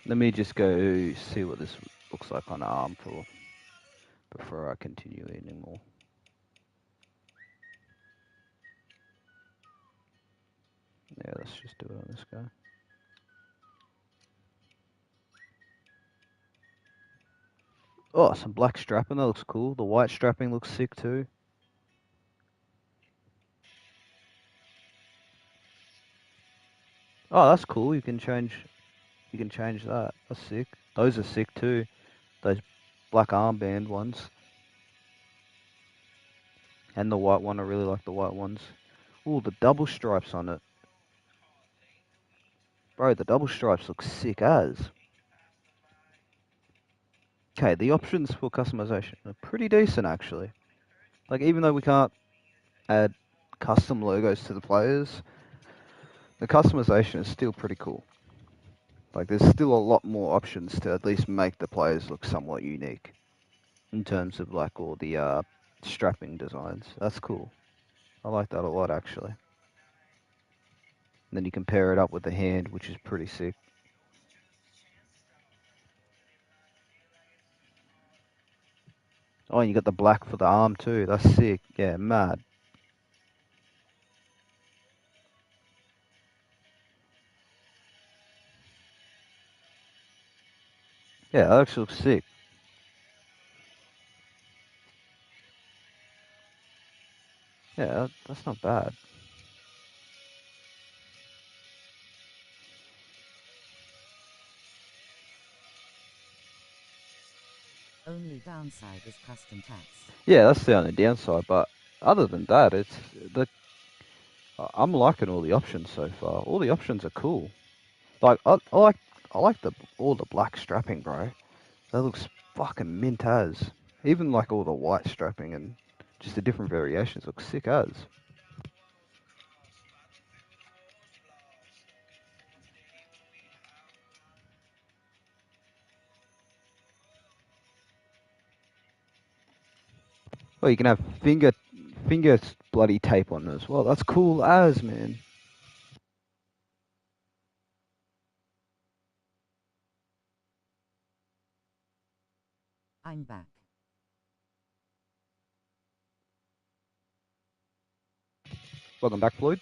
Let me just go see what this looks like on arm before I continue anymore. Yeah, let's just do it on this guy. Oh, some black strapping, that looks cool. The white strapping looks sick too. Oh, that's cool. You can change that. That's sick. Those are sick too. Those black armband ones. And the white one, I really like the white ones. Ooh, the double stripes on it. Bro, the double stripes look sick as. Okay, the options for customization are pretty decent actually. Like, even though we can't add custom logos to the players, the customization is still pretty cool. Like, there's still a lot more options to at least make the players look somewhat unique in terms of like all the strapping designs. That's cool. I like that a lot actually. And then you can pair it up with the hand, which is pretty sick. Oh, and you got the black for the arm too. That's sick. Yeah, mad. Yeah, that actually looks sick. Yeah, that's not bad. Only downside is custom tats. Yeah, that's the only downside. But other than that, I'm liking all the options so far. All the options are cool. Like I like all the black strapping, bro. That looks fucking mint as. Even like all the white strapping and just the different variations look sick as. Well, you can have finger bloody tape on it as well. That's cool as, man. I'm back. Welcome back, Floyd.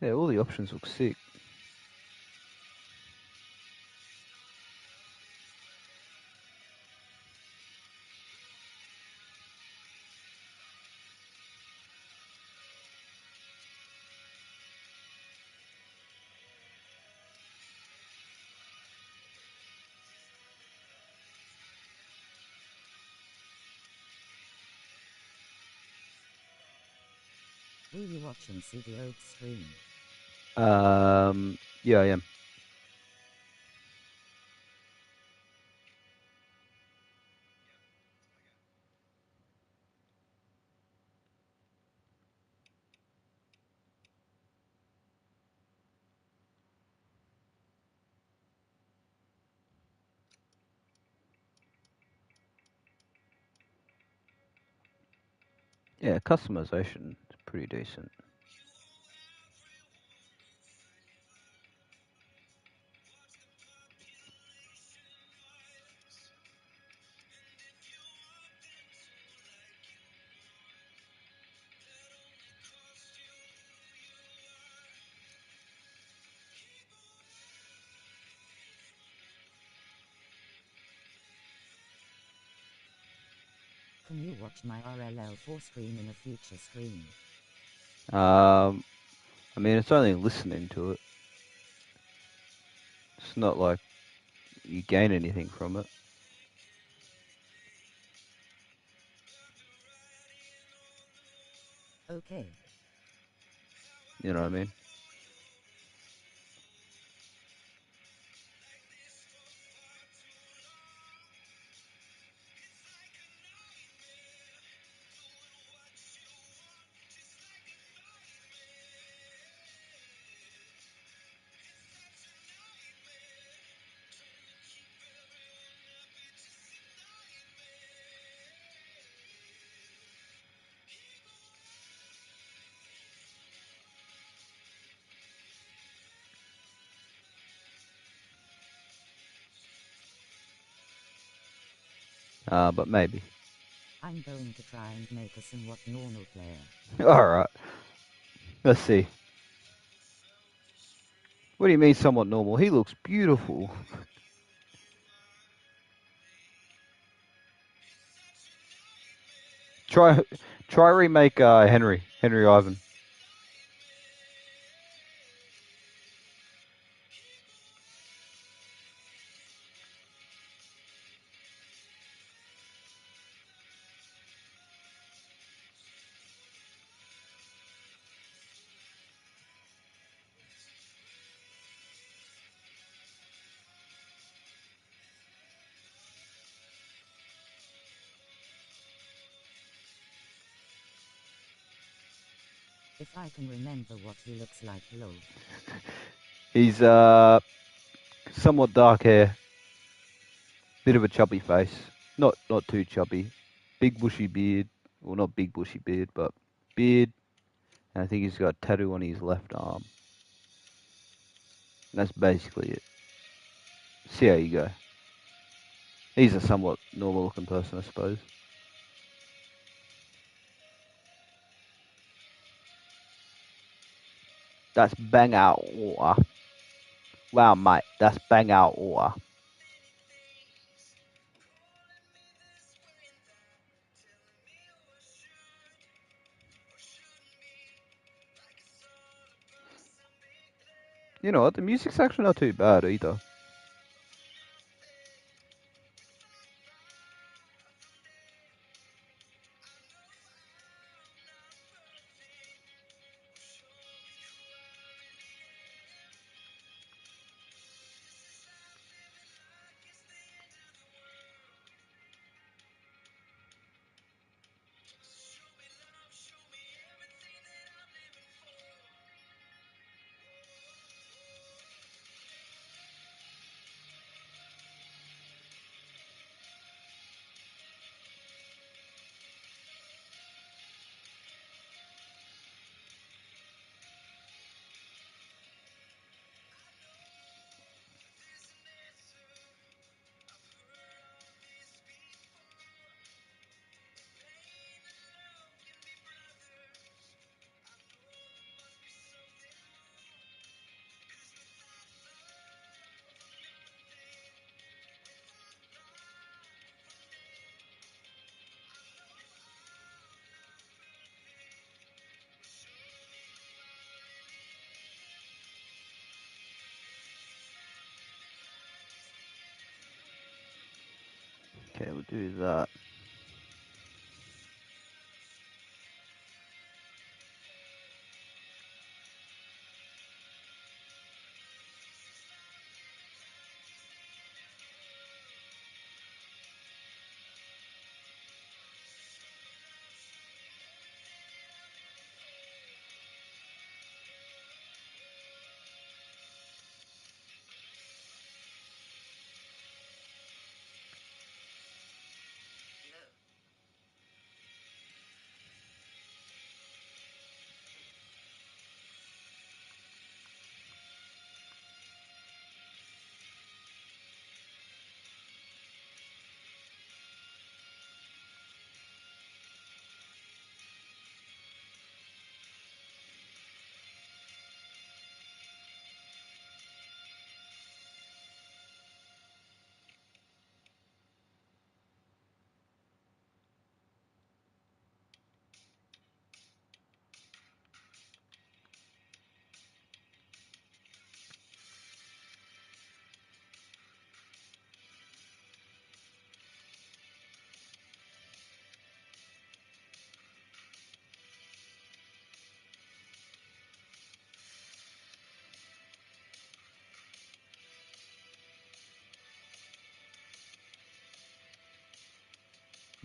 Yeah, all the options look sick. Were you watching CD Oak's stream? Yeah, I am. Yeah, customization is pretty decent. Can you watch my RLL4 stream in a future stream? I mean, it's only listening to it. It's not like you gain anything from it. Okay. You know what I mean? But maybe. I'm going to try and make a somewhat normal player. Alright. Let's see. What do you mean somewhat normal? He looks beautiful. Try remake Henry Ivan. If I can remember what he looks like, lol. He's somewhat dark hair, bit of a chubby face. Not too chubby. Big bushy beard. Well, not big bushy beard, but beard. And I think he's got a tattoo on his left arm. And that's basically it. See how you go. He's a somewhat normal looking person, I suppose. That's bang out water. Wow, mate, that's bang out water. You know what? The music's actually not too bad either. Okay, we'll do that.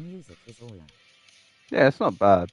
Music is all. Yeah, it's not bad.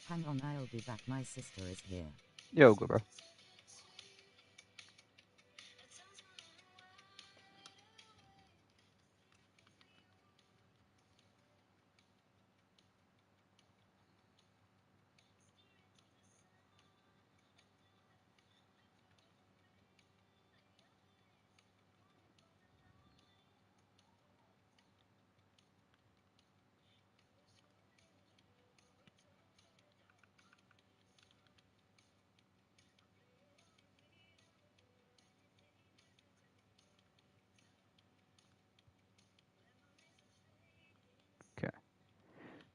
Hang on, I'll be back. My sister is here. Yeah, all good, bro. Okay.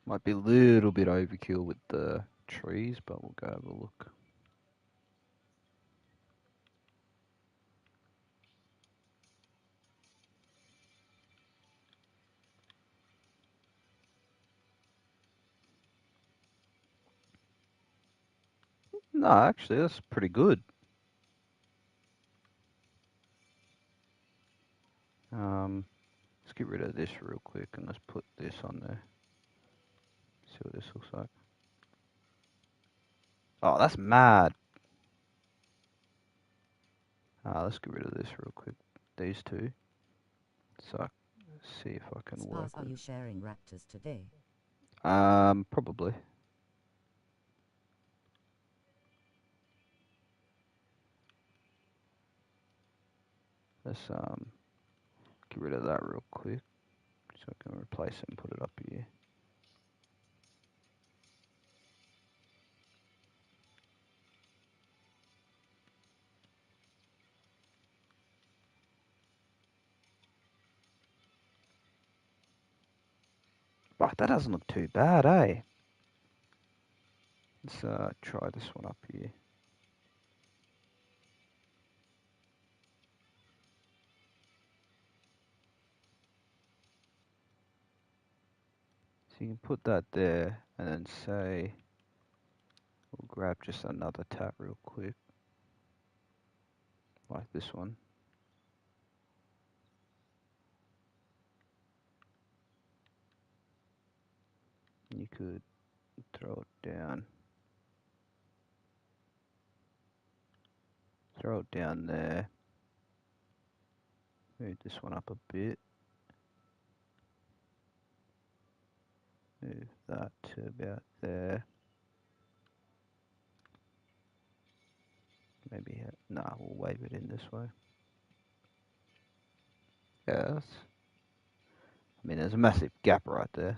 Might be a little bit overkill with the trees, but we'll go have a look. No, actually, that's pretty good. Let's get rid of this real quick and let's put this on there. See what this looks like. Oh, that's mad. Let's get rid of this real quick. These two. So, see if I can work Spas, are you sharing raptors today? probably. Let's get rid of that real quick so I can replace it and put it up here. But that doesn't look too bad, eh? Let's try this one up here. So you can put that there and then say, we'll grab just another tat real quick, like this one. You could throw it down. Throw it down there. Move this one up a bit. Move that to about there. Maybe, nah, we'll wave it in this way. Yes. I mean, there's a massive gap right there.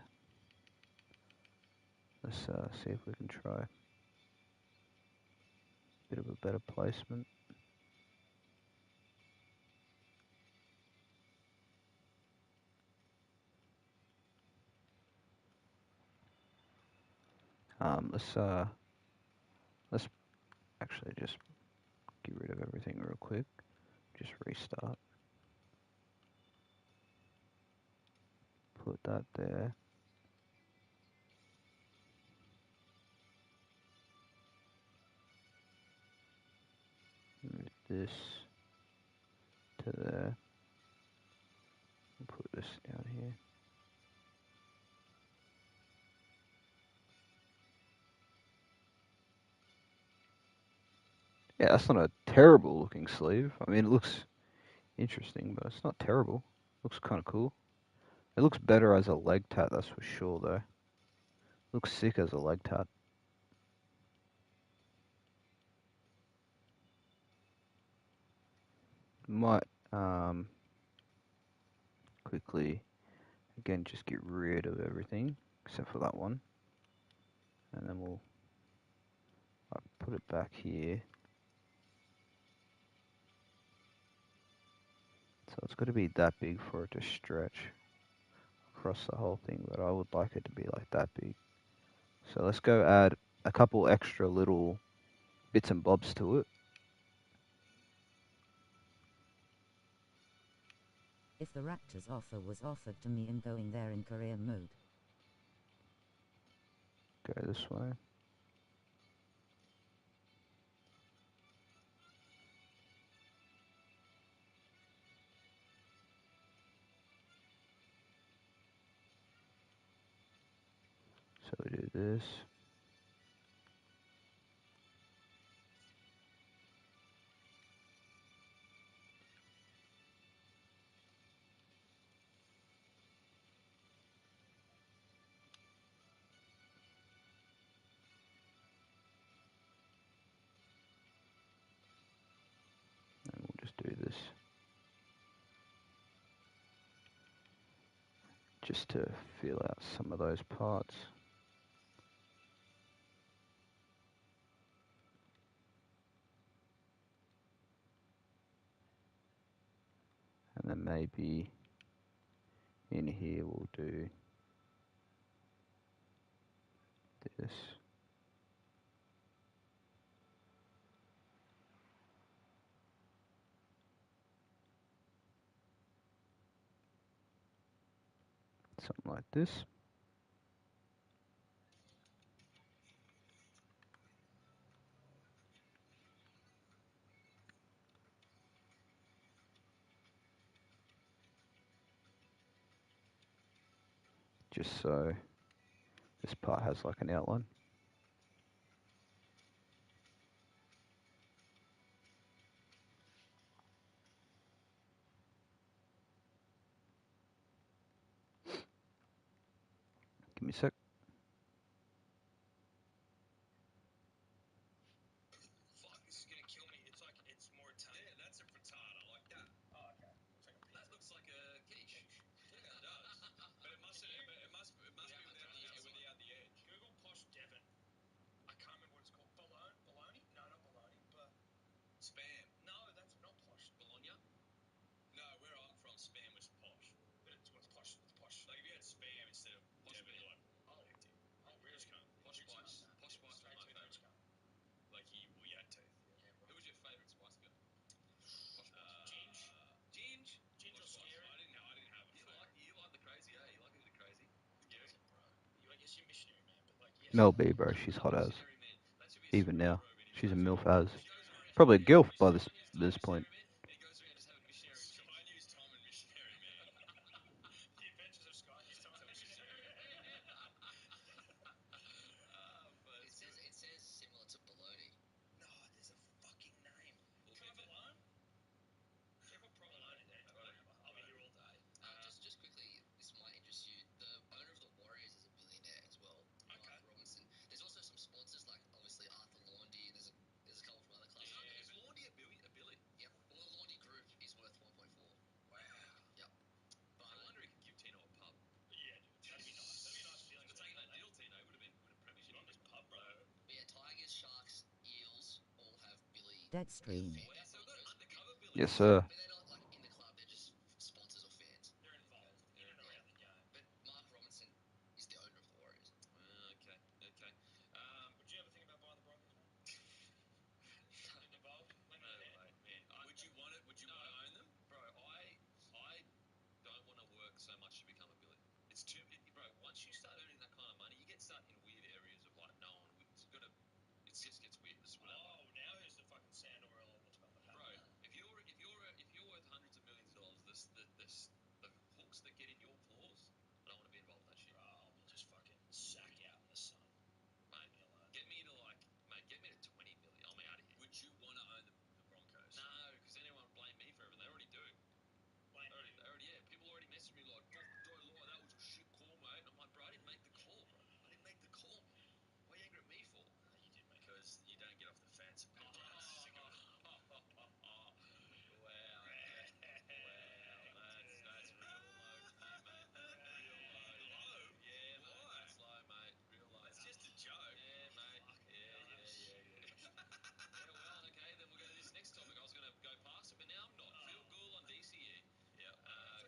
Let's see if we can try a bit of a better placement. Let's actually just get rid of everything real quick. Just restart. Put that there. Move this to there. And put this down here. Yeah, that's not a terrible looking sleeve. I mean, it looks interesting, but it's not terrible. Looks kind of cool. It looks better as a leg tat, that's for sure, though. Looks sick as a leg tat. Might quickly, again, just get rid of everything except for that one. And then we'll put it back here. So it's got to be that big for it to stretch across the whole thing, but I would like it to be like that big. So let's go add a couple extra little bits and bobs to it. If the Raptors offer was offered to me, I'm going there in career mode. Go this way. So we do this. And we'll just do this. Just to feel out some of those parts. And then maybe in here we'll do this. Something like this. Just so this part has like an outline. Give me a sec. Fuck, this is gonna kill me. It's like, it's more Italian. Yeah, that's a frittata, like that. Oh, okay. Looks like a That looks like a quiche. Yeah, it does. But it must be without the edge. Google posh Devon. I can't remember what it's called. Bologna? No, not bologna. But spam. No, that's not posh. Bologna? No, where I'm from, spam was posh. But it's what's posh. What's posh? Like if you had spam instead of Posh Devon, spam. like, oh, rich cunt. Posh Rich spice. cunt. Posh spice was my Straight to rich favourite. cunt. Like he had teeth. Yeah, Who right. was your favourite spice girl? Posh spice. Ginge. Ginge. Ginge or Posh spice. scary. I didn't have a favorite. You like the crazy, eh? You like a bit of crazy. Yeah. Doesn't, bro. I guess you're missionary man, but like yes. Mel B, bro, she's hot as. Missionary man. That should be a Even script now, wrote in his she's a resume. milf as. He goes around Probably a having gilf by this point. And he goes around just having missionary chicks. Sky News Tom and Missionary Man. The Adventures of Sky News Tom and Missionary Man. It says similar to bologna. No, there's a fucking name. Provolone? Should I put provolone in there? Whatever. I'll be here all day. Just quickly, this might interest you. The owner of the Warriors is a billionaire as well, Okay. Mark Robinson. There's also some sponsors like obviously Arthur Laundy. There's a couple from other clubs. Yeah, Is Laundy a billy? Yep. Well, the Laundy Group is worth 1.4. Wow. Yep. But No wonder he could give Tino a pub. Yeah, dude. That'd be nice. That'd be a nice feeling. For taking that deal, Tino would have been premiership. Not this pub, bro. yeah, Tigers, Sharks, Eels all have Billy. Deadstream. Wow, so we've got undercover Billy. Yes, sir. But they're not like in the club. They're just sponsors or fans. They're involved in and around the game. But Mark Robinson is the owner of the Warriors. Okay, okay. Would you ever think about buying the Broncos, man? Getting involved? Lend No me a hand? way, man. Would you want it? Would you want to own them, bro? I don't want to work so much to become a Billy. It's too, bro. Once you start earning that kind of money, you get stuck in weird areas of like no one. It's got to. It just gets weird. This is what I like. Oh, now who's the fucking sand oil or what's called the Bro, if you're get off the fence. And wow. That's real low from you, mate. Real low. Low? Yeah, mate. Why? That's low, mate. Real low. It's just a joke. Yeah, mate. Yeah. Well, okay, then we'll go to this next topic. I was going to go past it, but now I'm not. Phil Gould on DCE. Yeah.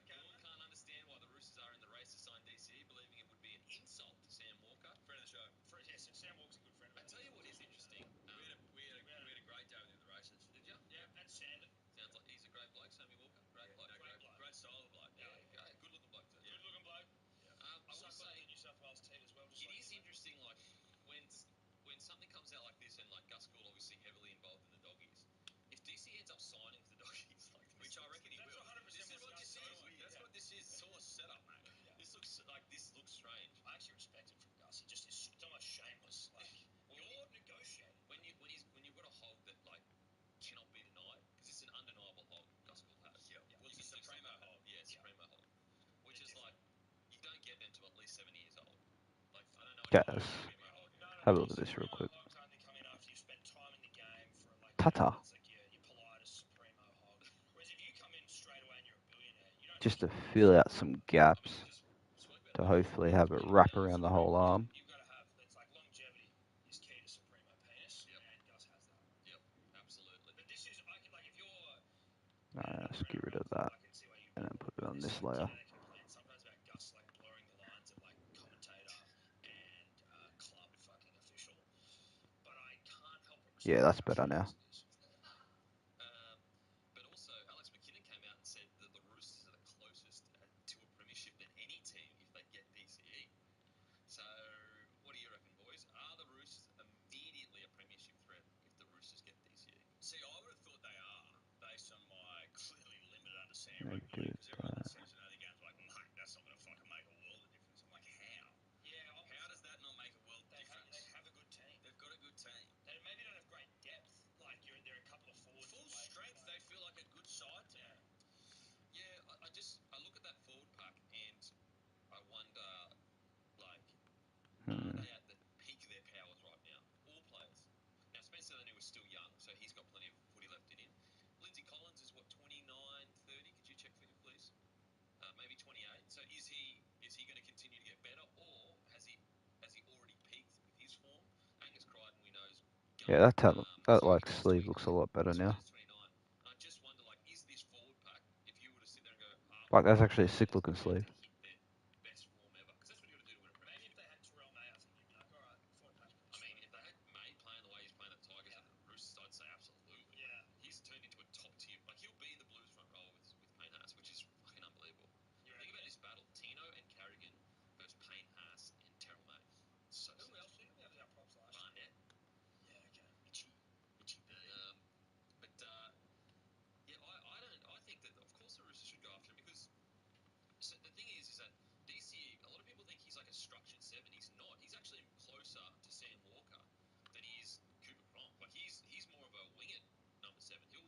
Gould can't understand why the Roosters are in the race to sign DCE, believing it would be an insult to Sam Walker. Friend of the show. Yes, Sam Walker's a good friend of mine. I tell you what is interesting. We had a great day with him at the races. Did you? Yeah, at Sandon. Sounds like he's a great bloke, Sammy Walker. Great bloke. Great style of bloke. Yeah, good looking bloke too. Good looking bloke. Yeah. I will say the New South Wales team as well. It is interesting, like when something comes out like this, and like Gus Gould obviously heavily involved in the doggies. If DC ends up signing with the doggies, like which I reckon he will. This is what this is. That's what this is. It's all a setup, mate. Yeah. This looks strange. I actually respect it from Gus. It's almost shameless. Like you're negotiating when you've got a hog that like cannot be denied because it's an undeniable hog. Gus Gould has. Yeah. Well, it's a supremo hog. Yeah, supremo hog. Which is like you don't get them to at least 70 years old. Like I don't know. Guys, have a look at this real quick. Tata. Just to fill out some gaps to hopefully have it wrap around the whole arm. You've got to have it's like longevity is key to supremo penis, and Gus has that. Yep, absolutely. But this is like if you're Let's get rid of that and then put it on this layer. Sometimes about Gus like blurring the lines of like commentator and club fucking official, but I can't help but Yeah, that's better now. But also, Alex McKinnon came out and said that the Roosters are the closest to a premiership than any team if they get DCE. So, what do you reckon, boys? Are the Roosters immediately a premiership threat if the Roosters get DCE? See, I would have thought they are, based on my clearly limited understanding of rugby league, because everyone that seems to know the game's like, mate, that's not going to fucking make a world of difference. I'm like, how? Yeah, how does that not make a world of difference? They have a good team. They've got a good team. They maybe don't have great depth. Like, they're a couple of forwards. Full strength, they feel like a good side to me. Yeah, I look at that forward pack and I wonder, like, are they at the peak of their powers right now? All players. Now, Spencer Leniu is still young, so he's got plenty of footy left in him. Lindsay Collins is, what, 29, 30? Could you check for him, please? Maybe 28. So is he going to continue to get better, or has he already peaked with his form? Angus Crichton, we know, is Yeah, that like sleeve looks a lot better now. 29. And I just wonder, like, is this forward pack, if you were to sit there and go, Like that's actually a sick looking sleeve. hit their best form ever? Because that's what you got to do to win a premiership. Maybe if they had Terrell May, I think you'd be like, all right, forward pack's pretty. I mean, if they had May playing the way he's playing at the Tigers and the Roosters, I'd say absolutely. Yeah. He's turned into a top tier. Like he'll be in the Blues front row with Payne Haas, which is fucking unbelievable. Think about this battle: Tino and Carrigan versus Payne Haas and Terrell May. So who else? Who we have our props last? Barnett. Yeah. Okay. Itchy B. But yeah, I think that of course the Roosters should go after him because. So the thing is that DCE, a lot of people think he's like a structured seven. He's not. He's actually closer to Sam Walker than he is Cooper Cronk. Like he's more of a winged number seven. He'll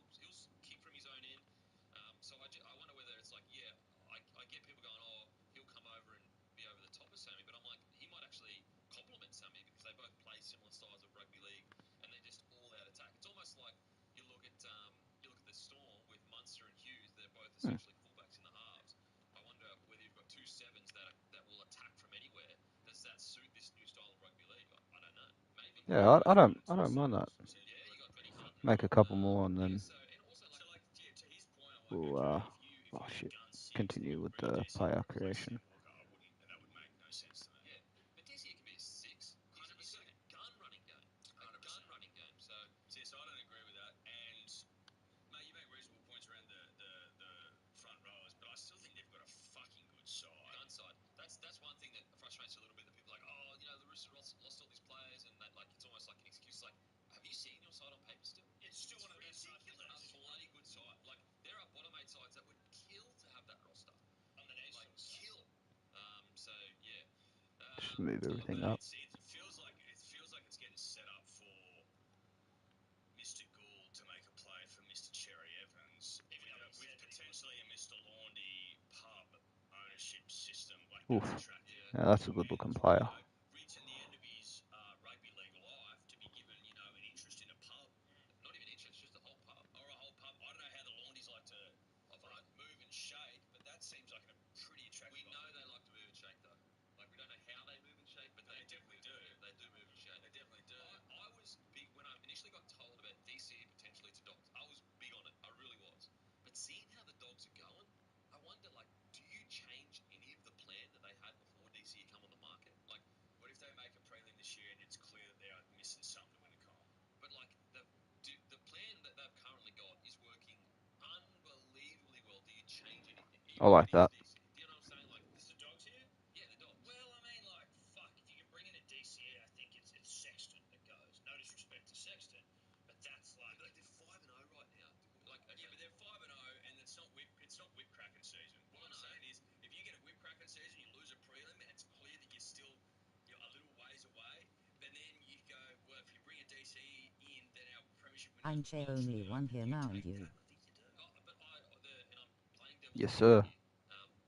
kick from his own end. So I wonder whether it's like, yeah, I get people going, oh, he'll come over and be over the top of Sammy, but I'm like, he might actually complement Sammy because they both play similar styles of rugby league and they're just all out attack. It's almost like you look at the Storm with Munster and Hughes. They're both essentially fullbacks in the halves. I wonder whether you've got two sevens that will attack from anywhere. Does that suit this new style of rugby league? I don't know. Maybe. Yeah, I don't mind that. Yeah, you got Benny Hunt. Make a couple more and then To his point, I'm like, we'll okay, if oh you shit, gun six, continue with the DCE player replace creation. Sam Walker, I wouldn't. That would make no sense to me. Yeah, but DCE can be a six. 100%. He's got a gun running game. 100%. Gun running game. So I don't agree with that. And mate, you make reasonable points around the front rows, but I still think they've got a fucking good side. Gun side. That's one thing that frustrates a little bit. That people are like, oh, the Roosters lost all these players, and that like it's almost like an excuse. Like, have you seen your side on paper still? It's still one of the best sides. A bloody good side. Like there are bottom eight sides that would kill to have that roster. Underneath, like kill. So yeah. Just move everything Look, up. it feels like it's getting set up for Mr. Gould to make a play for Mr. Cherry Evans, with potentially a Mr. Laundy pub ownership system. Like Oof. that's attractive. Yeah, that's a good looking player. Reaching the end of his rugby league life to be given, an interest in a I like that. Do you know what I'm saying? Like, Is the dogs here? yeah, the dogs. Well, I mean, like, fuck. If you can bring in a DCE, I think it's Sexton that goes. No disrespect to Sexton, but that's like. Like they're 5-0 right now. Like, okay. Yeah, but they're 5-0, and it's not whip cracking season. What I'm saying is, if you get a whip cracking season, you lose a prelim, and it's clear that you're a little ways away. But then you go, well, if you bring a DCE in, then our premiership window I'm is Che closed. only one here now and you. I think you do. But and I'm playing devil's Yes, advocate sir. here.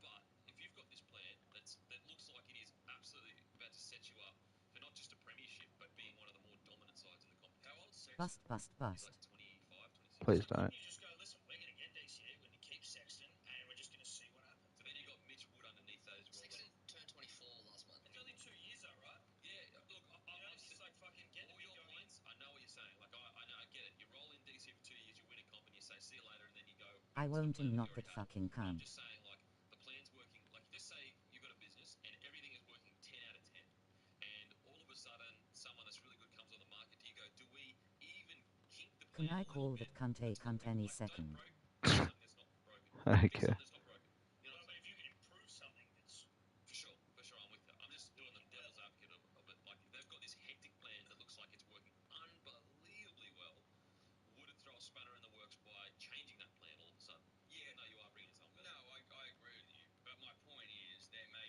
But if you've got this plan that looks like it is absolutely about to set you up for not just a premiership, but being one of the more dominant sides in the competition. How old's Sexton? Bust. He's like 25, 26. Please So don't. couldn't you just go, listen, we're going to get DCE, we're going to keep Sexton, and we're just going to see what happens? So then you got Mitch Wood underneath those rollers. Sexton turned 24 last month. It's only 2 years, though, right? Yeah, look, I'm just like fucking getting all your points. I know what you're saying. Like, I know, I get it. You roll in DC for 2 years, you win a comp, and you say see you later, and then you go. I back to the won't plan and you not already that had. fucking I'm cunt. just saying, like, the plan's working. Like, just say you've got a business and everything is working 10 out of 10, and all of a sudden someone that's really good comes on the market. Do you go? Do we even kink the Can plan I a little call bit? that cunt a That's cunt not any like, second? don't break something that's not broken. Fix Okay. something that's not broken. You know Well, what I'm but saying? if you can improve something that's. For sure, I'm with you. I'm just doing the devil's advocate of it. Like, they've got this hectic plan that looks like it's working unbelievably well. Would it throw a spanner in the works by changing that plan all of a sudden? Yeah, no, you are bringing something. No, I agree with you. But my point is, there may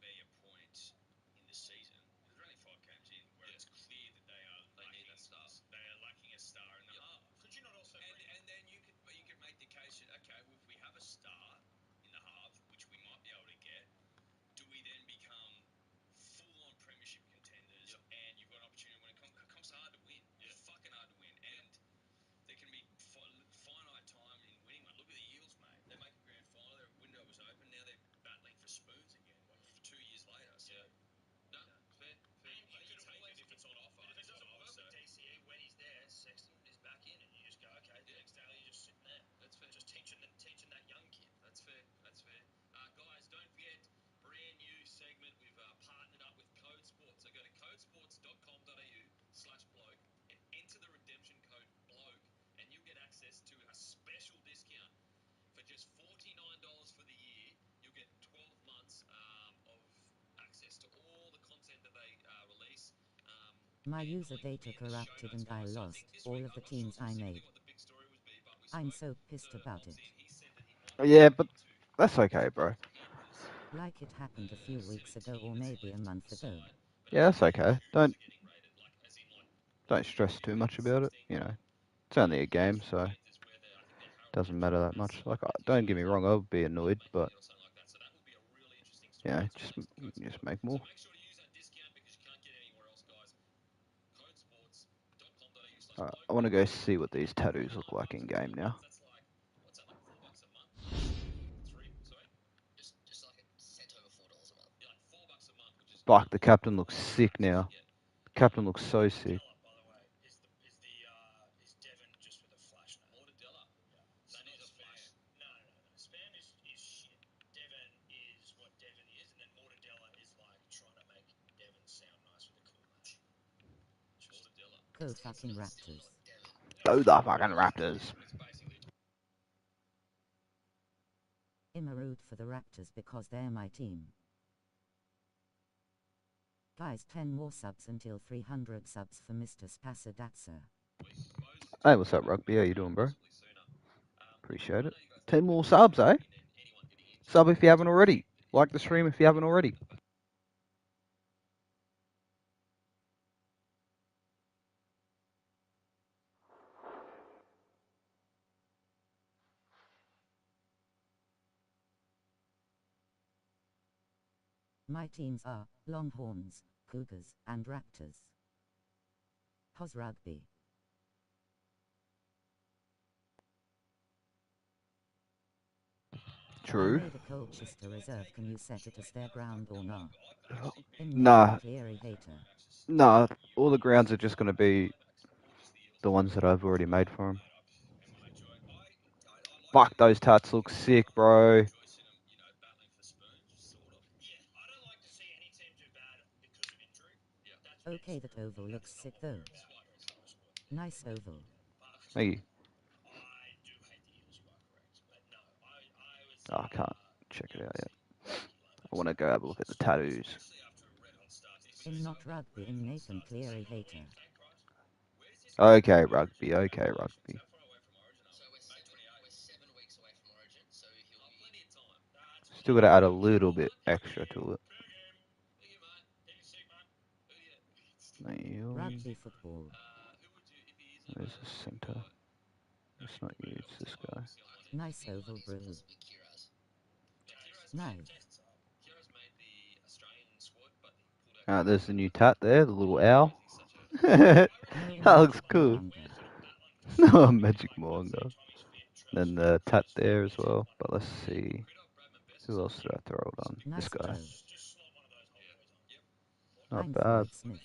be a point in the season, because we're only 5 games in, where it's clear that they Need that star. They are lacking a star in the half. Could you not also and then you could make the case that, okay, well, if we have a star in the halves, which we might be able to get, do we then become full-on premiership contenders? Yep. And you've got an opportunity when comps hard to win. Yeah. It's fucking hard to win, and there can be finite time in winning one. Look at the Eels, mate. They make a grand final. Their window was open. Now they're battling for spoons again. 2 years later. So. Yeah. No, fair. And you could take it if it's on offer. But if it doesn't work with DCE, when he's there, Sexton is back in, and you just go, okay, thanks, Daly, you're just sitting there. That's fair. Just teaching that young kid. That's fair. Guys, don't forget, brand new segment. We've partnered up with Code Sports. So go to codesports.com.au/bloke and enter the redemption code bloke, and you'll get access to a special discount for just $49 for the year. You'll get 12 months of access to all the content that they release. My user data corrupted and I lost all of the teams I made. I'm so pissed about it. Yeah, but that's okay, bro. Like it happened a few weeks ago or maybe a month ago. Yeah, that's okay. Don't stress too much about it. You know, it's only a game, so doesn't matter that much. Like, don't get me wrong, I'll be annoyed, but you know, just make more. Make sure to use that discount because you can't get it anywhere else, guys. Codesports.com.au/bloke. Alright, I want to go see what these tattoos look like in game now. That's like, what's that, like $4 a month? Sorry? Just like a cent over $4 a month. Yeah, like $4 a month, which is Fuck, the captain looks sick now. yeah. The captain looks so sick. Della, by the way, is Devon just with a flash name? Mortadella. That is a flash. No. Spam is shit. Devon is what Devon is, and then Mortadella is like trying to make Devon sound nice with a cool name. Mortadella. Go fucking Raptors. Go the fucking Raptors. It's basically I'm a root for the Raptors because they're my team. Guys, 10 more subs until 300 subs for Mr. Spasadatsa. Hey, what's up, Rugby? How you doing, bro? Appreciate it. 10 more subs, eh? Sub if you haven't already. Like the stream if you haven't already. My teams are Longhorns, Cougars, and Raptors. How's rugby? True. I made a Colchester reserve. Can you set it as their ground or not? Nah. Cleary hater. Nah, all the grounds are just going to be the ones that I've already made for him. Fuck, those tats look sick, bro. Okay, that oval looks sick though. Nice oval. Thank you. I do hate the Eels, you are correct. But no, I was Oh, I can't check it out yet. I want to go have a look at the tattoos. In not rugby in Nathan Cleary hater. Okay, rugby. Okay, rugby. So we're 7 weeks away from Origin. So he'll be. Still got to add a little bit extra to it. Rugby football. There's a centre. It's not you, it's this guy. Nice oval brew. Knife. There's the new tat there, the little owl. That No looks magic cool. moanga. No, magic manga. Then the tat there as well. But let's see. Who else did I throw it on? Nice This guy. throw. Not I'm bad. Floyd Smith.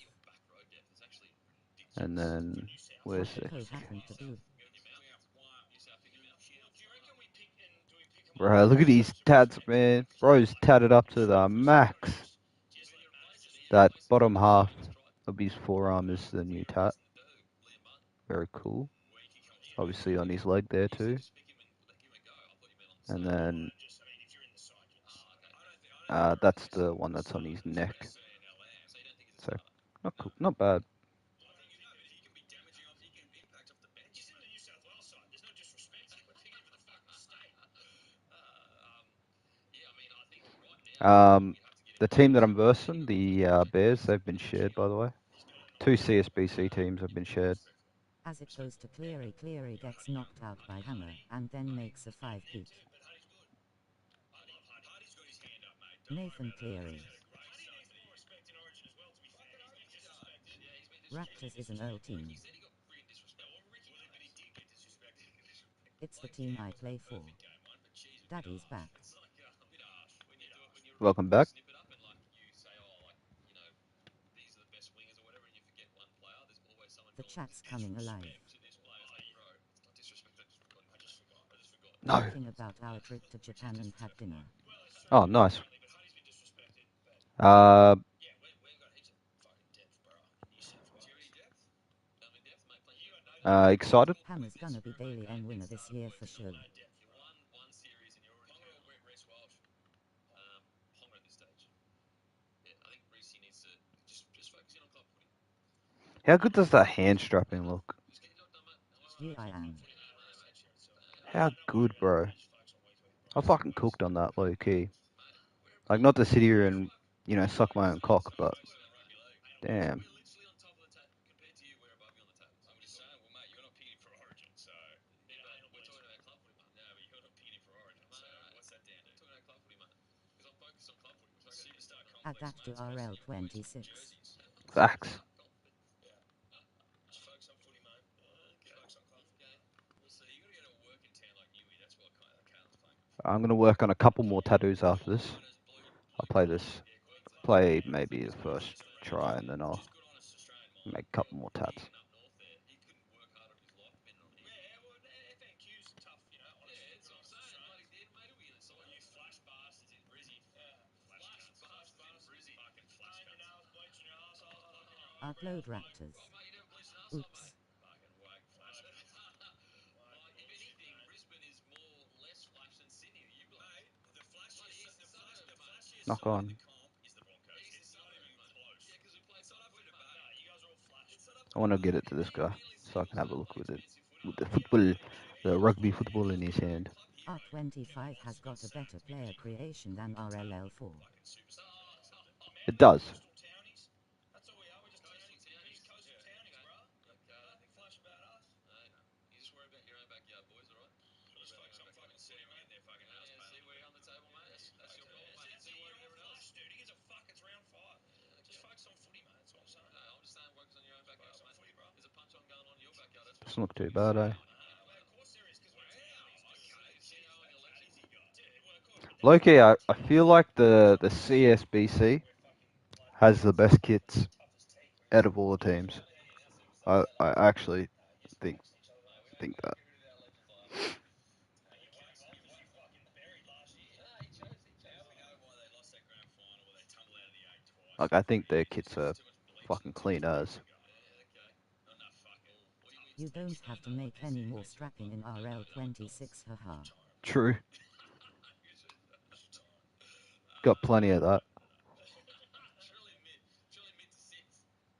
And then, where's What the... the co happened to do? Bro, look at these tats, man. Bro's tatted up to the max. That bottom half of his forearm is the new tat. Very cool. Obviously on his leg there too. And then that's the one that's on his neck. So not cool, not bad. The team that I'm versing, the Bears, they've been shared, by the way. 2 CSBC teams have been shared. As it goes to Cleary, Cleary gets knocked out by Hammer and then makes a 5-peat. Nathan Cleary. Raptors is an old team. It's the team I play for. Daddy's back. Welcome back. The chat's coming alive. No. Talking about our trip to Japan and had dinner. Oh, nice. Excited? Hammer's gonna be Daily N winner this year for sure. How good does that hand strapping look? Yeah, I am. How good, bro. I fucking cooked on that low key. Like, not to sit here and, you know, suck my own cock, but damn. Add that to RL26. Facts. I'm gonna work on a couple more tattoos after this. I'll play maybe the first try, and then I'll make a couple more tats. Upload Raptors. Oops. Knock on. I want to get it to this guy so I can have a look with it, with the football, the rugby football in his hand. R25 has got a better player creation than RLL4. It does. Doesn't look too bad, eh? Loki, I feel like the CSBC has the best kits out of all the teams. I actually think that. Like, I think their kits are fucking clean as. You don't have to make any more strapping in RL26, haha. True. Got plenty of that. Truly mid to six.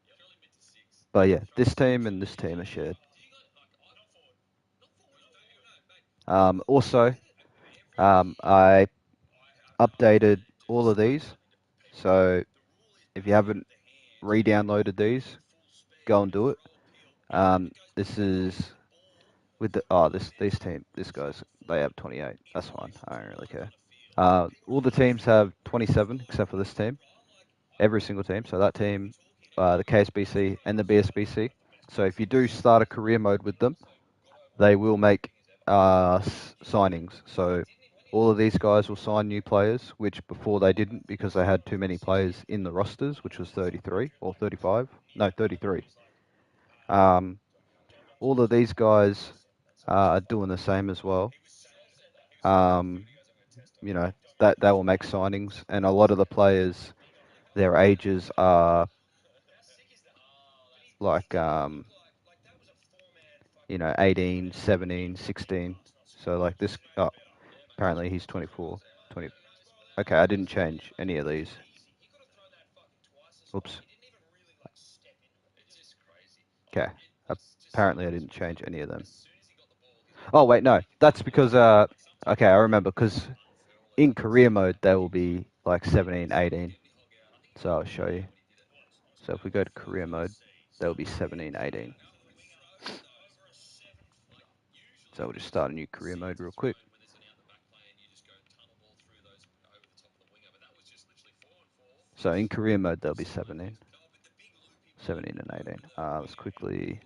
Truly mid to six. But yeah, this team and this team are shared. You got not forward. No, mate. Also, I updated all of these. So if you haven't re-downloaded these, go and do it. This is with these guys, they have 28. That's fine. I don't really care. All the teams have 27 except for this team. Every single team. So that team, the KSBC and the BSBC. So if you do start a career mode with them, they will make signings. So all of these guys will sign new players, which before they didn't because they had too many players in the rosters, which was 33 or 35. No, 33. All of these guys are doing the same as well. You know, that they will make signings, and a lot of the players, their ages are like, 18, 17, 16. So like this, apparently he's 24, 20. Okay, I didn't change any of these. Oops. Okay. Apparently I didn't change any of them. Oh wait, no. That's because okay, I remember because in career mode they will be like 17, 18. So I'll show you. So if we go to career mode, they'll be 17, 18. So we'll just start a new career mode real quick. So in career mode they'll be 17. 17 and 18. Let's quickly.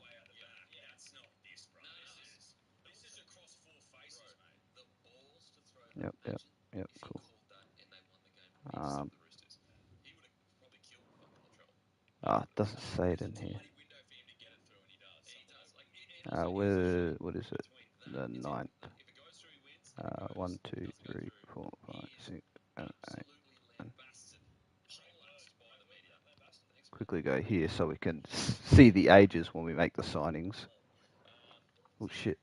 Yep, cool. It doesn't say it in here. What is it? The ninth. 1, 2, 3, 4, 5, 6, 7, 8. Quickly go here so we can see the ages when we make the signings. Oh shit.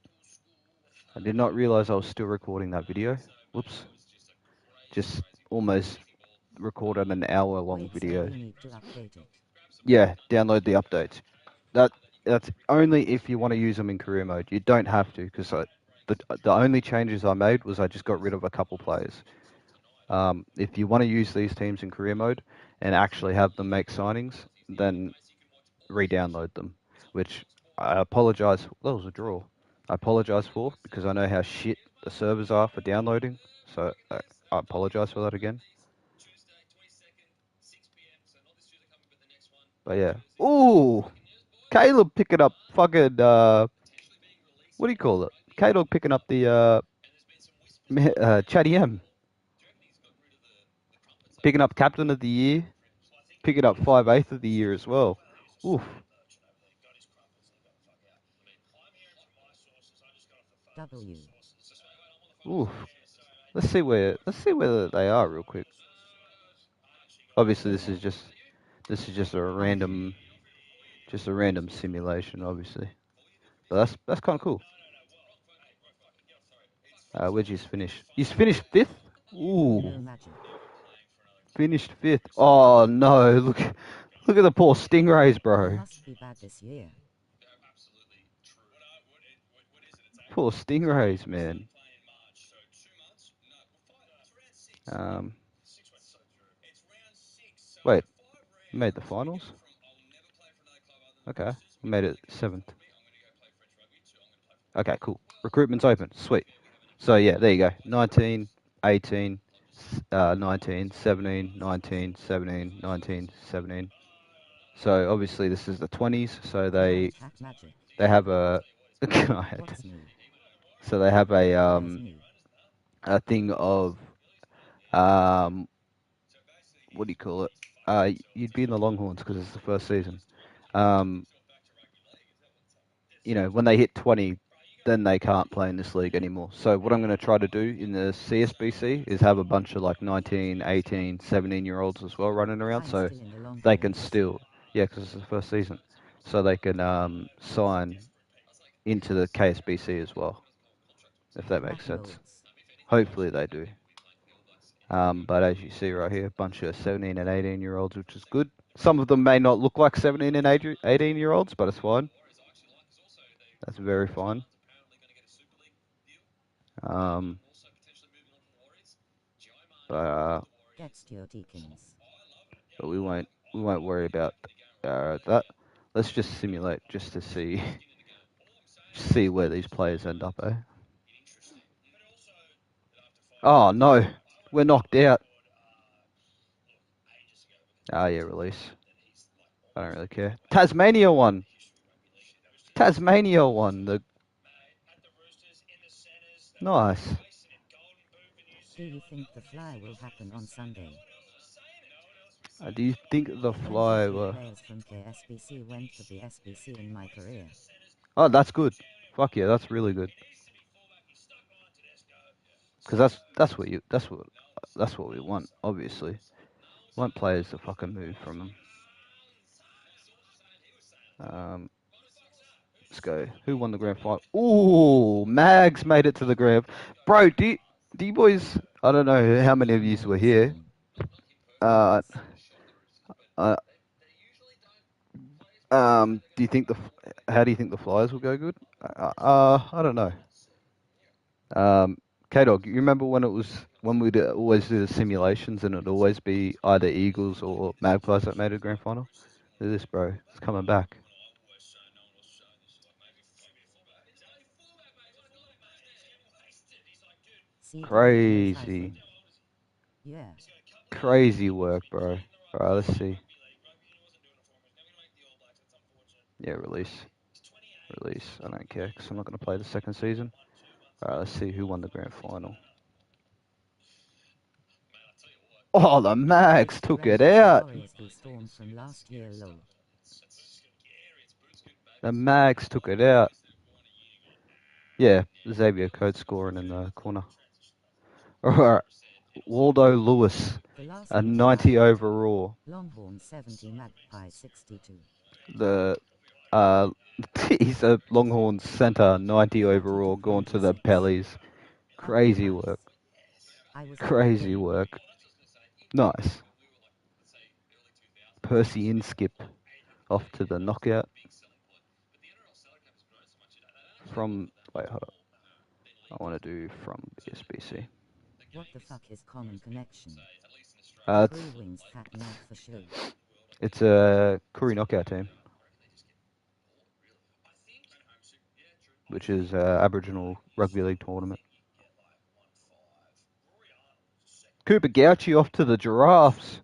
I did not realize I was still recording that video. Whoops. Just almost recorded an hour-long Wait, video. so you need to update it. Yeah, download the updates. That's only if you want to use them in career mode. You don't have to, because the only changes I made was I just got rid of a couple players. If you want to use these teams in career mode and actually have them make signings, then re-download them. Which I apologize. That was a draw. I apologize for because I know how shit the servers are for downloading. So I apologize for that again. But yeah. Ooh, Caleb picking up fucking what do you call it? Caleb picking up the Chatty M. Picking up captain of the year. Picking up 5/8 of the year as well. Oof. W. Oof. Let's see where they are real quick. Obviously this is just a random simulation, obviously. But that's kind of cool. Where'd you finish? You finished 5th? Ooh. No magic. Finished 5th. Oh no, look at the poor Stingrays, It bro. must be bad this year. Poor Stingrays, man. Wait, you made the finals? Okay, we made it 7th. Okay, cool. Recruitment's open. Sweet. So yeah, there you go. 19, 18, 19, 17, 19, 17, 19, 17. So obviously this is the 20s. So they Hat magic. have a What's new? so they have There's new. a thing of what do you call it? You'd be in the Longhorns because it's the first season. When they hit 20, then they can't play in this league anymore. So what I'm going to try to do in the CSBC is have a bunch of like 19, 18, 17-year-olds as well running around, I'm so still in the long they can horns. still, yeah, because it's the first season, so they can sign into the KSBC as well, if that makes Mackie sense. Olds. Hopefully they do. But as you see right here, a bunch of 17 and 18-year-olds, which is good. Some of them may not look like 17 and 18-year-olds, but it's fine. That's very fine. But we won't worry about that. Let's just simulate just to see where these players end up, eh? Oh no, we're knocked out. Ah, yeah, release. I don't really care. Tasmania won. Tasmania won. The nice. Do you think the fly will happen on Sunday? Do you think the fly 23 will... players from KSBC went to the SBC in my career. Oh, that's good. Fuck yeah, that's really good. Because that's what we want. Obviously, we want players to fucking move from them. Let's go. Who won the grand final? Ooh, Mags made it to the grand. Bro, do you boys? I don't know how many of you were here. Uh, do you think how do you think the Flyers will go good? I don't know. K-Dog, you remember when we'd always do the simulations and it'd always be either Eagles or Magpies that made a grand final? Look at this, bro. It's coming back. Crazy. Yeah. Crazy work, bro. Alright, let's see. Yeah, release. Release. I don't care because I'm not going to play the second season. Alright, let's see who won the grand final. Oh, the Mags took it out. From last year low. The Mags took it out. Yeah, Xavier Code scoring in the corner. Alright, Waldo Lewis, a 90 overall. Longhorn 70, Magpie 62. He's a Longhorn center, 90 overall, going to the Pellies. Crazy work. Crazy work. Nice. Percy Inskip off to the knockout. Wait, hold up. I want to do from the SBC. What the fuck is common connection? It's a Koori knockout team, which is Aboriginal rugby league tournament. Cooper Gauchi off to the Giraffes.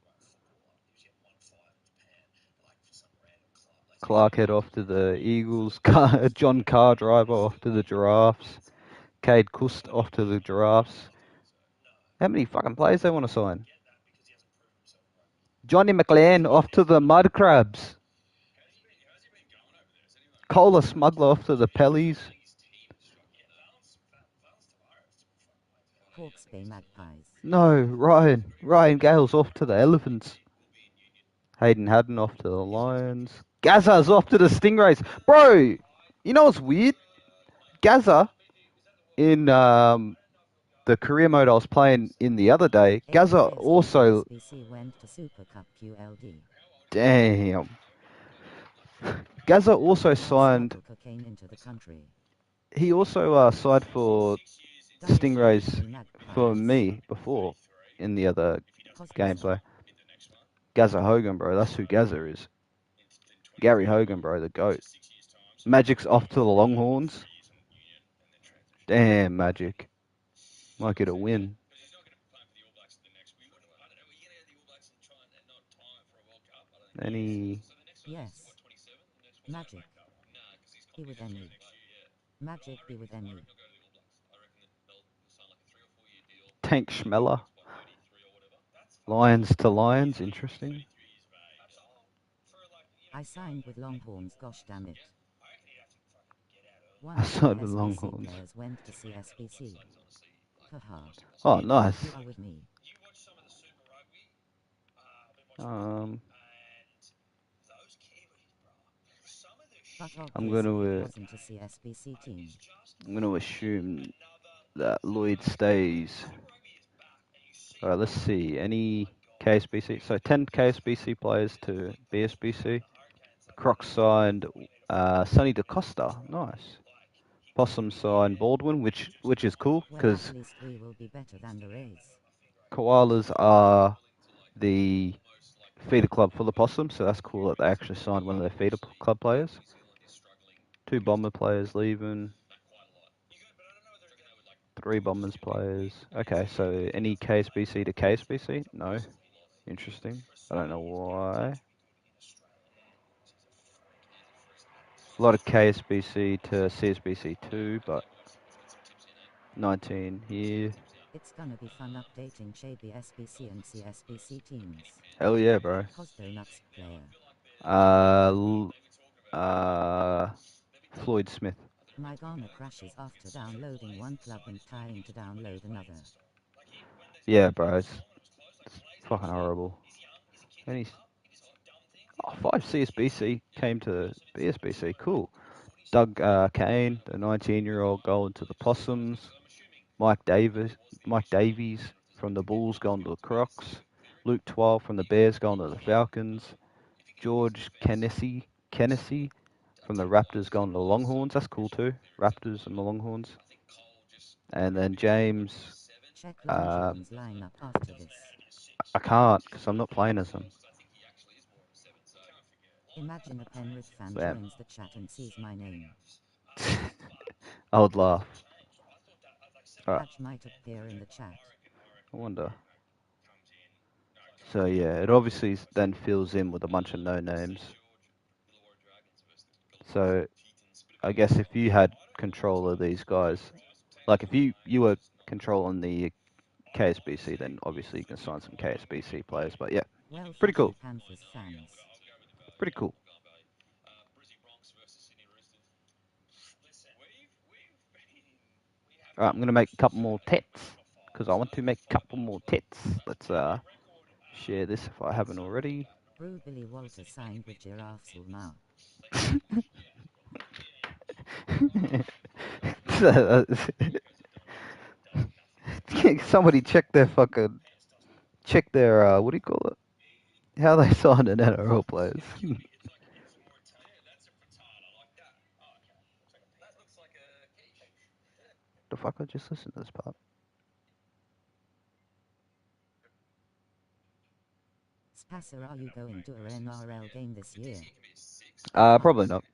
Clarkhead off to the Eagles. John Cardriver off to the Giraffes. Cade Cust off to the Giraffes. How many fucking players they want to sign? Johnny McLean off to the Mud Crabs. Cola Smuggler off to the Pellies. Hawke's Bay Magpies. No, Ryan Gale's off to the Elephants. Hayden Haddon off to the Lions. Gazza's off to the Stingrays. Bro, you know what's weird? Gazza, in the career mode I was playing in the other day, Gazza also... went to Super Cup QLD. Damn. Gazza also signed... Into the country. He also signed for Stingrays for me before in the other gameplay. Gazza Hogan, bro. That's who Gazza is. Gary Hogan, bro. The GOAT. Magic's off to the Longhorns. Damn, Magic. Might get a win. Any... Yes. Magic. Be with MU. Magic be with MU. Tank Schmeller. Lions to Lions, interesting. I signed with Longhorns, gosh damn it. I signed with Longhorns. Players went to CSBC. Oh, nice. You are with me. I'm going to assume that Lloyd stays. All right, let's see. Any KSBC? So 10 KSBC players to BSBC. Crocs signed Sonny DaCosta. Nice. Possum signed Baldwin, which is cool Well, because at least we will be better than the Rays. koalas are the feeder club for the Possum, so that's cool that they actually signed one of their feeder club players. 2 Bomber players leaving. 3 Bombers players. Okay, so any KSBC to KSBC? No. Interesting. I don't know why. A lot of KSBC to CSBC 2, but 19 here. It's gonna be fun updating Shady SBC and CSBC teams. Hell yeah, bro. Cos Donuts player. Uh, Floyd Smith. My Ghana crashes after downloading one club and trying to download another. Yeah, bro. It's fucking horrible. And he's 5 CSBC came to BSBC. Cool. Doug Kane, the 19-year-old, going to the Possums. Mike Davies from the Bulls going to the Crocs. Luke Twile from the Bears going to the Falcons. George Kennessy from the Raptors going to the Longhorns. That's cool too. Raptors and the Longhorns. And then James, Check Longhorns lineup after this. I can't because I'm not playing as him. Imagine a Penrith fan Yeah. joins the chat and sees my name. I would laugh. Alright, Patch might appear in the chat. I wonder. So yeah, it obviously then fills in with a bunch of no names. So I guess if you had control of these guys, like if you were controlling the KSBC, then obviously you can sign some KSBC players. But yeah, Well, pretty fuck you cool. Panthers fans. Pretty cool. Alright, I'm gonna make a couple more tits because I want to make a couple more tits. Let's share this if I haven't already. Brew Billy Walter signed with Giraffes now. Somebody check their what do you call it? How they sign an NRL players. The fuck, I just listened to this part. Spasser, are you going to an NRL game this year? Probably not.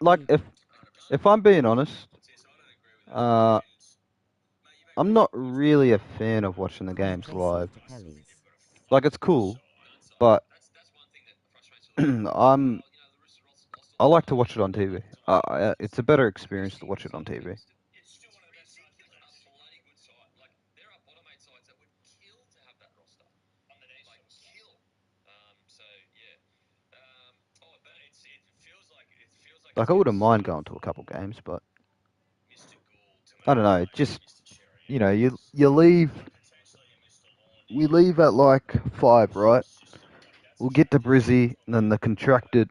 Like if I'm being honest, I'm not really a fan of watching the games live. Like it's cool, but I like to watch it on TV. It's a better experience to watch it on TV. Like I wouldn't mind going to a couple games, but I don't know. Just you leave. We leave at like 5, right? We'll get to Brizzy, and then the congested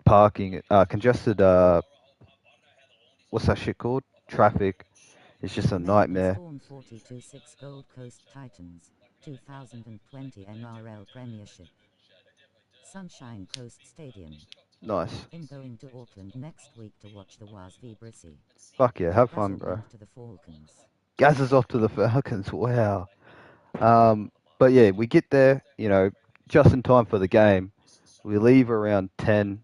parking, congested, what's that shit called? Traffic. It's just a Melbourne nightmare. Storm 42-6 Gold Coast Titans, 2020 NRL Premiership. Sunshine Coast Stadium. Nice. I'm going to Auckland next week to watch the Waz v Brissy. Fuck yeah, have fun, bro. To the Falcons. Gaz is off to the Falcons. Wow. But yeah, we get there, just in time for the game. We leave around 10.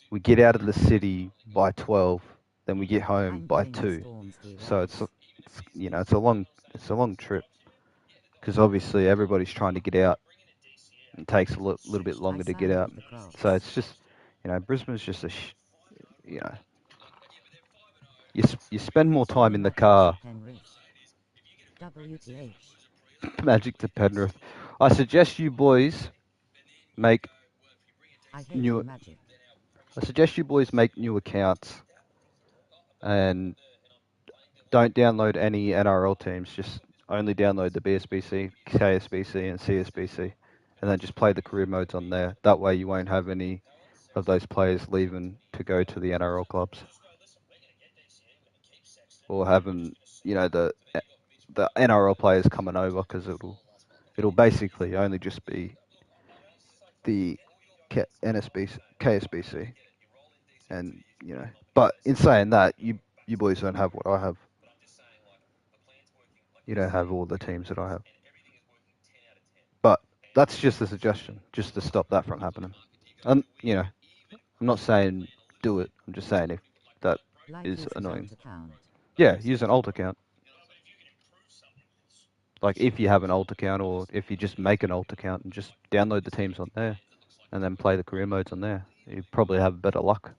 We get out of the city by 12. Then we get home by 2. So it's a long trip because obviously everybody's trying to get out. It takes a little bit longer to get out. So it's just, Brisbane's just you spend more time in the car. WTH. Magic to Penrith. I suggest you boys make new. Magic. I suggest you boys make new accounts and don't download any NRL teams. Just only download the BSBC, KSBC, and CSBC, and then just play the career modes on there. That way, you won't have any of those players leaving to go to the NRL clubs, or having the NRL players coming over, because it'll basically only just be the KSBC, and But in saying that, you boys don't have what I have. You don't have all the teams that I have. But that's just a suggestion, just to stop that from happening. And I'm not saying do it. I'm just saying if that Like is use an annoying. alt account. Yeah, use an alt account. Like if you have an alt account, or if you just make an alt account and just download the teams on there, and then play the career modes on there, you probably have better luck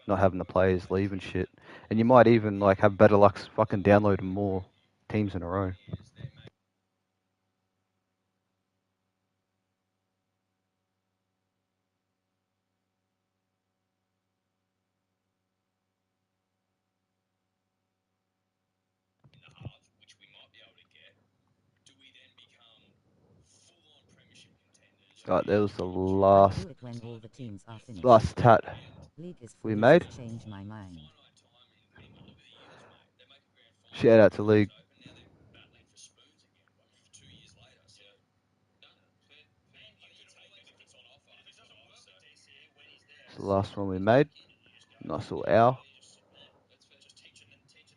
not having the players leave and shit. And you might even like have better luck fucking downloading more teams in a row. which we might be able to get, do we then become full-on premiership contenders? Right, there was the I'll do it when all the teams are finished. last tat League is we for made. easy to change my mind. Shout out to League. It's the last one we made. Nice little hour. Just teaching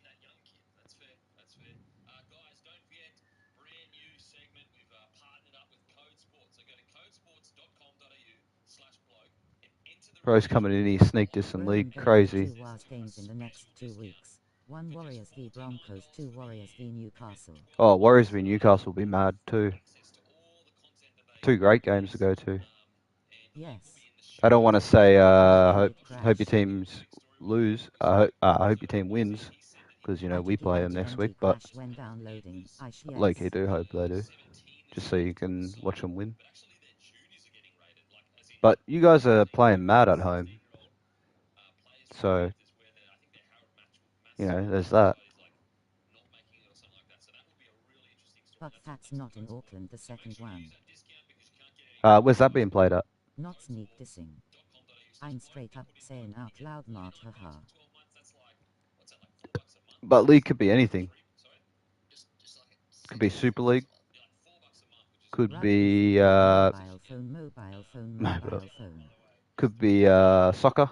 that young kid. That's fair. That's fair. Guys, don't forget, brand new segment. We've partnered up with Code Sports. So go to codesports.com.au/bloke and enter the Bro's coming in here, sneak this in League. Going Crazy. to 2 Wars games in the next 2 weeks. 1 Warriors v Broncos, 2 Warriors v Newcastle. Oh, Warriors v Newcastle will be mad too. 2 great games to go to. Yes. I don't want to say It hope your crashed. teams lose. I hope your team wins, because I we did play the them next week. anti-MT But crash when downloading. like you Yes. do hope they do, just so you can watch them win. But you guys are playing mad at home, so there's that. But that's not in Auckland, the second one. Where's that being played at? Not sneak dissing. I'm straight up saying out loud, Mart, haha. But League could be anything. Could be Super League. Could be mobile phone. could be soccer.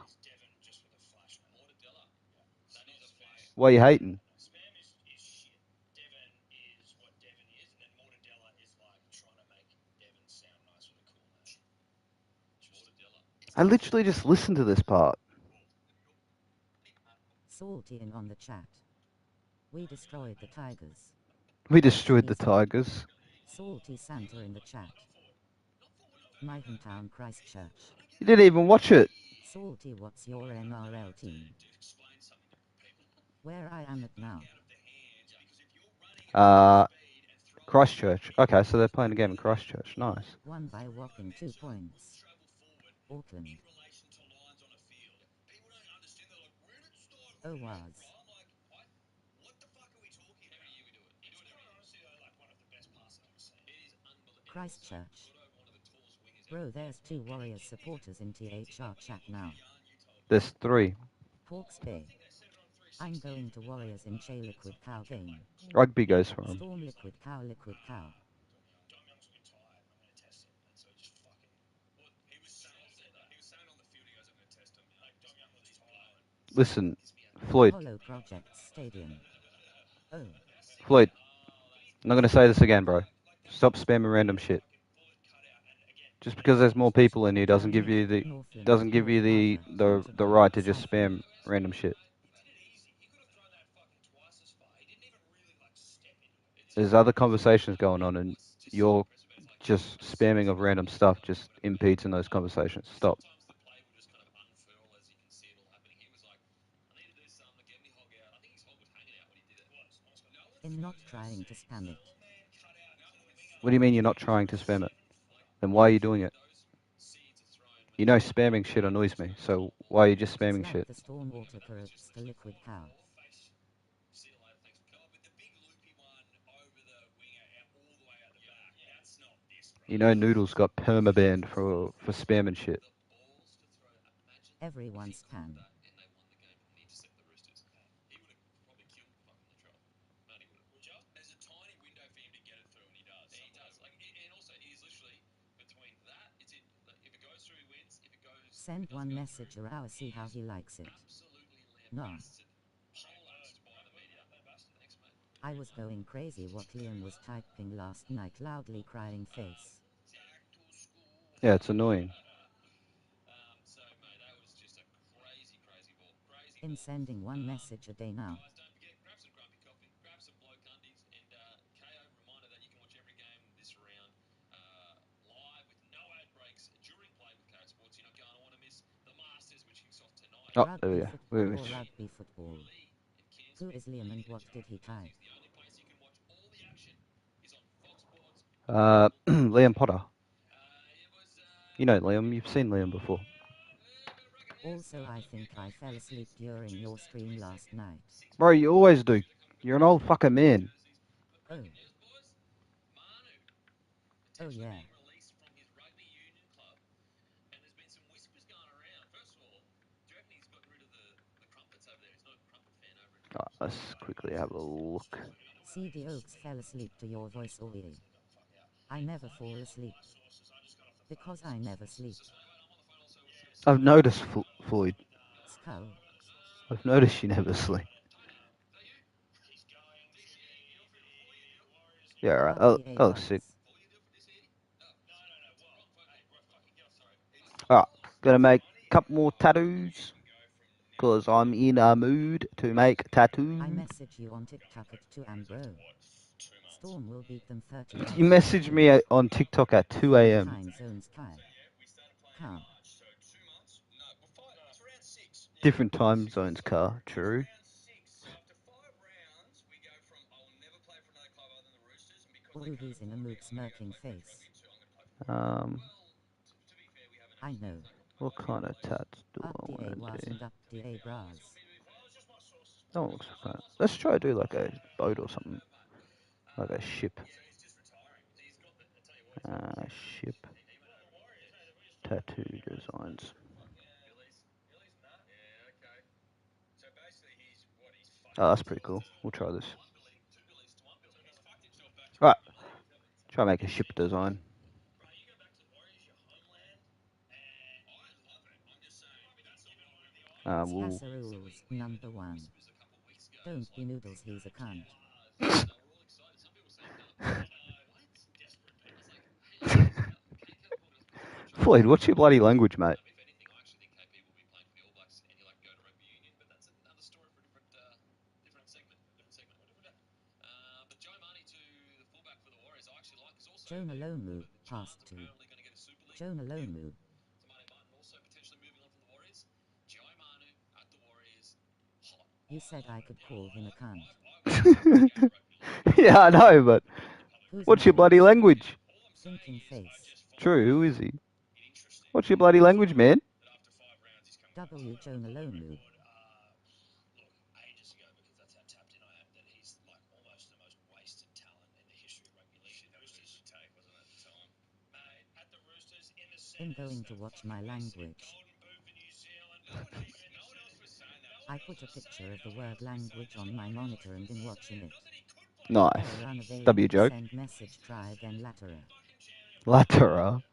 Why are you hating? I literally just listened to this part. Salty in on the chat. We destroyed the Tigers. We destroyed the Tigers. Salty Santa in the chat. My hometown, Christchurch. You didn't even watch it. Salty, what's your NRL team? Where I am at now. Christchurch. Okay, so they're playing a game in Christchurch. Nice. Won by a whopping 2 points. Auckland. Oh, was. Christchurch. Bro, there's 2 Warriors supporters in THR chat now. There's 3. Hawke's Bay. I'm going to Warriors in Che Liquid Cow game. Rugby goes for him. Storm Liquid Cow, Liquid Cow. Listen, Floyd. Apollo Project Stadium. Oh. Floyd, I'm not going to say this again, bro. Stop spamming random shit. Just because there's more people in here doesn't give you the right to just spam random shit. There's other conversations going on, and you're just spamming of random stuff just impedes in those conversations. Stop. In not trying to spam it. What do you mean you're not trying to spam it? Then why are you doing it? You know spamming shit annoys me, so why are you just spamming shit? The stormwater corrupts the liquid cow. You know Noodles got permabanned for spamming shit. Everyone's spam. Send one message around, see how he likes it. No. I was going crazy what Liam was typing last night, loudly crying face. Yeah, it's annoying. So, mate, that was just a crazy ball. In sending one message a day now. Guys, don't forget, grab some grumpy coffee, grab some bloke undies, and KO, reminder that you can watch every game this round live with no ad breaks during play with KO Sports. You're not going to want to miss the Masters, which kicks off tonight. Oh, Rugby there we go. football or rugby football. Who is Liam and what did he type? The only place you can watch all the action is on Fox Sports. Liam Potter. It was You know Liam. You've seen Liam before. Also, I think I fell asleep during your stream last night. Bro, you always do. You're an old fucking man. Oh. Oh yeah. Released from his rugby union club, and there's been some whispers going around. First of all, do you reckon he's gotten rid of the crumpets over there? He's not a crumpet fan over in Let's quickly have a look. CD Oaks fell asleep to your voice, Oi. I never fall asleep. Because I never sleep. I've noticed, Floyd. Skull. I've noticed you never sleep. Yeah, alright. Oh, sick. Alright, gonna make a couple more tattoos. Because I'm in a mood to make tattoos. I message you on TikTok at 2 am, bro. Storm will beat them 30. You messaged me on TikTok at 2 a.m. Time zones, Kai. Come. Different time zones, car. True. He's in a mood smirking face. I know. What kind of tats do Up I the A want was to do? and up the A bras. That one looks fun. Let's try to do like a boat or something. Like a ship. Ship. Tattoo designs. Oh, that's pretty cool. We'll try this. Alright. Try to make a ship design. We'll... Rules, number 1. Don't be noodles, he's a cunt. Floyd, what's your bloody language, mate? Jonah Lomu, past 2. Jonah Lomu. You said I could call him a cunt. Yeah, I know, but what's your bloody language? Thinking face. True, who is he? What's your bloody language, man? W. Jonah Lomu. In going to watch my language. I put a picture of the word language on my monitor and in watching it. Nice. W joke. Send message, try again later. Latera.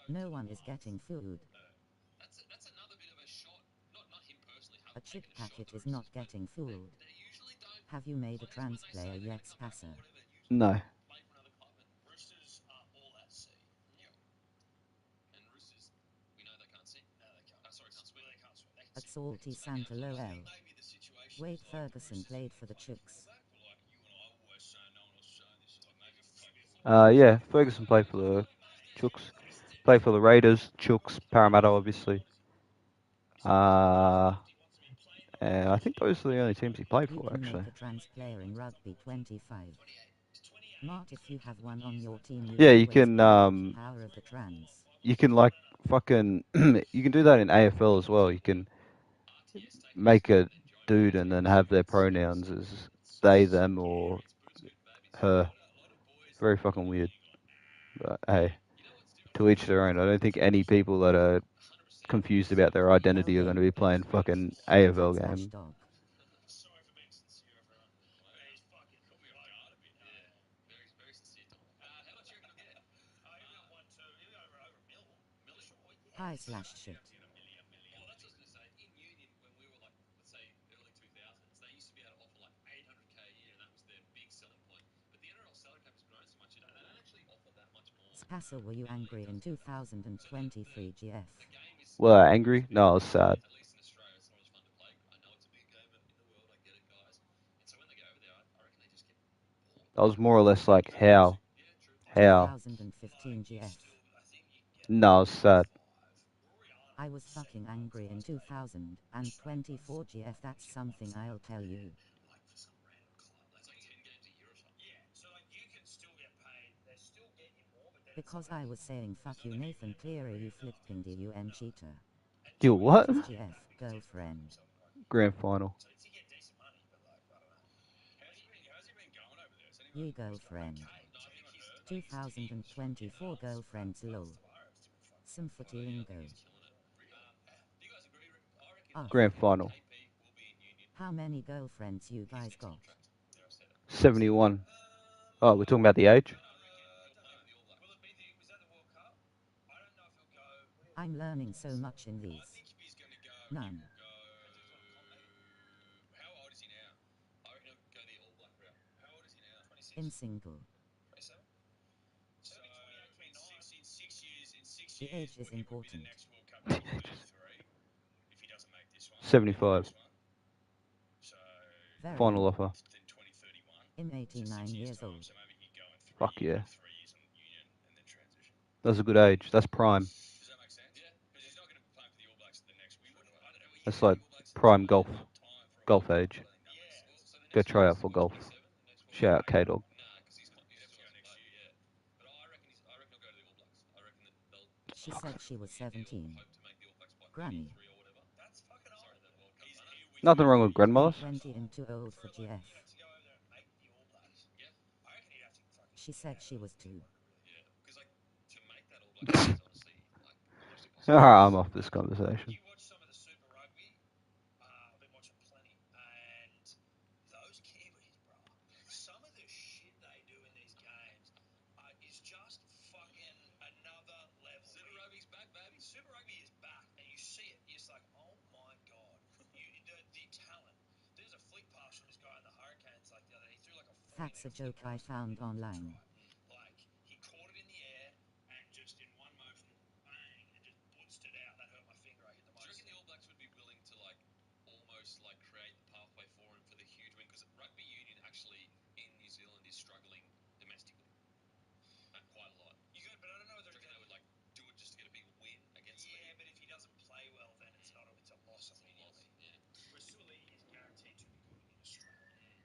No one is getting food. That's another bit of a shot. Not him personally. A chip packet is not getting food. Have you made a trans player yet, Spasser? No. At Salty Santa Lowell. Wade Ferguson played for the Chooks. Yeah, Ferguson played for the Chooks. Played for the Raiders, Chooks, Parramatta, obviously. And I think those are the only teams he played for, actually. You can make a trans player in Rugby 25. Not if you have one on your team. Yeah, you can, Power of the trans. You can, like, fucking... you can do that in AFL as well. You can make a dude and then have their pronouns as they, them, or her. Very fucking weird. But, hey, To each their own. I don't think any people that are confused about their identity are going to be playing fucking AFL Cat slash game. dog. Sorry for being sincere, everyone. But he's fucking cool. We regard a bit. Yeah. Very, very sincere, Tom. How much do you reckon he'll get? Oh, he got 1, 2. He got over a mil. Million? Sure, yeah. High slash shit. Well, that's what I was going to say. In Union, when we were like, let's say, early 2000s, they used to be able to offer like 800k a year, and that was their big selling point. But the NRL salary cap has grown so much, they don't actually offer that much more. Spasser, were you angry in 2023 GF? The game is Well, angry? No, I was sad. at least in Australia, it's not as fun to play. I know it's a big game in the world. I get it, guys. And so when they go over there, I reckon they just get bored. I was more or less like, how? Yeah, true. How? 2015 GF. No, I was sad. I was fucking angry in 2024 GF. That's something I'll tell you. Like for some random club. It's like 10 games a year or something. Yeah, so like you can still get paid. They still get you more, but then Because I was saying fuck you Nathan Cleary, you flipping the UN cheater. You what? His GF girlfriend. Grand final. so you get decent money, but like I don't know. How's he been going over there? Has anyone? You girlfriend. No, I think he's 2024 girlfriends low. Some footy lingo. killing it. Do you guys agree? I reckon Ah. Grand final. KP will be in Union. How many girlfriends you guys got? There, I said it. 71. Oh, we're talking about the age? Will it be the? Was that the World Cup? I don't know if he'll go. I'm learning so much in I these. think if he's going to go, None. How old is he now? I reckon he'll go the All Black route. How old is he now? 26. In single. 27? So in 6 years, The age is important. next World Cup will be 33. If he doesn't make this one, 75. so Very. Final offer. then 2031. In 89 years old. So maybe he'd go in Fuck yeah. 3 years on Union and then transition. That's a good age. That's prime. Does that make sense? Yeah, because he's not going to be playing for the All Blacks the next. We wouldn't. I don't know. That's like prime golf. Golf age. Go try out for golf. Shout out K-Dog. Nah, because he's got to go next year, yeah. But I reckon he'll go to the All Blacks. I reckon that they'll She said she was 17. hope to make the All Blacks by Granny. 33 or whatever. That's fucking old. Sorry, that World Cup. He's I know. here with Nothing wrong with grandmothers. 20 and too old for GF. to go over there and make the All Blacks. Yeah. I reckon he'd have to fucking. She said she was 2. Yeah, because like to make that All Blacks is honestly like almost impossible. Alright, I'm off this conversation. You watch some of the Super Rugby. I've been watching plenty, and those Kiwis, bro. Some of the shit they do in these games is just fucking another level. Super Rugby's back, baby. Super Rugby is back, and you see it. You're just like, oh my god, the talent. There's a flick pass from this guy in the Hurricanes like the other day. He threw like a. That's a joke I found online. Like he caught it in the air and just in one motion, bang, and just blitzed it out. That hurt my finger. I hit the Do you most. reckon the All Blacks would be willing to like almost like create the pathway for him for the huge win? Because rugby union actually in New Zealand is struggling domestically quite a lot. You could, but I don't know Do whether you reckon they would like do it just to get a big win against yeah, Lee? but if he doesn't play well, then it's not. It's a loss It's a immediately. loss. Yeah. Whereas Sully is guaranteed to be good in Australia. He's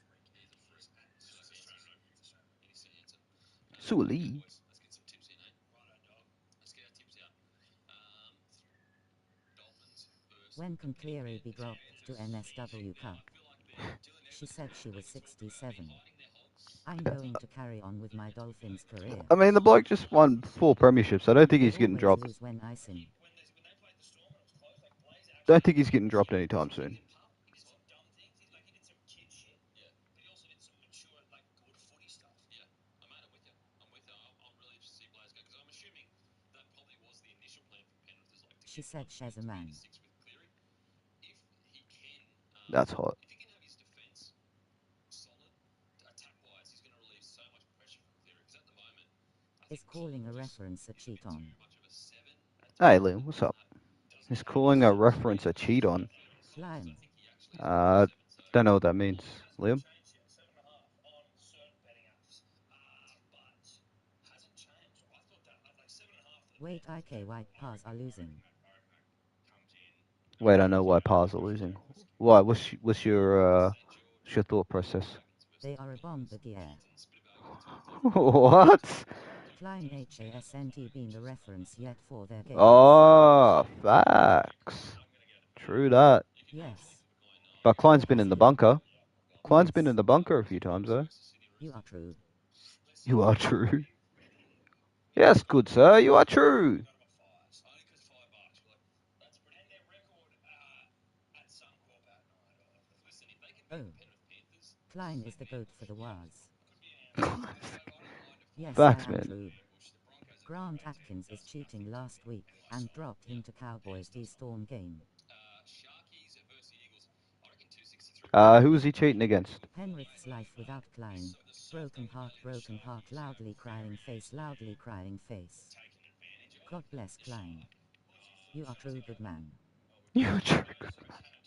a freak. He's a freak. He's Australian Open. And he's handsome. Sully. Boys, let's get some tips in, eh? Righto, dog. Let's get our tips out. Dolphins versus. When can Cleary be dropped to NSW Cup? I feel like Dylan She said she was 67. hiding their hogs. I'm going to carry on with my Dolphins career. I mean, the bloke just won 4 premierships. I don't think he's getting Always dropped. lose when I sing. When they played the Storm and it was close, like Blaze actually Don't think he's getting dropped anytime soon. he did some dumb things. He did some kid shit. Yeah. But he also did some mature, like good footy stuff. Yeah, I'm with you. I'm with you. I'm really interested to see Blaze go because I'm assuming that probably was the initial plan for Penrith is like to She get said she's a man. 6 with Cleary. If he can, That's hot. if he can have his defence solid, attack-wise, he's going to relieve so much pressure from Cleary because at the moment, I Is calling a reference a cheat on. too much of a 7 Hey, Liam, what's up? He's calling a reference a cheat on. Lion. Don't know what that means. Liam? Changed yet, 7.5 on certain betting apps. But hasn't changed. I thought that like 7.5 for the Wait, IK White Pars are losing. comes in. Wait, I know why Pars are losing. Why? What's your thought process? They are a bombardier. What? Klein HASNT been the reference yet for their games. Oh, facts. True that. Yes, But Klein's been in the bunker. Klein's been in the bunker a few times, though. you are true. You are true. Yes, good sir, you are true. Only because $5. We're like, that's pretty. And their record at Suncorp at night. Listen, if they can beat Oh. the Penrith Panthers, Klein is the goat for the Waz. could be an answer. I don't mind if Yes, Facts, I am man. true. the Broncos Grant Atkins is cheating last week and dropped him to Cowboys v Storm game. Sharkies versus Eagles. I reckon 263. Who was he cheating against? Penrith's life without Klein. Broken heart, loudly crying face, loudly crying face. God bless Klein. You are true good man. You true.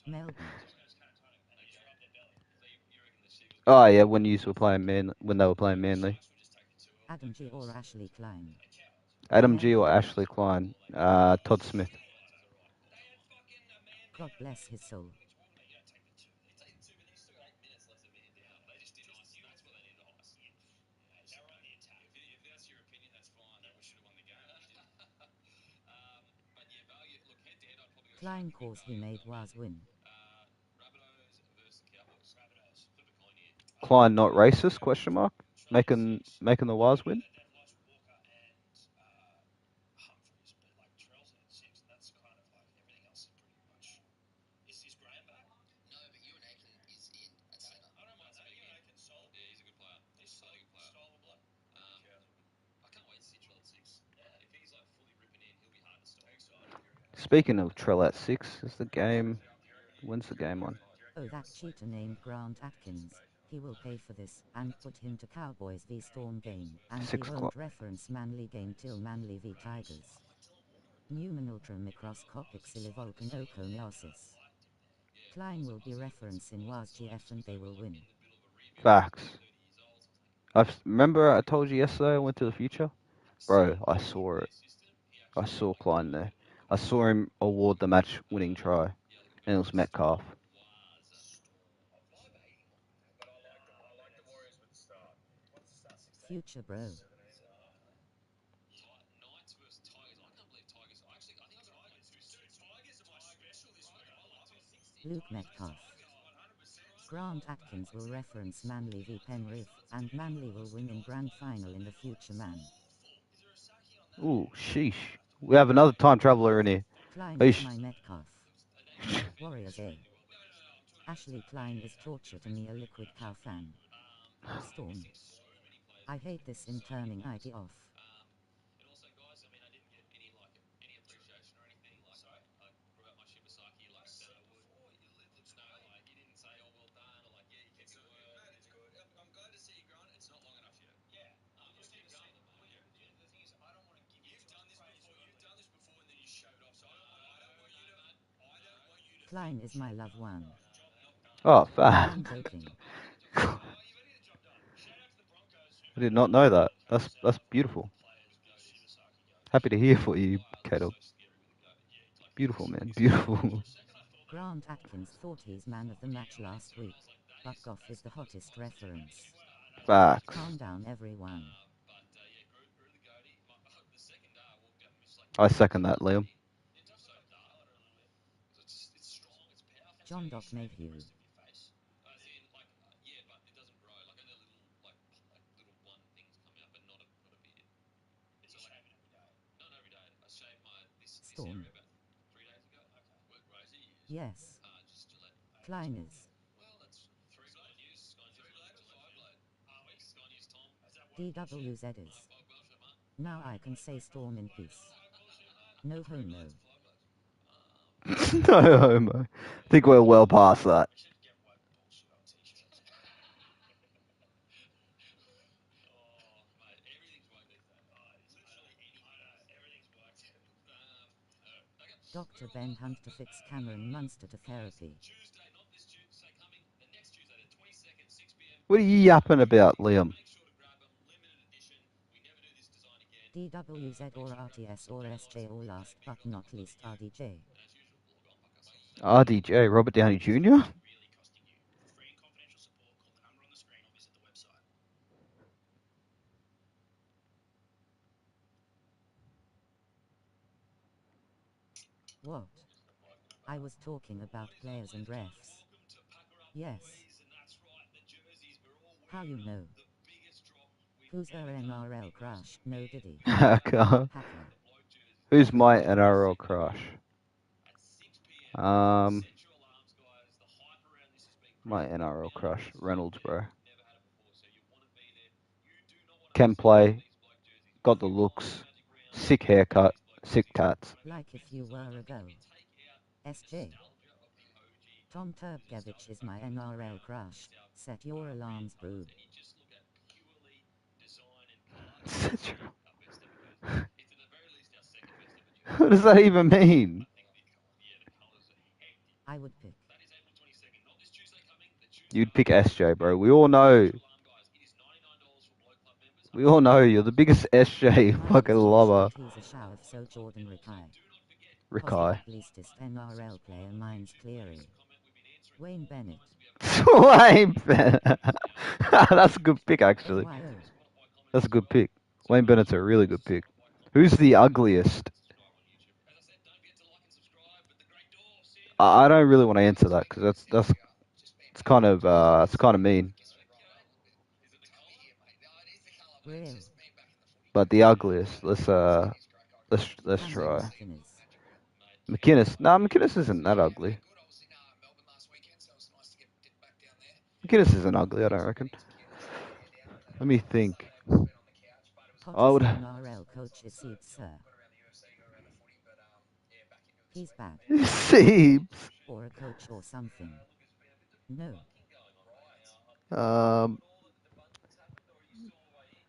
Melbourne. Oh yeah, when you were playing when they were playing Manly. Adam G or Ashley Klein. Adam G or Ashley Klein. Todd Smith. God bless his soul. If that's your opinion, that's fine. We should have won the game. But yeah, value. Look, head to head, I'd probably go Klein Sharkies. cause he made Waz win. Rabbitohs versus Cowboys. Rabbitohs. Flip a coin here. Klein not racist? Question mark. Making the Waz win. Humphreys, but like Trells and Simpson, that's kind of like everything else is pretty much. Is Graham back? No, but Ewan Aiken is in at centre. I don't mind saying it. Aiken solid. Yeah, he's a good player. He's a really good player. Stolable. I can't wait to see Trill at 6. If he's like fully ripping in, he'll be hard to stop. Speaking of Trell at 6, is the game. When's the game on? Oh, that cheater named Grant Atkins. He will pay for this and put him to Cowboys v Storm game, and 6 he won't o'clock. reference Manly game till Manly v Tigers. Newman ultra microscopic volcanocomiosis. Klein will be referencing Waz GF and they will win. Facts. Remember I told you yesterday I went to the future? Bro, I saw it. I saw Klein there. I saw him award the match winning try. And it was Metcalf. But I like the Warriors with the start. What's the start? 16? Future bro. Knights versus Tigers. I can't believe Tigers. I think I got Tigers. Dude, Tigers are my special this week. I love it. Luke Metcalf. Grant Atkins will reference Manly v Penrith, and Manly will win in grand final in the future man. Ooh, sheesh. We have another time traveler in here. Klein Hey, is my Metcalf. Warriors A. Ashley Klein is torture to me, a liquid cow fan. Storm. I hate this in turning IT off. And also, guys, I mean, I didn't get any appreciation or anything. Like, I grew out my Shibasaki like I said I would. No, like you didn't say, "Oh, well done," or like, "Yeah, you kept your word." Man, it's good. I'm glad to see you growing. It's not long enough yet. Yeah. Just keep going. The thing is, I don't want to give you. You've done this before. You've done this before, and then you showed off. So I don't want you to. I don't want you to. Klein is my love one. Oh, I'm fact. joking. You've already got the job done. Shout out to the Broncos. I did not know that. That's beautiful. Happy to hear for you, Kato. Beautiful, man. Beautiful. Grant Atkins thought he's man of the match last week, but Goff is the hottest reference. Facts. Calm down, everyone. But yeah, grew the goatee. The second day I walked out and was like, I second that, Liam. it's strong, it's powerful. John Doc Mayhew. As in, like, yeah, but it doesn't grow. Like, only little, little one things come out, but not a beard. It's like shaving every day. Not every day. I shaved this Storm. area about 3 days ago. Okay. What razor you use? Yes. Just Gillette. Klein is. Well, that's 3-blade. Three-blade or 5-blade? Sky News Tom. DWZ is. Now I can say Storm in peace. No homo. No homo. I think we're well past that. Dr. Ben Hunt to fix Cameron Munster to therapy. Tuesday, not this Tuesday coming, the next Tuesday, the 22nd, 6 p.m. What are you yapping about, Liam? Make sure to grab them. Limited edition. We never do this design again. DWZ or RTS or SJ or last but not least RDJ. RDJ, Robert Downey Jr.? Really costing you. For free and confidential support, call the number on the screen or visit the website. What? I was talking about players and refs. Yes. How you know? Who's her NRL crush? No Diddy. Hacker. Hacker. Who's my NRL crush? My NRL crush, Reynolds, bro. Can play, got the looks, sick haircut, sick tats. Like if you were a go. SJ. Tom Turbkevich is my NRL crush. Set your alarms, bro. What does that even mean? I would pick. You'd pick SJ, bro. We all know. We all know you're the biggest SJ fucking lover. He's a shower, so Jordan Rickey. Rickey. Leastest NRL player, mine's Cleary. Wayne Bennett. Wayne Bennett. That's a good pick, actually. AYO. That's a good pick. Wayne Bennett's a really good pick. Who's the ugliest? I don't really want to answer that because it's kind of mean. Real. But the ugliest. Let's try. McInnes. Nah, McInnes isn't that ugly. McInnes isn't ugly, I don't reckon. Let me think. I would. NRL coach is Seeds, sir. He's bad. Seems. Or a coach or something. No.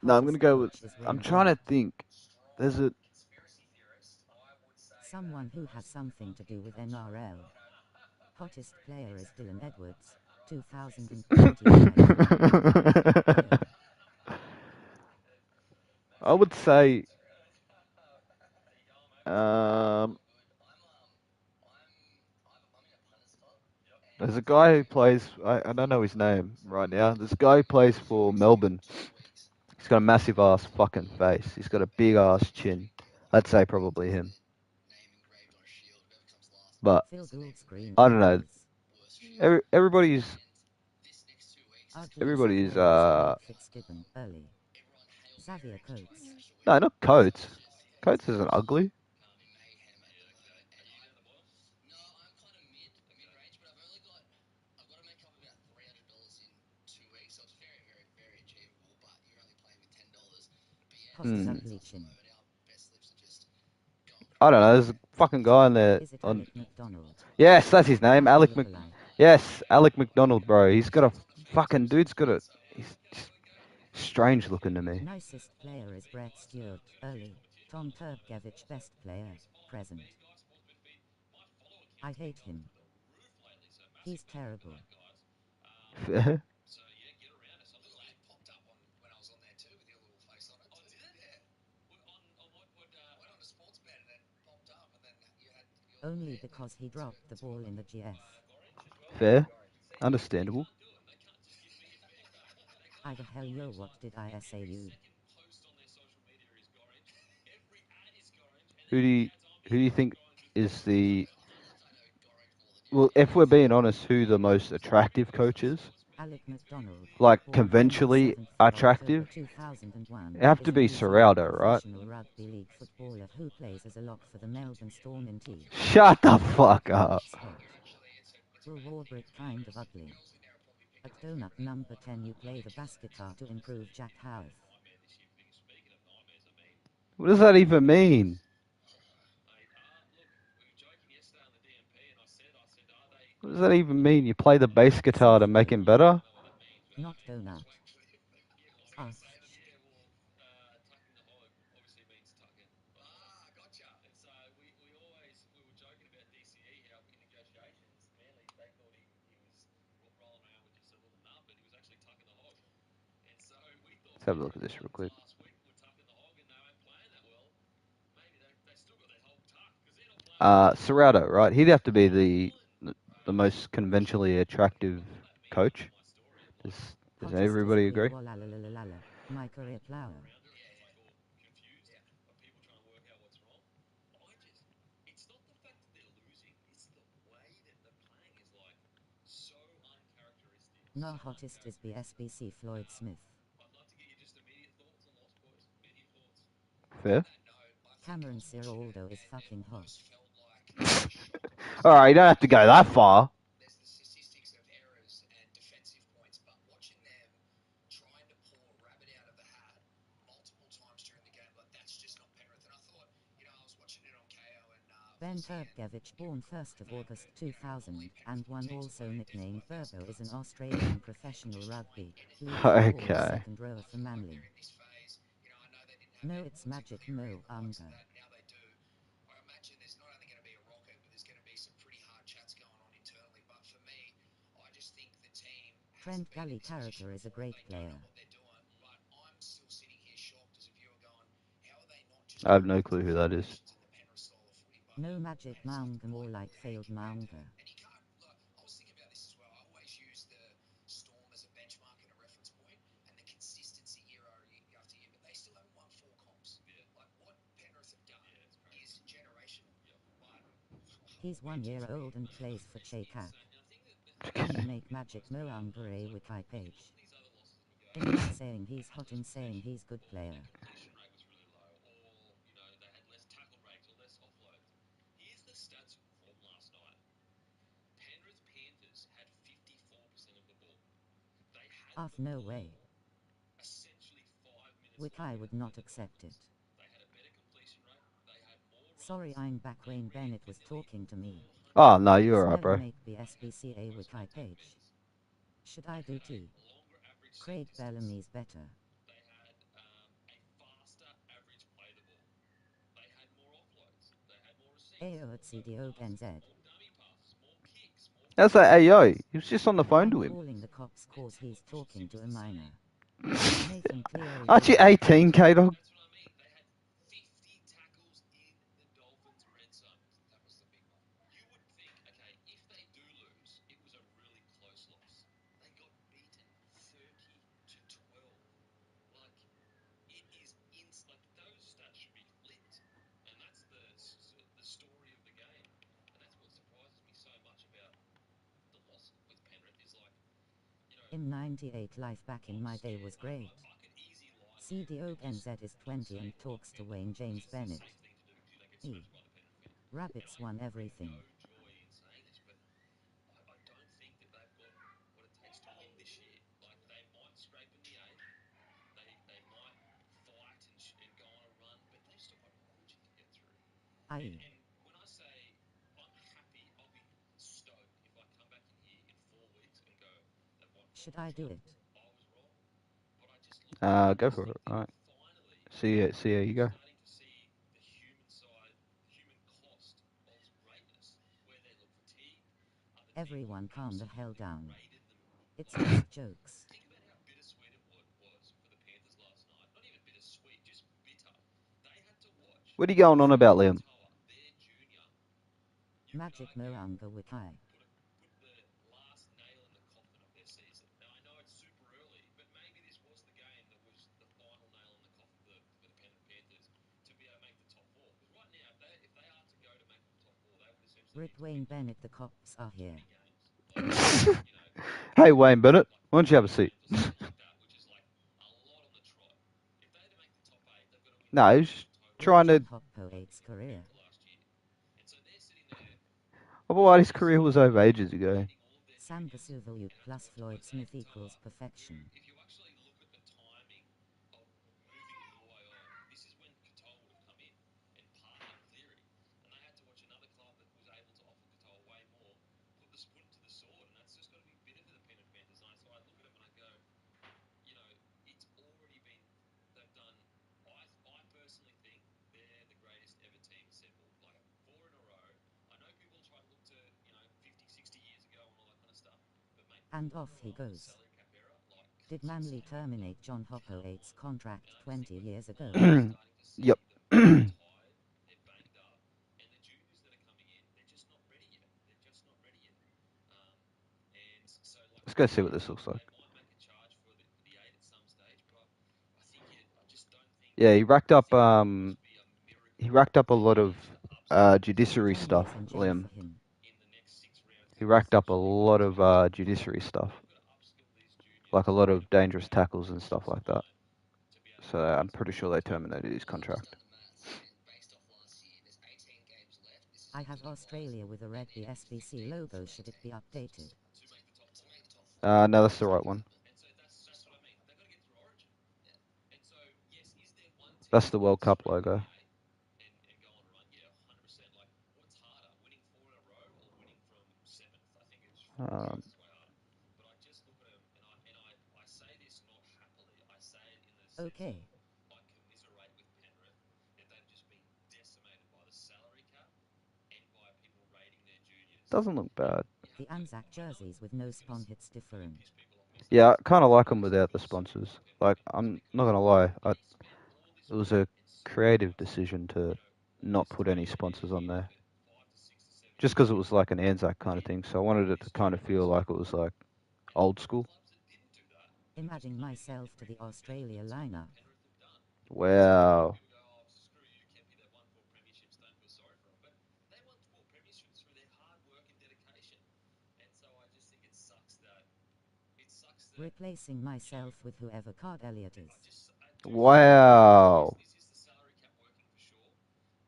No, I'm gonna go with. I'm trying to think. There's a. Someone who has something to do with NRL. Hottest player is Dylan Edwards, 2025. I would say. There's a guy who plays. I don't know his name right now. This guy who plays for Melbourne. He's got a massive ass fucking face. He's got a big ass chin. I'd say probably him. But I don't know. Everybody's no, not Coates. Coates isn't ugly. I don't know. There's a fucking guy in there. Yes, that's his name. Yes, Alec McDonald, bro. He's got a fucking dude's got a. He's strange looking to me. Nicest player is Brett Stewart. Early. Tom Turbkevich, best player. Present. I hate him. He's terrible. Only because he dropped the ball in the GF. Fair. Understandable. I the hell yo, what did I say you? Who do you think is the... Well, if we're being honest, who the most attractive coach is? Alec McDonald. Like, conventionally attractive? It have to be Serraldo, right? Rugby league footballer who plays as a lock for the Melbourne Storm in T. Shut the fuck up. Warbrick kind of ugly. At donut number 10 you play the bass guitar to improve Jack Howarth. What does that even mean? What does that even mean? You play the bass guitar to make him better? Not donut. Let's have a look at this real quick. Serrato, right? He'd have to be the most conventionally attractive coach. Does everybody agree? My career flower. No, hottest is the SBC Floyd Smith. Fair. Cameron Ciraldo is fucking hot. All right, you don't have to go that far. There's the statistics of errors and defensive points, but watching them trying to pull a rabbit out of the hat multiple times during the game, like that's just not Penrith. And I thought, I was watching it on KO and Ben Turgevich, born 1st of August 2000, and one also nicknamed Burbo, is an Australian professional rugby league football Okay. second rower for Manly. No, it's Magic Mo Unger. now they do. I imagine there's not only going to be a rocket, but there's going to be some pretty hard chats going on internally. But for me, I just think the team. Trent Gully character is a great player. What they're doing, but I'm still sitting here shocked as a viewer, going, how are they not just? I have no clue who that is. No Magic Mounga, more like failed Mounga. And you can't. Look, I was thinking about this as well. I always use the Storm as a benchmark and a reference point, and the consistency year after year, but they still haven't won 4 comps. Yeah. Like what Penrith have done is generational. But He's 1 year old and plays for Chakak. Okay. You make Magic Mo Unger a wiki page. In not saying he's hot, in saying he's good player. Completion rate was really low, or they had less tackle breaks or less offloads. Here's the stats from last night. Penrith Panthers had 54% of the ball. They had No way. essentially 5 minutes. Wiki would not accept it. They had a better completion rate. They had more runs. Sorry, I'm back. Wayne Bennett was talking to me. Oh, no, you're Let's alright, never bro. make the SBCA wiki page. Should I do T? Craig Bellamy's better. They had a faster average play the ball. They had more offloads. They had more receipts. AO at CDO NZ. More dummy passes, more kicks, more. That's like Ayo. He was just on the phone I'm to him. calling the cops cause he's talking to a minor. Nathan Cleary. Aren't you 18, K-Dog? That's what I mean. They had 50 tackles in the Dolphins' red zone. That was the big one. You would think, okay, if they do lose, it was a really close loss. They got beaten 30-12. Like, it is like those stats should be flipped, and that's the story of the game. And that's what surprises me so much about the loss with Penrith is like, In 98, life back in my day was great. I could easy lie. CDO NZ is 20 and talks to Wayne James Bennett. Thing to do because they get smashed by the Penrith fans. Rabbits won everything. No joy in saying this, but I don't think that they've got what it takes to win this year. Like they might scrape in the eighth, they might fight and go on a run, but they've still got Origin to get through. And when I say I'm happy, I'll be stoked if I come back in here in 4 weeks and go, they've won 4 Should I do it? I was wrong, but I just look. Go for it. Alright. Finally, See how you go. starting to see the human side, human cost of greatness, where they look fatigued. Everyone calm the hell down. It's just jokes. Think about how bittersweet it was for the Panthers last night. Not even bittersweet, just bitter. They had to watch. What are you going on about, Liam? Their junior. Magic Moanga Wiki. Put the last nail in the coffin of their season. Now I know it's super early, but maybe this was the game that was the final nail in the coffin for the Penrith Panthers to be able to make the top 4. Because right now, if they are to go to make the top 4, they would essentially Rip Wayne Bennett, the cops are here. games. Hey, Wayne Bennett, why don't you have a seat? Which is like a lot on the trot. If they to make the top 8, they've got to win. No, he's trying to. Hoppo8's career. Last year, and so they're sitting there. Otherwise, his career was over ages ago. Sam Vesuvius plus Floyd Smith equals perfection. If you actually look at the timing of moving Luai on, this is when Katoa would have come in and partnered Cleary, and they had to watch another club that was able to offer Katoa way more, put it to the sword, and that's just got to be bitter for the Penrith Panthers. And so I look at them and I go, it's already been, they've done. I personally think they're the greatest ever team assembled, like 4 in a row. I know people try to look to 50, 60 years ago and all that kind of stuff, but mate, And off he goes. Did Manly terminate John Hoppo8's contract 20 years ago? Yep. tired, they're banged up, and the juniors that are coming in, they're just not ready yet. And so like, Let's go see what this looks like. they might make a charge for the 8 at some stage, but I think I just don't think. Yeah, he racked up. He racked up a lot of judiciary 10 stuff, years in jail Liam. for him. In the next 6 rounds, He racked up a lot of judiciary stuff, like a lot of dangerous tackles and stuff like that. So I'm pretty sure they terminated his contract. I have Australia with a red BSBC logo. Should it be updated? No, that's the right one. And so that's what I mean. They've got to get through Origin. Yeah. And so, yes, is there one team That's the World Cup Super logo. and go on a run? Yeah, 100%. Like, what's harder, winning 4 in a row or winning from 7th? I think it's way harder. But I just look at them and I say this not happily. I say it in the sense Okay. of I commiserate with Penrith that they've just been decimated by the salary cap and by people raiding their juniors. Doesn't look bad. The Anzac jerseys with no spawn hits different. Yeah, I kind of like them without the sponsors. Like, I'm not gonna lie, it was a creative decision to not put any sponsors on there, just because it was like an Anzac kind of thing. So I wanted it to kind of feel like it was like old school. I'm adding myself to the Australia lineup. Wow. Replacing myself with whoever Card Elliott is. Wow. Is the salary cap working for sure?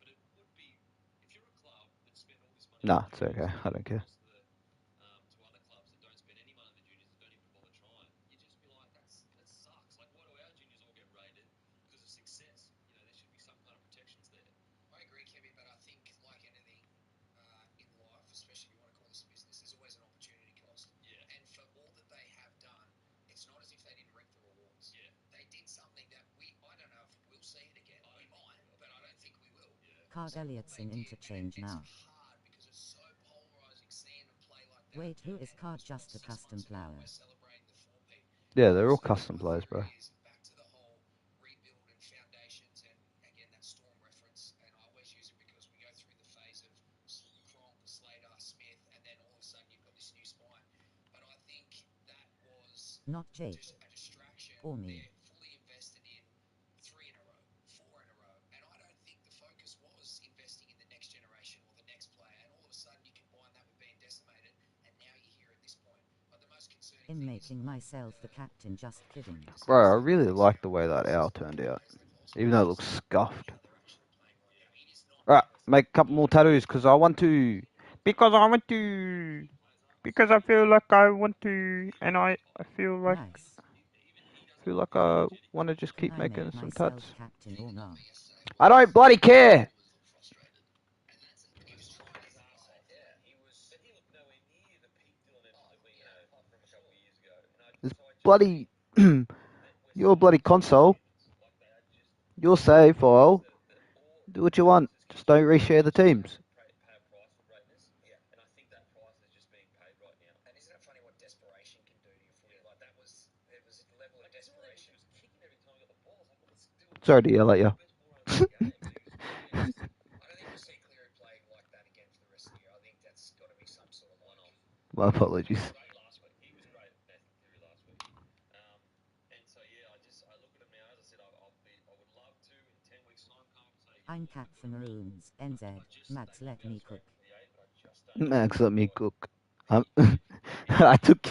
But it would be if you're a club that spend all this money. Nah, it's okay. I don't care. To other clubs that don't spend any money on the juniors that don't even bother trying, you just be like, that sucks. Like, why do our juniors all get rated because of success? You know, there should be some kind of protections there. I agree, Kevin, but I think, like anything in life, especially if you want to call this a business, there's always an opportunity cost. Yeah. And for all that they have done, it's not as if they didn't reap the rewards. Yeah. They did something that I don't know if we'll see it again. We might, but I don't think we will. Yeah. Card Elliott's in interchange now. It's hard because it's so polarizing seeing them play like that. Wait, who is Card? Just a custom flower? We're celebrating the 4P. Yeah, they're all custom players, bro. Back to the whole rebuild and foundations, and again that Storm reference, and I always use it because we go through the phase of Cronk, Slater, Smith, and then all of a sudden you've got this new spine. But I think that was Not Jake. just a distraction. Or me. They're fully invested in 3 in a row, 4 in a row, and I don't think the focus was investing in the next generation or the next player. And all of a sudden you combine that with being decimated, and now you're here at this point. But the most concerning In thing making myself the captain. Just kidding. Bro, I really like the way that owl turned out, even though it looks scuffed. Alright, make a couple more tattoos because I want to. Because I want to. Because I feel like I want to, and I feel like Nice. I want to just Can keep I making make some myself tats. captain or not? I don't bloody care. This bloody your bloody console, your save file. Do what you want. Just don't reshare the teams. And isn't it funny what desperation can do to your footy? Like it was a level of desperation. Sorry to yell at you. I don't think we'll see Cleary play like that again for the rest of the year. I think that's got to be some sort of one-off. My apologies. Last week, he was great at Theory last week. And so yeah, I look at him now. As I said, I would love to in 10 weeks' time come up and say. I'm cat for maroons. NZ. Max let me cook. Max, let me cook. I took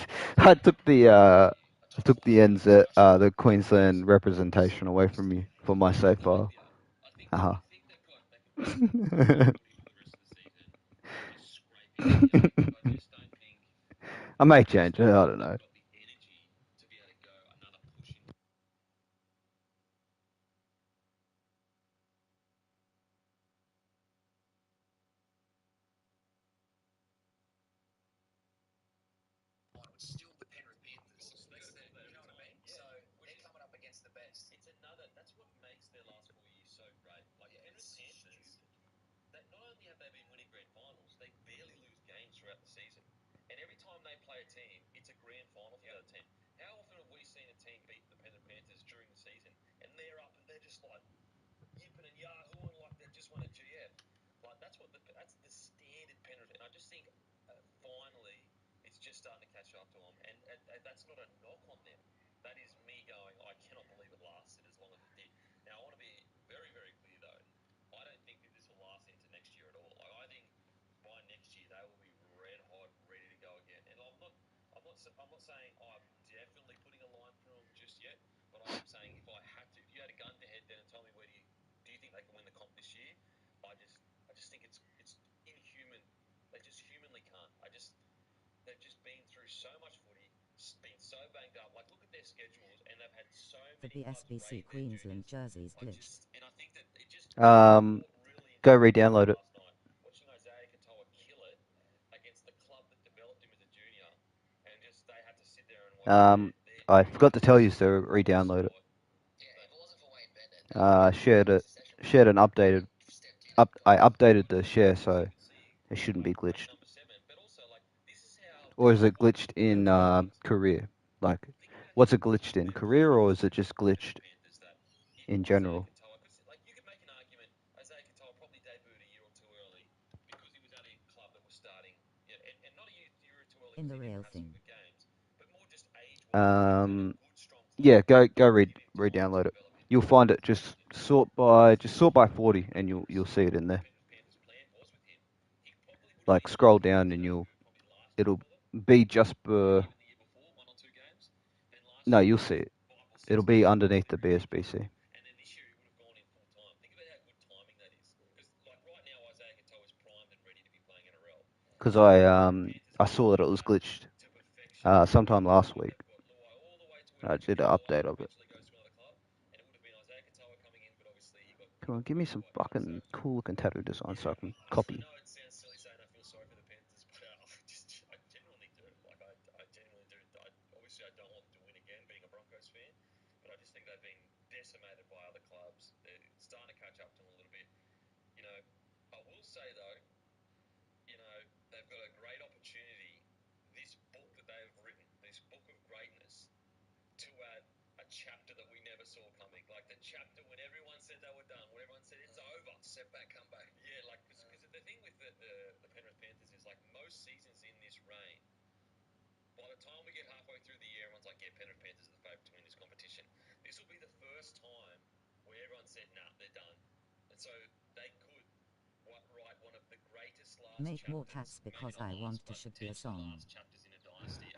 the NZ, the Queensland representation away from you for my save file. I think they've got for the rest of the season. Just scraping. I just don't think. I may change it. I don't know. Got the energy to be able to go another push in. It's still the Penrith Panthers. You know what I mean? So they're coming up against the best. It's another. That's what makes their last 4 years so great. Like Penrith Panthers, that not only have they been winning grand finals, they barely lose games throughout the season. And every time they play a team, it's a grand final for the other team. How often have we seen a team beat the Penrith Panthers during the season, and they're up and they're just like yipping and yahooing like they've just won a GF? Like that's the standard Penrith, and I just think finally it's just starting to catch up to them, and that's not a knock on them. That is me going, I cannot believe it lasted as long as it did. Now I want to be very, very clear though. I don't think that this will last into next year at all. Like, I think by next year they will be red hot, ready to go again. And I'm not saying I'm definitely putting a line through them just yet, but I am saying if you had a gun to head then and tell me do you think they can win the comp this year? I just think it's inhuman. They just humanly can't. They've just been through so much footy, been so banged up. Like, look at their schedules, and they've had so The many clubs BSBC raid their Queensland juniors. jerseys Like, glitched. and I think that it just really Go re-download it. last night, watching Isaiah Katoa kill it against the club that developed him as a junior, and just they had to sit there and watch their I forgot to tell you junior to re-download it. Yeah, if it wasn't for Wayne Bennett, Shared an updated. I updated the share, so it shouldn't be glitched. number 7. But also, like, this is how Or is it glitched in career? Like, what's it glitched in career, or is it just glitched Panthers that in general? because like you could make an argument Isaiah Katoa probably debuted a year or two early because he was at a club that was starting, and not a year or two early In the because he real didn't have some thing. good games, but more just age-wise. Good, strong club. Yeah, go re-download it. You'll find it. Just sort by 40, and you'll see it in there. Panthers' plan was with him. He probably would have Like, been scroll down, and probably last it'll year for them, be just even the year before, 1 or 2 games. Then last no, year you'll was see it. 5 or 6 It'll be games. underneath the BSBC. And then this year he would have gone in full time. Think about how good timing that is. Because like right now Isaiah Katoa is primed and ready to be playing NRL. Because I saw that it was glitched To perfection. sometime last week. They've got Luai all the way to I where did an update of it. eventually goes to another club, and it would have been Isaiah Katoa coming in, but obviously he got. Come on, give me some fucking cool looking tattoo design so I can copy. I know it sounds silly saying I feel sorry for the Panthers, but I genuinely do. Like I genuinely do. Obviously I don't want them to win again, being a Broncos fan, but I just think they've been decimated by other clubs. They're starting to catch up to them a little bit. You know, I will say though, they've got a great opportunity. This book that they have written, this book of greatness, to add a chapter that we never saw coming. Like the chapter when everyone said they were done, when everyone said it's over. Setback, comeback. Yeah, like because the thing with the Penrith Panthers is like most seasons in this reign, by the time we get halfway through the year, everyone's like, yeah, Penrith Panthers are the favourite to win this competition. This will be the first time where everyone said, nah, they're done. And so they could write one of the greatest last Make more chapters. tats because Maybe I not want last, to but should be a potentially song. last chapters in a dynasty.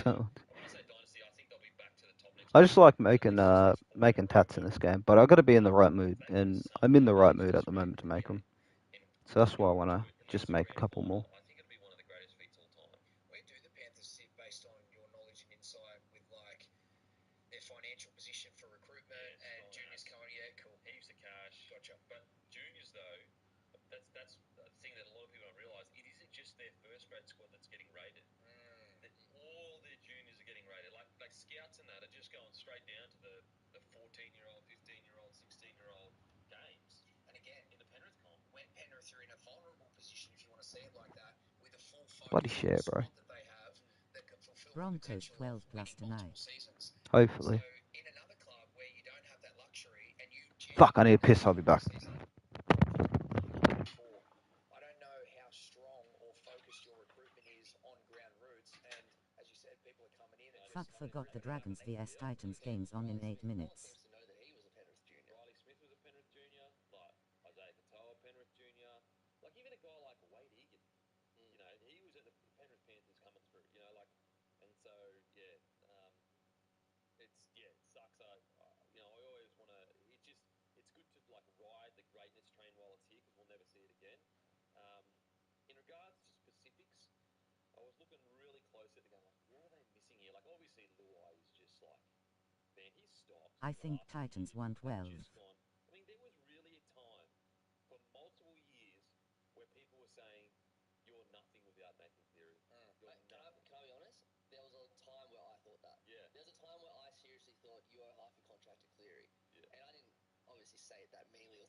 So, When I say dynasty, I think they'll be back to the top next I year. just like making tats in this game, but I got to be in the right mood, and I'm in the right mood at the moment to make them. So that's why I want to just make a couple more. I think it'll be one of the greatest feats all time. Where do the Panthers sit based on your knowledge and insight with like their financial position for recruitment and juniors coming? Yeah, cool. Heaps of cash. Gotcha. But juniors though, that's the thing that a lot of people don't realise. It isn't just their first grade squad that's getting rated. All their juniors are getting rated. Like scouts and that are just going straight down to the 14-year-old, 15-year-old, 16-year-old games. And again, in the Penrith comp, when Penrith are in a vulnerable position, if you want to say it like that, with a full Bloody focus share, bro. squad that they have that can fulfill the Broncos potential 12 of plus winning tonight. multiple seasons. Hopefully. So in another club where you don't have that luxury and you Fuck, I need a piss. I'll be back. I don't know how strong or focused your recruitment is on ground roots, and as you said, people are coming in and Fuck, forgot the Dragons vs Titans games on in 8 minutes. seems to know that he was a Penrith junior. Riley Smith was a Penrith junior, like Isaiah Katoa, Penrith junior, like even a guy like Wade Egan, he was at the Penrith Panthers coming through, and so yeah, it sucks. I always want to. It's good to like ride the greatness train while it's here because we'll never see it again. Um, in regards to specifics, I was looking really close at the game, like what are they missing here? Like obviously Luai is just like, man, his stocks. I think Titans 112. Just gone. I mean, there was really a time for multiple years where people were saying you're nothing without Nathan Cleary. You're nothing. Can I be honest? There was a time where I thought that. Yeah. There was a time where I seriously thought you owe half your contract to Cleary. Yeah. And I didn't obviously say it that meanly or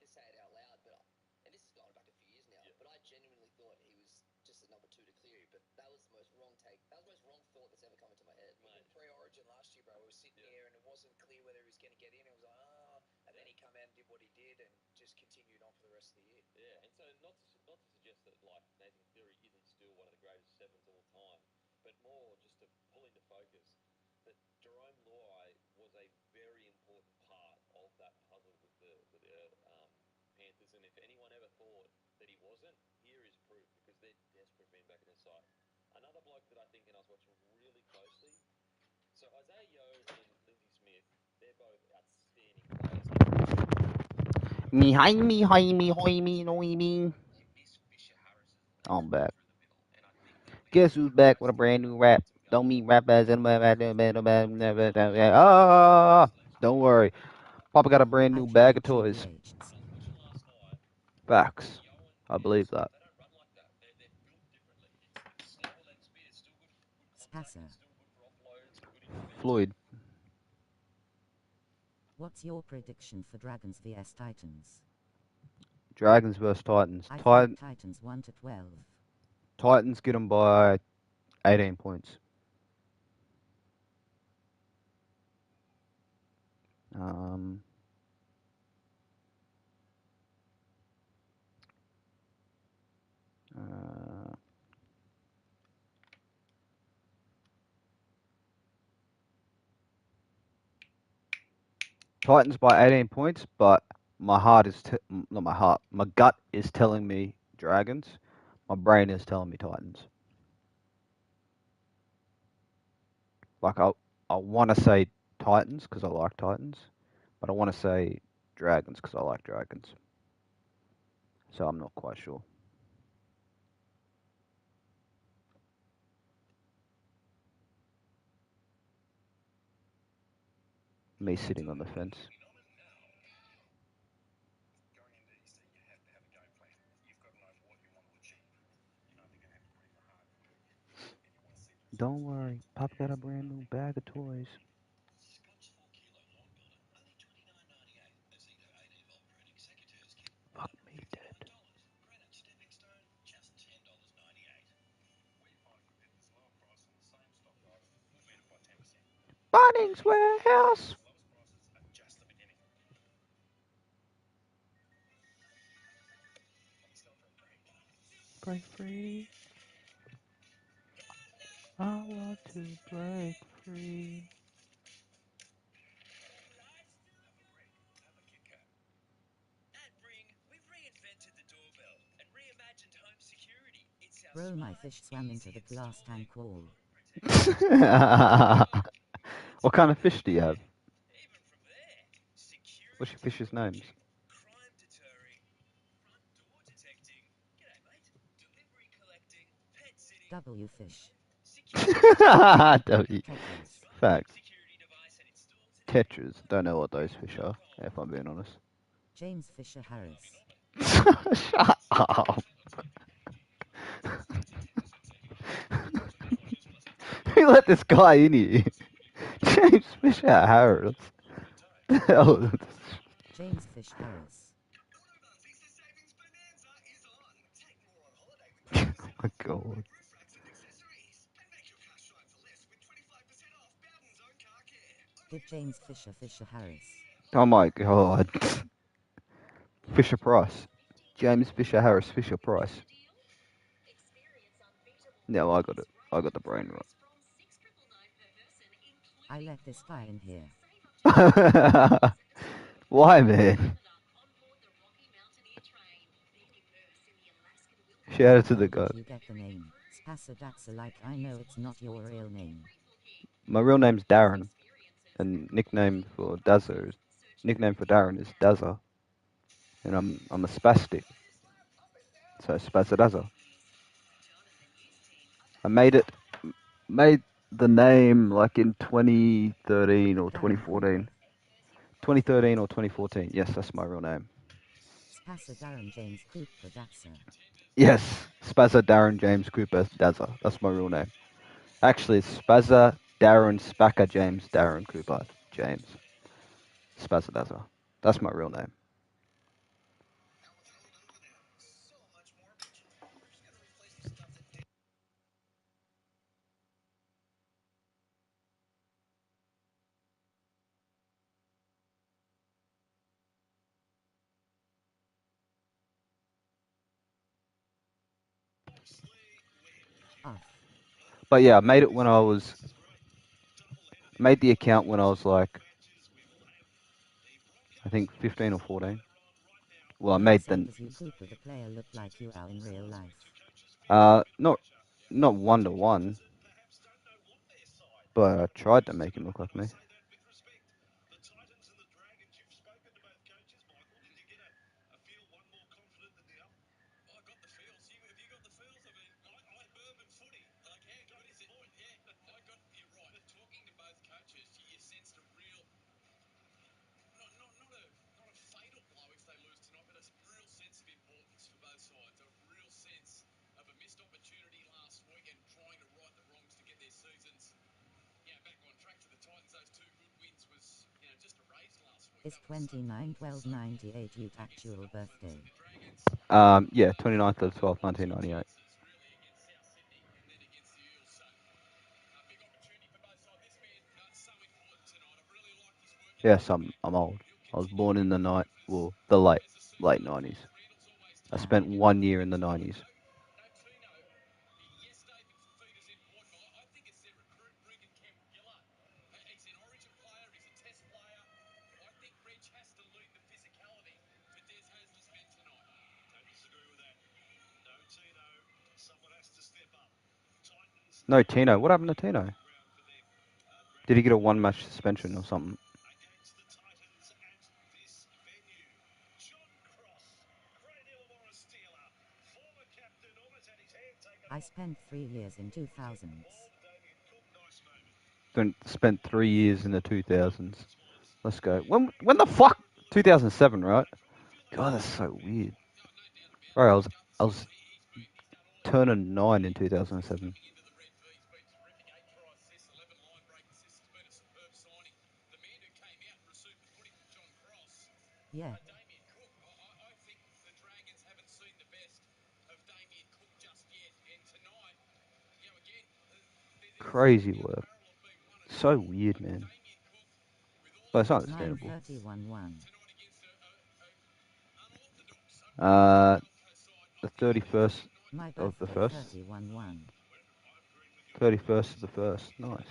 say it out loud, but and this has gone back a few years now. Yeah. But I genuinely thought he was just a number 2 to Cleary. But that was the most wrong take. That was the most wrong thought that's ever come into my head. Mate. Pre-Origin last year, bro, we were sitting here and it wasn't clear whether he was going to get in. It was like, and then he come out and did what he did and just continued on for the rest of the year. Yeah, and so not to suggest that like Nathan Cleary isn't still one of the greatest sevens of all time, but more just to pull into focus that Jerome Luai was a very important part of that puzzle with the Panthers, and if anyone ever thought that he wasn't, here is proof because they're desperate for him back in their side. Another bloke that I think, and I was watching really closely. So Isaiah Yeo and Lindsay Smith, they're both outstanding players. Me, hi, me, hi, me, hoy, me, no, me. I'm back. Guess who's back with a brand new rap? Don't mean rappers and don't worry. Papa got a brand I new play bag the of toys. GBHs. Facts. I believe that. Spasser. Floyd. What's your prediction for Dragons vs Titans? Dragons versus Titans. I think Titans 1 to 12. Titans get them by 18 points. Um, uh, Titans by 18 points, but my heart is not my heart. My gut is telling me Dragons. My brain is telling me Titans. Like I want to say Titans because I like Titans, but I want to say Dragons because I like Dragons. So I'm not quite sure. Me sitting on the fence. Don't worry, Pop got a brand new bag of toys. Fuck me dead. Bunnings Warehouse. Break free. I want to break free. Bro, my fish swam into the glass tank wall. What kind of fish do you have? What's your fish's names? W fish. W. Tetras. Facts. Tetras. Don't know what those fish are, if I'm being honest. James Fisher Harris. Shut up. Who let this guy in here? James Fisher Harris. The hell is this? James Fish Harris. Oh my god. Did James Fisher Harris. Oh my god. Fisher Price. James Fisher Harris Fisher Price. No, I got it. I got the brain I let this guy in here. right. Why, man? Shout out to the How guy. did you get the name? Spasadaxa, like I know it's not your real name. My real name's Darren, and nickname for Darren is Dazza, and I'm a spastic, so Spasadazza. I made the name like in 2013 or Darren 2014. Cooper. 2013 or 2014. Yes, that's my real name. Spasa Darren James Cooper Daxa. Yes, Spazza Darren James Cooper Dazza. That's my real name. Actually, it's Spazza Darren Spacker James Darren Cooper James Spazza Dazza. That's my real name. Off. But yeah, I made it when I was made the account when I was like I think 15 or 14. Well, I How made so the does you Cooper the player look like you are in real life? not 1-to-1, but I tried to make him look like me. Is 29/12/98 your actual birthday? Yeah, 29th of 12th, 1998. Yes, I'm old. I was born in the late 90s. I spent 1 year in the 90s. No, Tino. What happened to Tino? Did he get a one-match suspension or something? I spent 3 years in 2000s. Spent 3 years in the 2000s. Let's go. When the fuck? 2007, right? God, that's so weird. Bro, I was turning 9 in 2007. Yeah. Crazy work. So weird, man. But it's understandable. 9:31:1. The 31st My of the birthday 1st. 31/1. 31st of the 1st. Nice.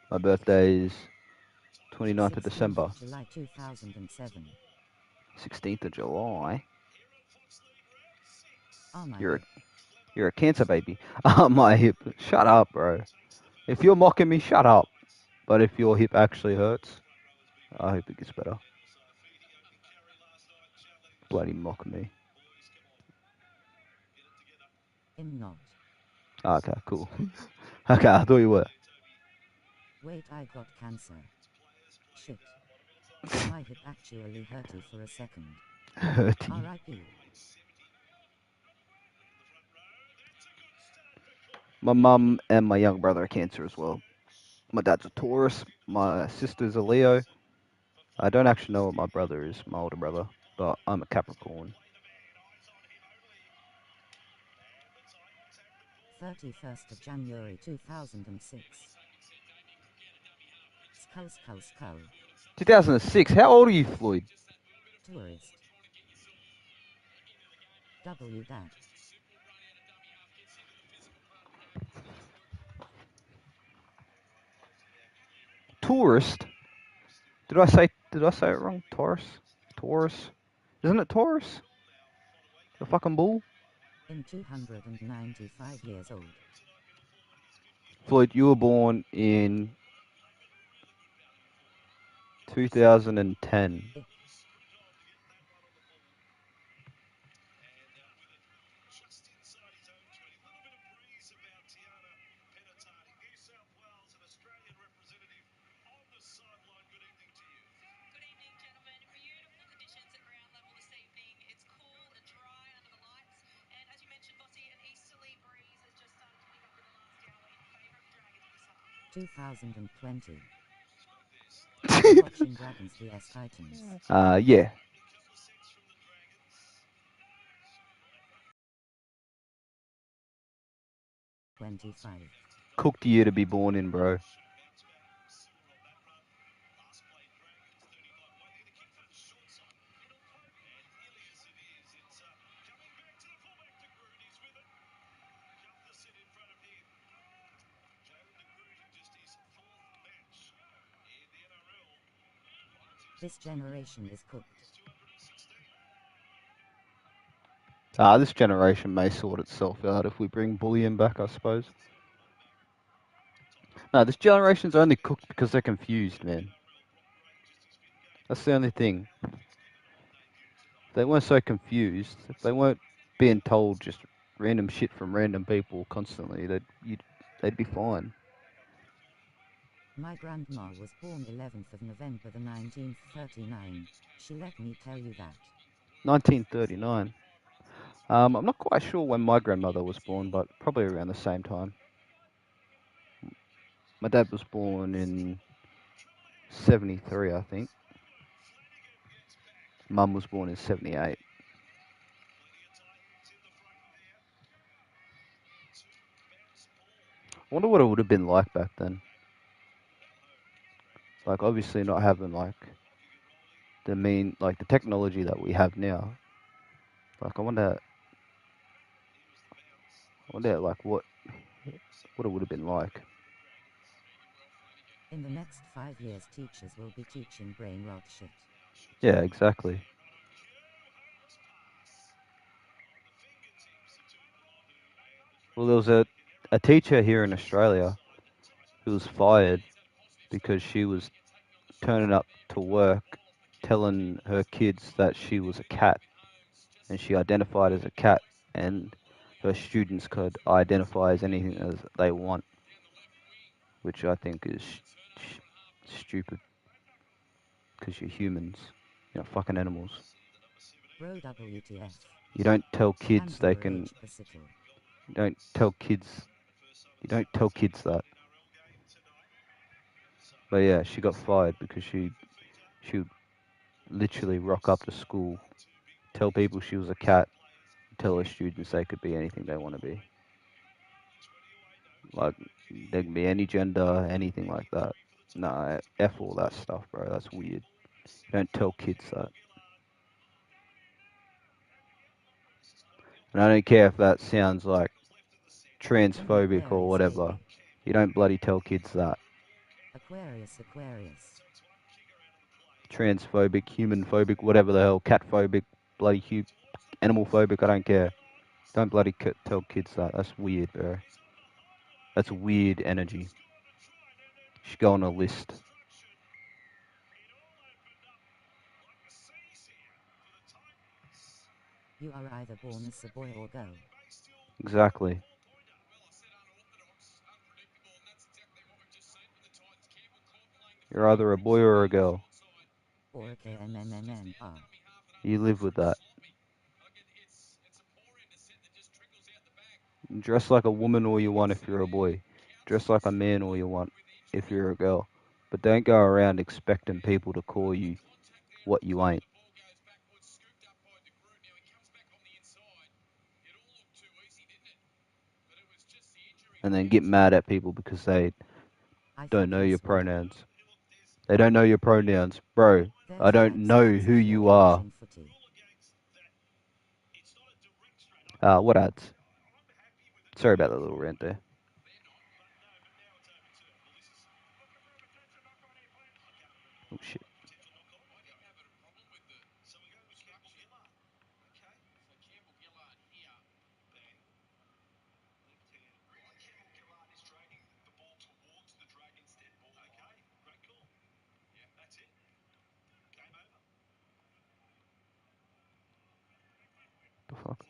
My birthday is 29th of 16th December. of July 2007. 16th of July. Oh my You're hip. a cancer baby. My hip. Shut up, bro. If you're mocking me, shut up. But if your hip actually hurts, I hope it gets better. Bloody mock me. I'm not. Okay, cool. Okay, I thought you were. Wait, I got cancer. Shit. My hip actually hurty for a second. Hurty. R.I.P. My mum and my young brother are Cancer as well. My dad's a Taurus. My sister's a Leo. I don't actually know what my brother is, my older brother, but I'm a Capricorn. 31st of January 2006. Skull skull skull. 2006. How old are you, Floyd? Tourist. W dad. Tourist? Did I say it wrong? Taurus? Taurus? Isn't it Taurus? The fucking bull? In 295 years old. Floyd, you were born in 2010. Two 2020. Watching Dragons vs Titans. Yeah. '25. Cooked year to be born in, bro. This generation is cooked. This generation may sort itself out if we bring bullying back, I suppose. No, this generation's only cooked because they're confused, man. That's the only thing. If they weren't so confused, if they weren't being told just random shit from random people constantly, they'd be fine. My grandma was born 11th of November the 1939. She let me tell you that. 1939. I'm not quite sure when my grandmother was born, but probably around the same time. My dad was born in 73, I think. Mum was born in 78. I wonder what it would have been like back then. Like, obviously not having, like, the technology that we have now. Like, I wonder, like, what it would have been like. In the next 5 years, teachers will be teaching brain rot shit. Yeah, exactly. Well, there was a teacher here in Australia who was fired because she was turning up to work telling her kids that she was a cat, and she identified as a cat, and her students could identify as anything as they want, which I think is stupid, because you're humans, you're not fucking animals. Bro WTF. You don't tell kids they can. Underage bicycle. You don't tell kids. You don't tell kids that. But yeah, she got fired because she would literally rock up to school, tell people she was a cat, tell her students they could be anything they want to be. Like, they can be any gender, anything like that. Nah, F all that stuff, bro. That's weird. You don't tell kids that. And I don't care if that sounds like transphobic or Aquarius, whatever. baby. You don't bloody tell kids that. Aquarius. Transphobic, human-phobic, whatever the hell, cat-phobic, bloody animal-phobic, I don't care. Don't bloody tell kids that. That's weird, bro. That's weird energy. You should go on a list. You are either born as a boy or girl. Exactly. You're either a boy or a girl. Or a KMMMR. You live with that. Dress like a woman all you want if you're a boy. Dress like a man all you want if you're a girl. But don't go around expecting people to call you what you ain't. And then get mad at people because they don't know your pronouns. They don't know your pronouns. Bro, I don't know who you are. What ads? Sorry about that little rant there. Oh shit. The fuck?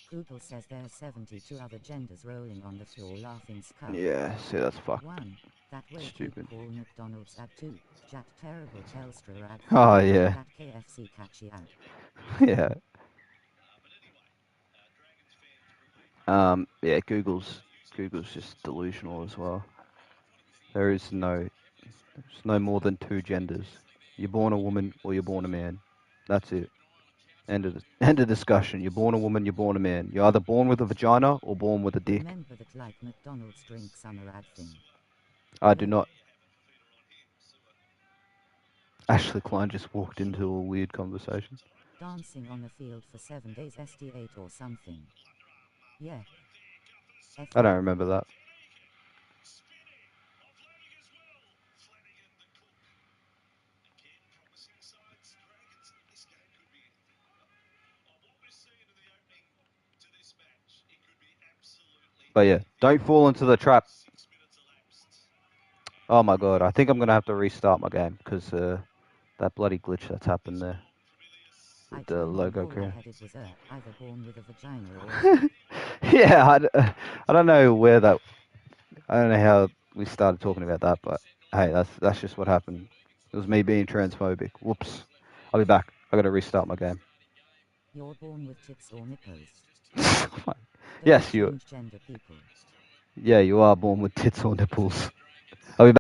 Google says there's 72 other genders rolling on the floor laughing skull. Yeah, see, that's fucked. 1. That way Stupid. call McDonald's ad 2. Jack terrible Telstra ad 3. Oh, yeah. That KFC catchy ad. Yeah. Yeah, Google's just delusional as well. There's no more than two genders. You're born a woman or you're born a man. That's it. End of discussion. You're born a woman, you're born a man. You're either born with a vagina or born with a dick. Remember that like McDonald's drink summer ad thing. I do not. Ashley Klein just walked into a weird conversation. Dancing on a field for 7 days ST8 or something. Yeah. I don't remember that. But yeah, don't fall into the trap. Oh my god, I think I'm going to have to restart my game because that bloody glitch that's happened there with the logo creator. Either born with a vagina or Yeah, I don't know where that. I don't know how we started talking about that, but hey, that's just what happened. It was me being transphobic. Whoops. I'll be back. I gotta restart my game. You're born with tits or nipples. Yes, Don't you. change gender people. Yeah, you are born with tits or nipples.